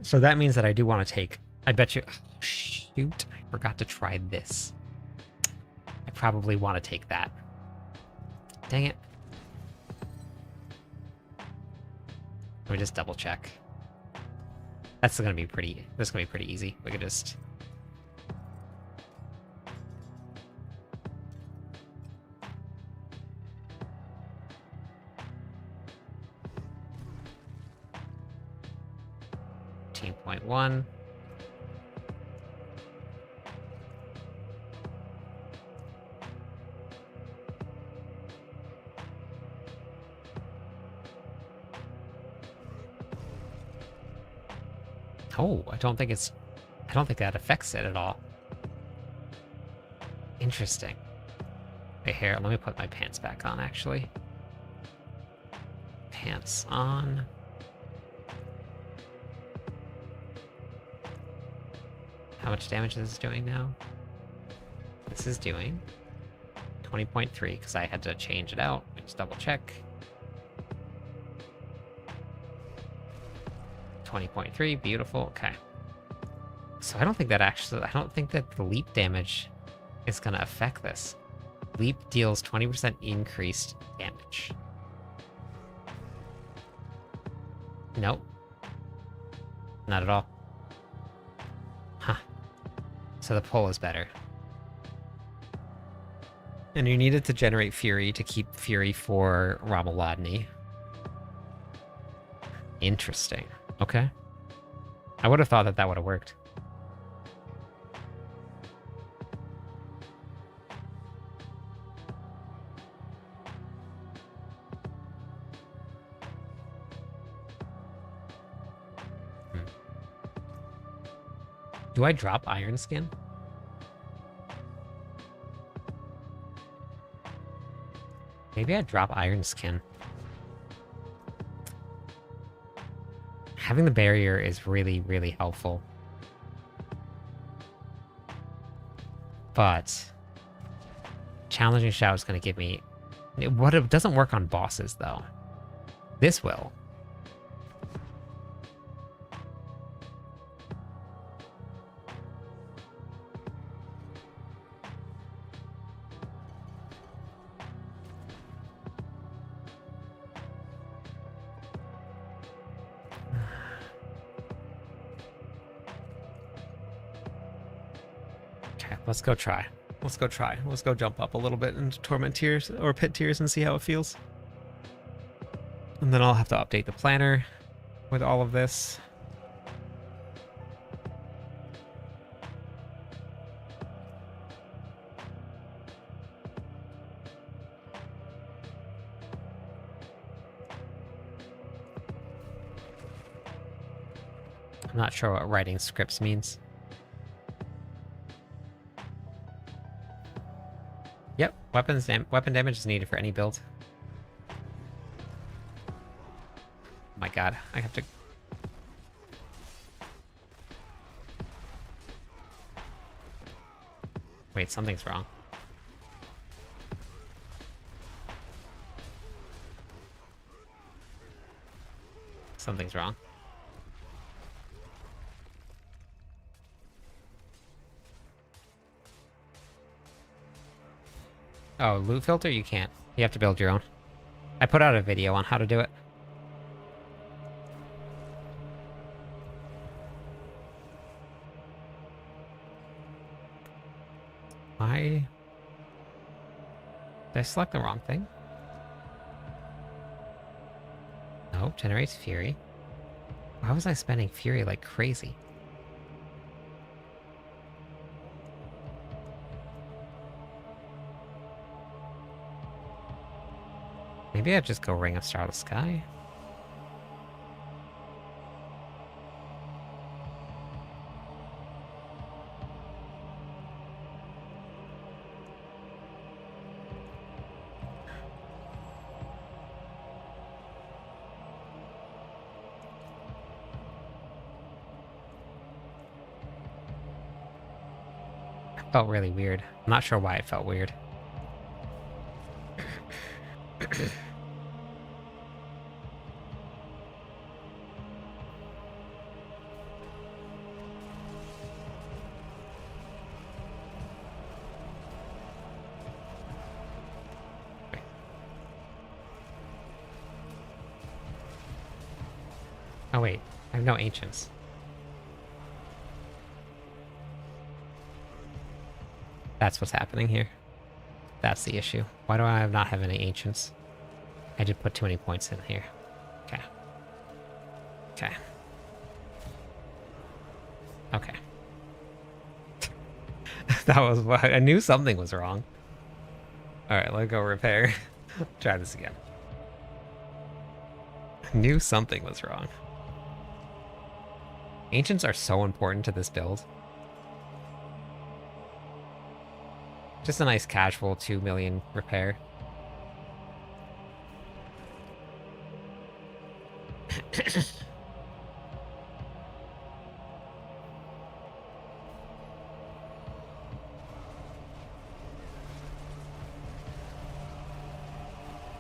So that means that I do want to take... I bet you... Oh, shoot, I forgot to try this. I probably want to take that. Dang it. Let me just double check. That's gonna be pretty... This is gonna be pretty easy. We could just... .1. Oh, I don't think that affects it at all. Interesting. Wait, here, let me put my pants back on, actually. Pants on. How much damage is this doing now? This is doing 20.3, because I had to change it out. Let me just double check. 20.3, beautiful, okay. So I don't think that the leap damage is gonna affect this. Leap deals 20% increased damage. Nope. Not at all. Huh. So the pull is better. And you needed to generate Fury to keep Fury for Ramalodni. Interesting. Okay. I would have thought that would have worked. Do I drop Iron Skin? Maybe I drop Iron Skin. Having the barrier is really, really helpful. But Challenging Shout is going to give me... What it doesn't work on bosses, though. This will. Let's go try. Let's go try. Let's go jump up a little bit into Torment Tears or Pit Tears and see how it feels. And then I'll have to update the planner with all of this. I'm not sure what writing scripts means. Yep, weapon damage is needed for any build. Oh my god, I have to... Wait, something's wrong. Something's wrong. Oh, loot filter? You can't. You have to build your own. I put out a video on how to do it. Did I select the wrong thing? Nope, generates fury. Why was I spending fury like crazy? Maybe I'd just go Ring of Starless Sky. Felt really weird. I'm not sure why it felt weird. Oh wait, I have no ancients. That's what's happening here. That's the issue. Why do I not have any ancients? I did put too many points in here. Okay. Okay. Okay. That was what I knew something was wrong. Alright, let's go repair. Try this again. I knew something was wrong. Ancients are so important to this build. Just a nice casual 2 million repair.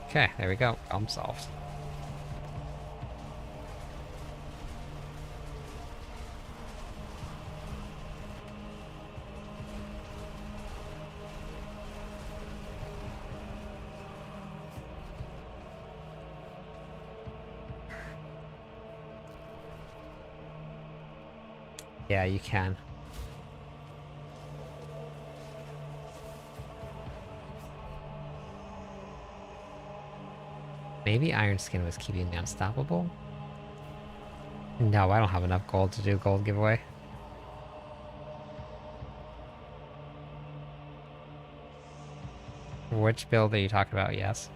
Okay, there we go. Problem solved. Yeah, you can. Maybe Iron Skin was keeping me unstoppable? No, I don't have enough gold to do gold giveaway. Which build are you talking about? Yes.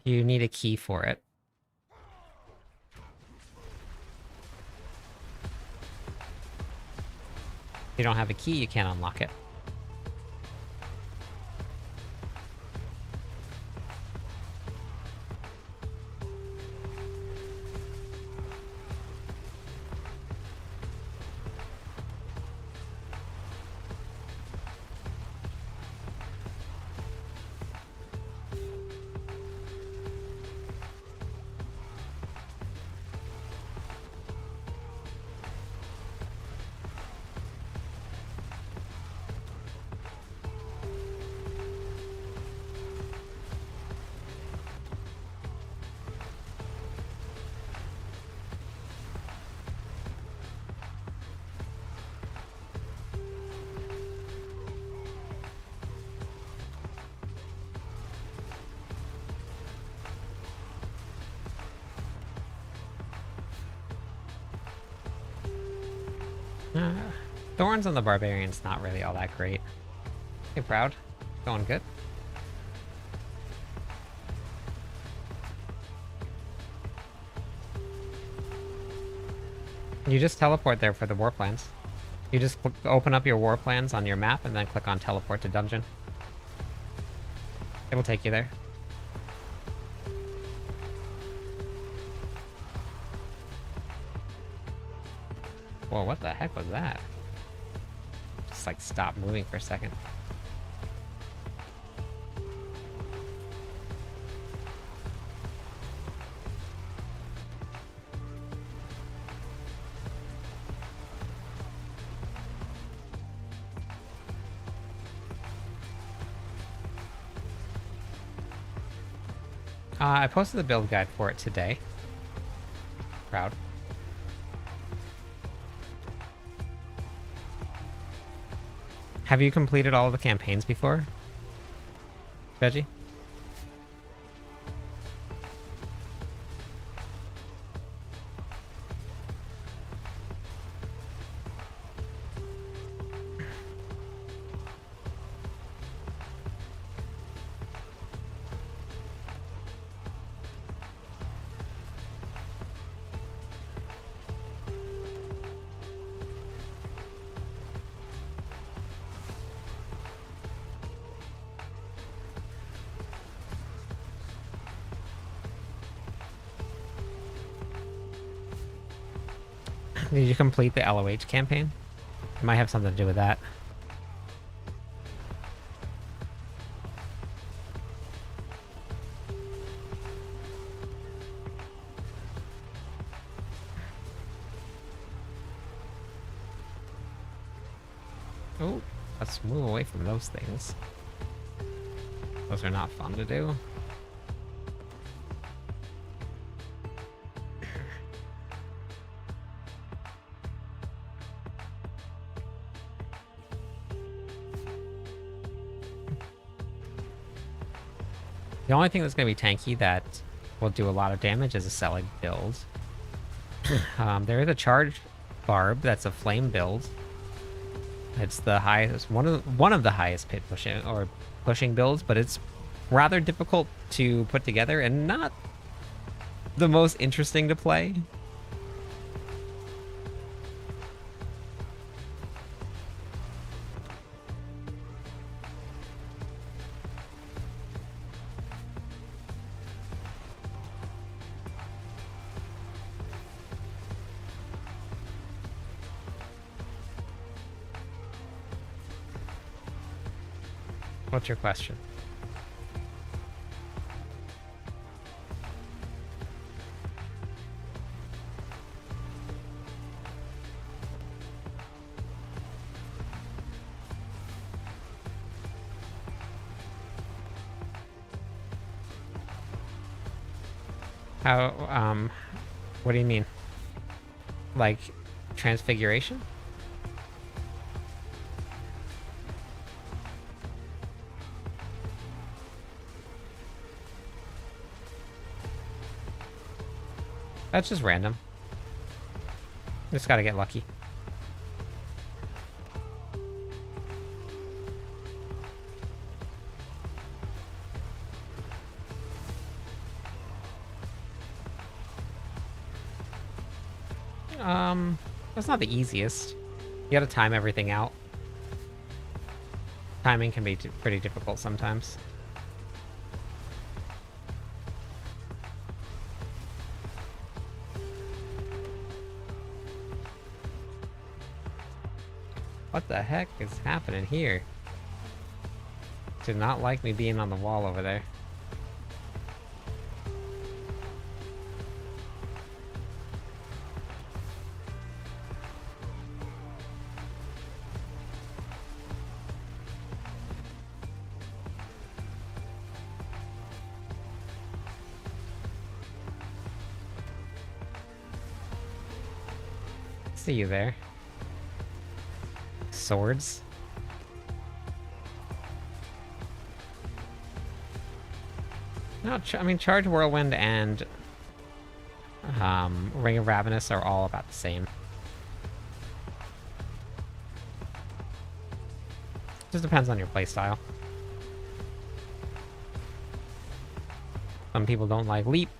You need a key for it. If you don't have a key, you can't unlock it. Thorns on the Barbarian's not really all that great. Hey, Proud. Going good? You just teleport there for the war plans. You just open up your war plans on your map and then click on teleport to dungeon. It'll take you there. Whoa, what the heck was that? Just like stop moving for a second. I posted the build guide for it today. Proud. Have you completed all of the campaigns before, Veggie? Did you complete the LOH campaign? It might have something to do with that. Oh, let's move away from those things. Those are not fun to do. The only thing that's going to be tanky that will do a lot of damage is a Selig build. There is a charge barb that's a flame build. It's the highest, one of the highest pit pushing builds, but it's rather difficult to put together and not the most interesting to play. What's your question? How, what do you mean? Like, transfiguration? That's just random. Just gotta get lucky. That's not the easiest. You gotta time everything out. Timing can be pretty difficult sometimes. What the heck is happening here? Did not like me being on the wall over there. See you there. Swords. No, I mean, Charge Whirlwind and Ring of Ravenous are all about the same. Just depends on your playstyle. Some people don't like Leap.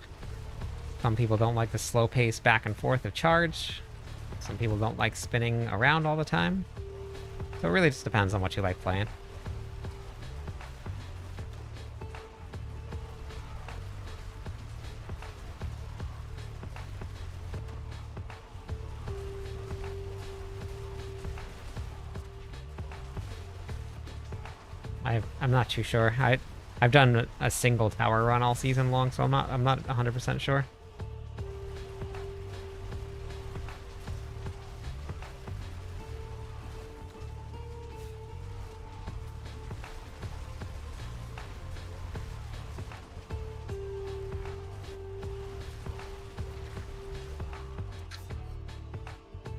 Some people don't like the slow pace back and forth of Charge. Some people don't like spinning around all the time. So it really just depends on what you like playing. I'm not too sure. I've done a single tower run all season long, so I'm not 100% sure.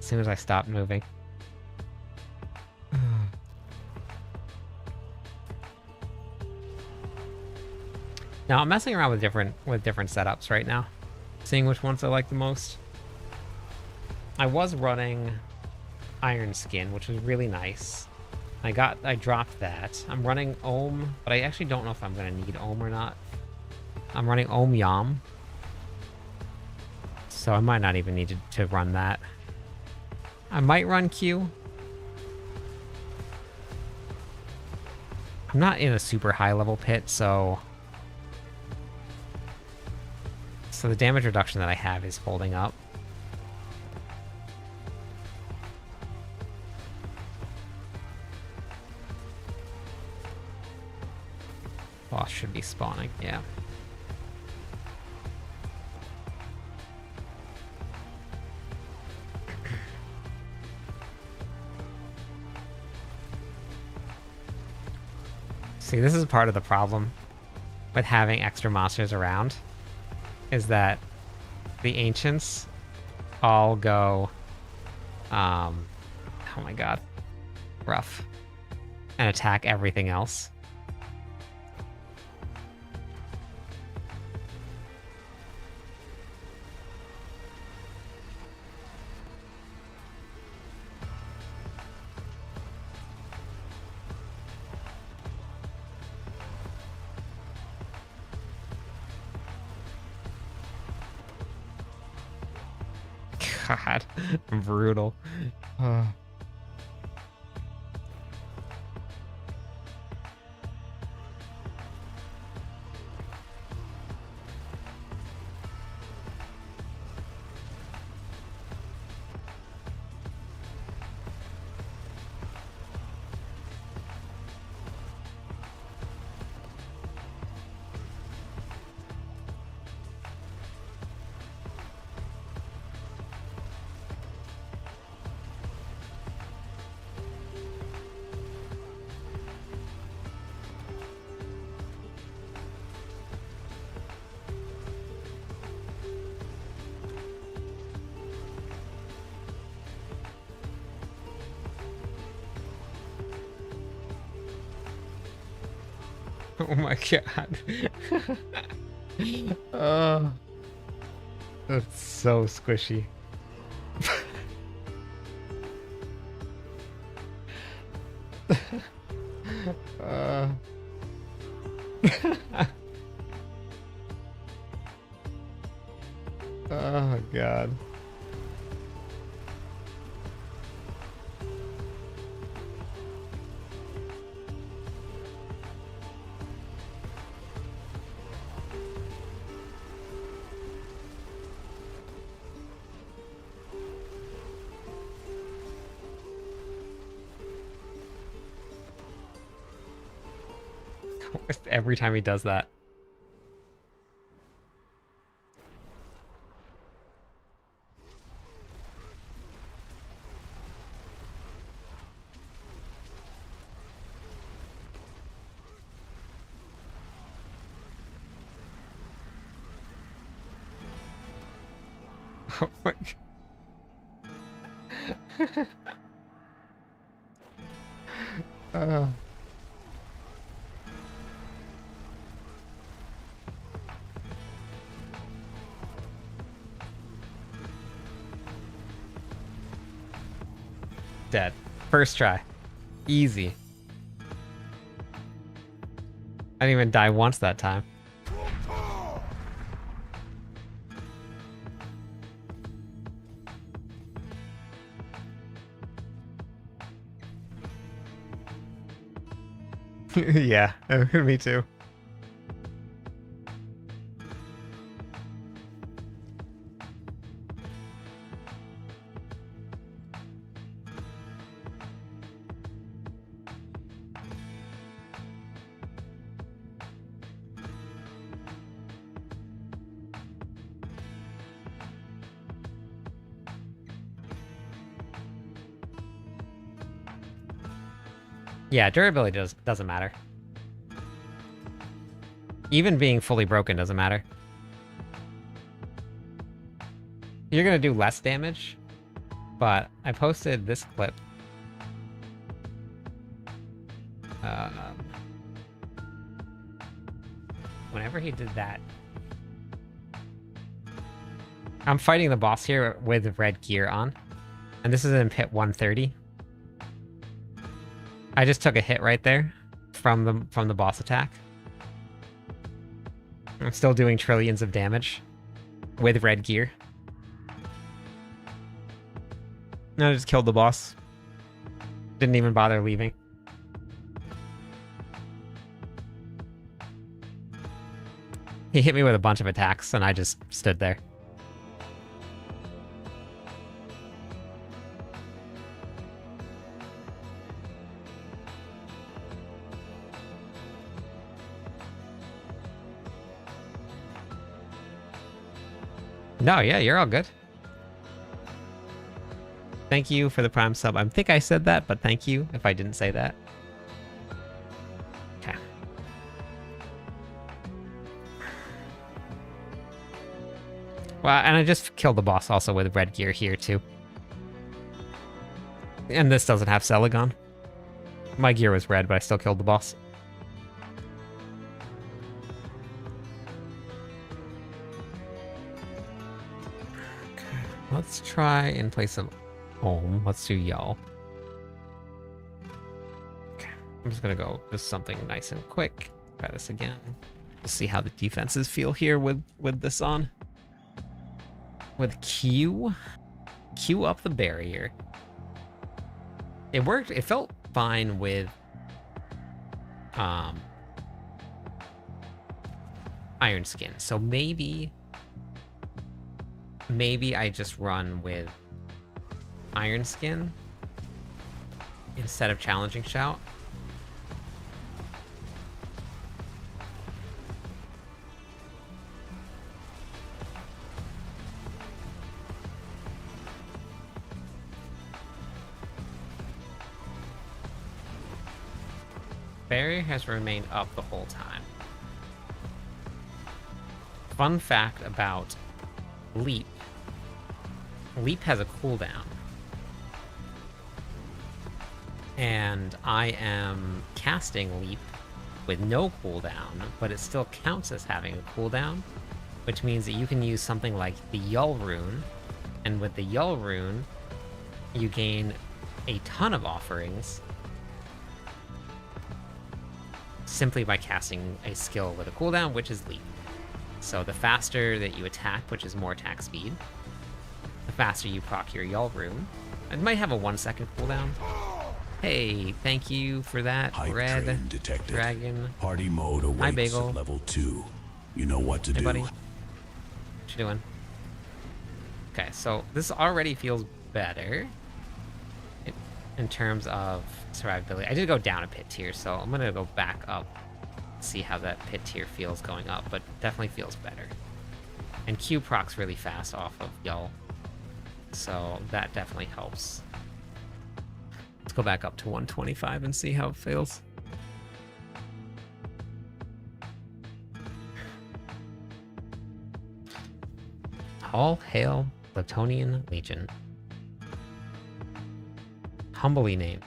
soon as I stop moving. Now I'm messing around with different setups right now, seeing which ones I like the most. I was running Iron Skin, which was really nice. I dropped that. I'm running Ohm, but I actually don't know if I'm gonna need Ohm or not. I'm running Ohm Yam, so I might not even need to run that. I might run Q. I'm not in a super high level pit, so the damage reduction that I have is holding up. Boss should be spawning, yeah. See, this is part of the problem with having extra monsters around, is that the ancients all go, oh my god, rough, and attack everything else. God, brutal. Oh my god. Oh, that's so squishy. Oh god. Every time he does that. Oh my god. Dead. First try. Easy. I didn't even die once that time. Yeah, me too. Yeah, durability doesn't matter. Even being fully broken doesn't matter. You're gonna do less damage, But I posted this clip. Whenever he did that, I'm fighting the boss here with red gear on, and this is in pit 130. I just took a hit right there from the boss attack. I'm still doing trillions of damage with red gear. No, I just killed the boss. Didn't even bother leaving. He hit me with a bunch of attacks, and I just stood there. No, yeah, you're all good. Thank you for the Prime sub. I think I said that, but thank you if I didn't say that. Okay. Well, and I just killed the boss also with red gear here, too. And this doesn't have Celagon. My gear was red, but I still killed the boss. Let's try in place of Ohm. Let's do Y'all. Okay, I'm just gonna go just something nice and quick. Try this again. We'll see how the defenses feel here with this on. With Q up the barrier. It worked. It felt fine with Iron Skin. So maybe I just run with Iron Skin instead of Challenging Shout. Barrier has remained up the whole time. Fun fact about Leap. Leap has a cooldown. And I am casting Leap with no cooldown, but it still counts as having a cooldown, which means that you can use something like the Yull rune, and with the Yull rune, you gain a ton of offerings simply by casting a skill with a cooldown, which is Leap. So the faster that you attack, which is more attack speed, the faster you proc your Yull rune. It might have a 1 second cooldown. Hey, thank you for that, Red Dragon. Party mode awaits. Hi, Bagel. At level 2. You know what to do. Buddy. What you doing? Okay, so this already feels better in terms of survivability. I did go down a pit tier, so I'm gonna go back up, see how that pit tier feels going up, but definitely feels better. And Q procs really fast off of Yull, so that definitely helps. Let's go back up to 125 and see how it feels. All hail Leptonian Legion. Humbly named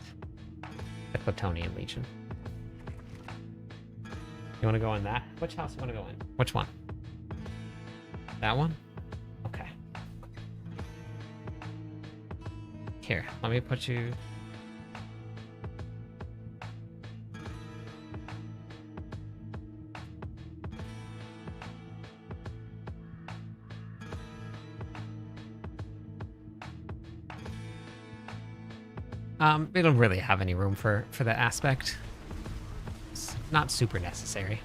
the Leptonian Legion. You want to go in that? Which house you want to go in? Which one? That one? Okay. Here, let me put you... we don't really have any room for that aspect. It's not super necessary.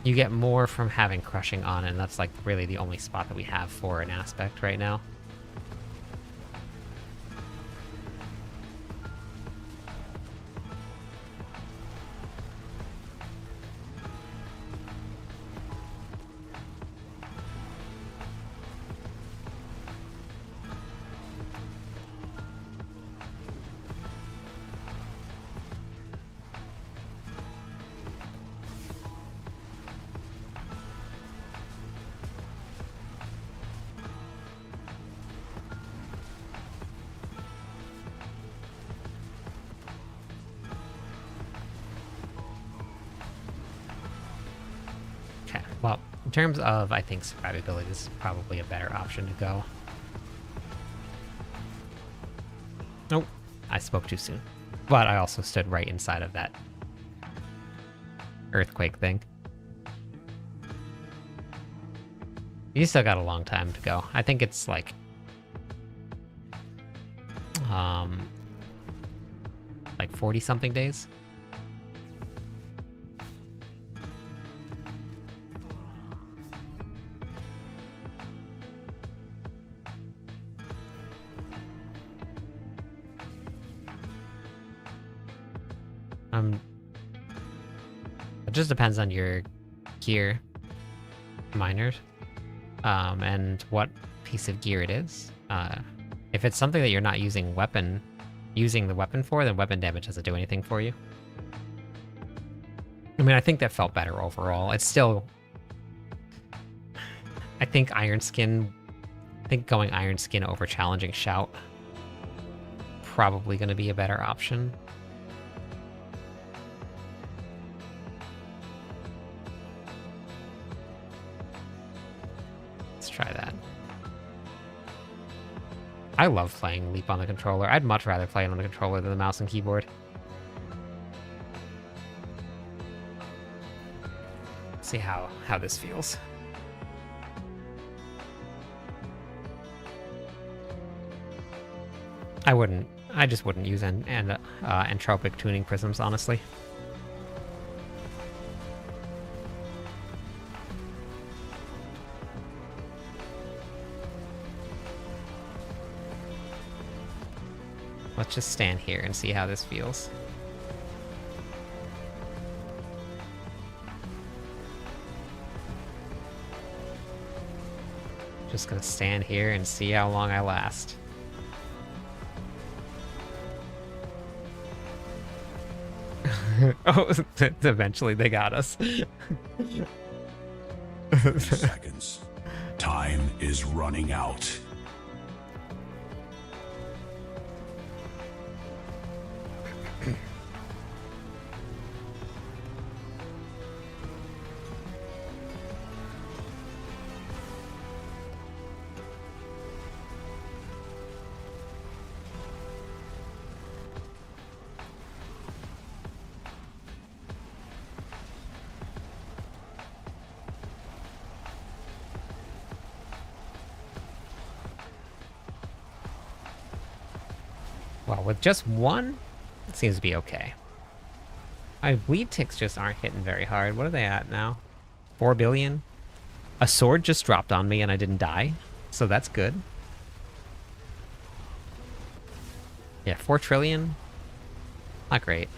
You get more from having crushing on, and that's like really the only spot that we have for an aspect right now. In terms of, I think survivability, this is probably a better option to go. Nope, I spoke too soon. But I also stood right inside of that earthquake thing. You still got a long time to go. I think it's like... like 40-something days. It just depends on your gear, miners, and what piece of gear it is. If it's something that you're not using the weapon for, then weapon damage doesn't do anything for you. I mean, I think that felt better overall. It's still... I think going Iron Skin over Challenging Shout probably going to be a better option. Let's try that. I love playing Leap on the controller. I'd much rather play it on the controller than the mouse and keyboard. See how this feels. I just wouldn't use entropic tuning prisms, honestly. Let's just stand here and see how this feels. Just gonna stand here and see how long I last. Oh, eventually they got us. 30 seconds. Time is running out. Well, with just one, it seems to be okay. My weed ticks just aren't hitting very hard. What are they at now? 4 billion? A sword just dropped on me and I didn't die, so that's good. Yeah, 4 trillion? Not great.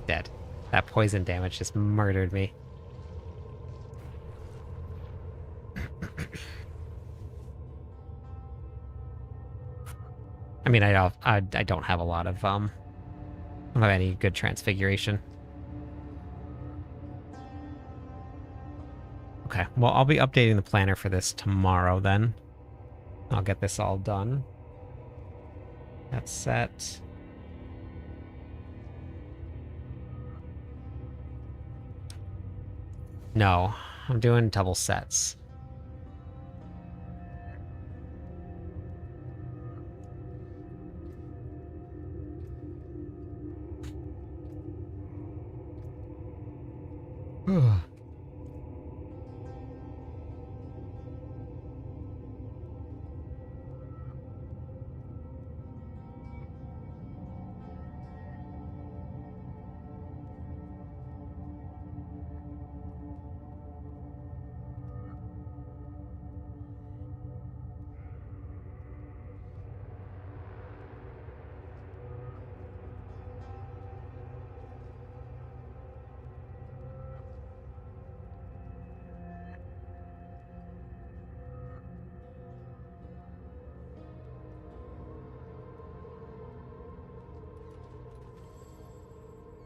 Dead. That poison damage just murdered me. I mean, I don't have a lot of I don't have any good transfiguration. Okay, well, I'll be updating the planner for this tomorrow then. I'll get this all done. That's set. No, I'm doing double sets.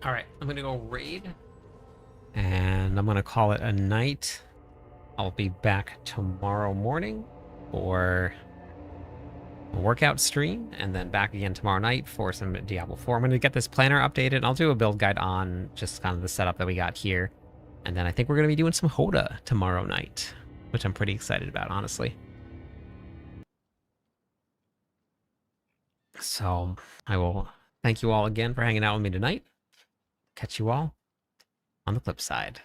All right, I'm gonna go raid, and I'm gonna call it a night. I'll be back tomorrow morning for a workout stream, and then back again tomorrow night for some Diablo 4. I'm going to get this planner updated. I'll do a build guide on just kind of the setup that we got here. And then I think we're going to be doing some Hoda tomorrow night, which I'm pretty excited about, honestly. So I will thank you all again for hanging out with me tonight. Catch you all on the flip side.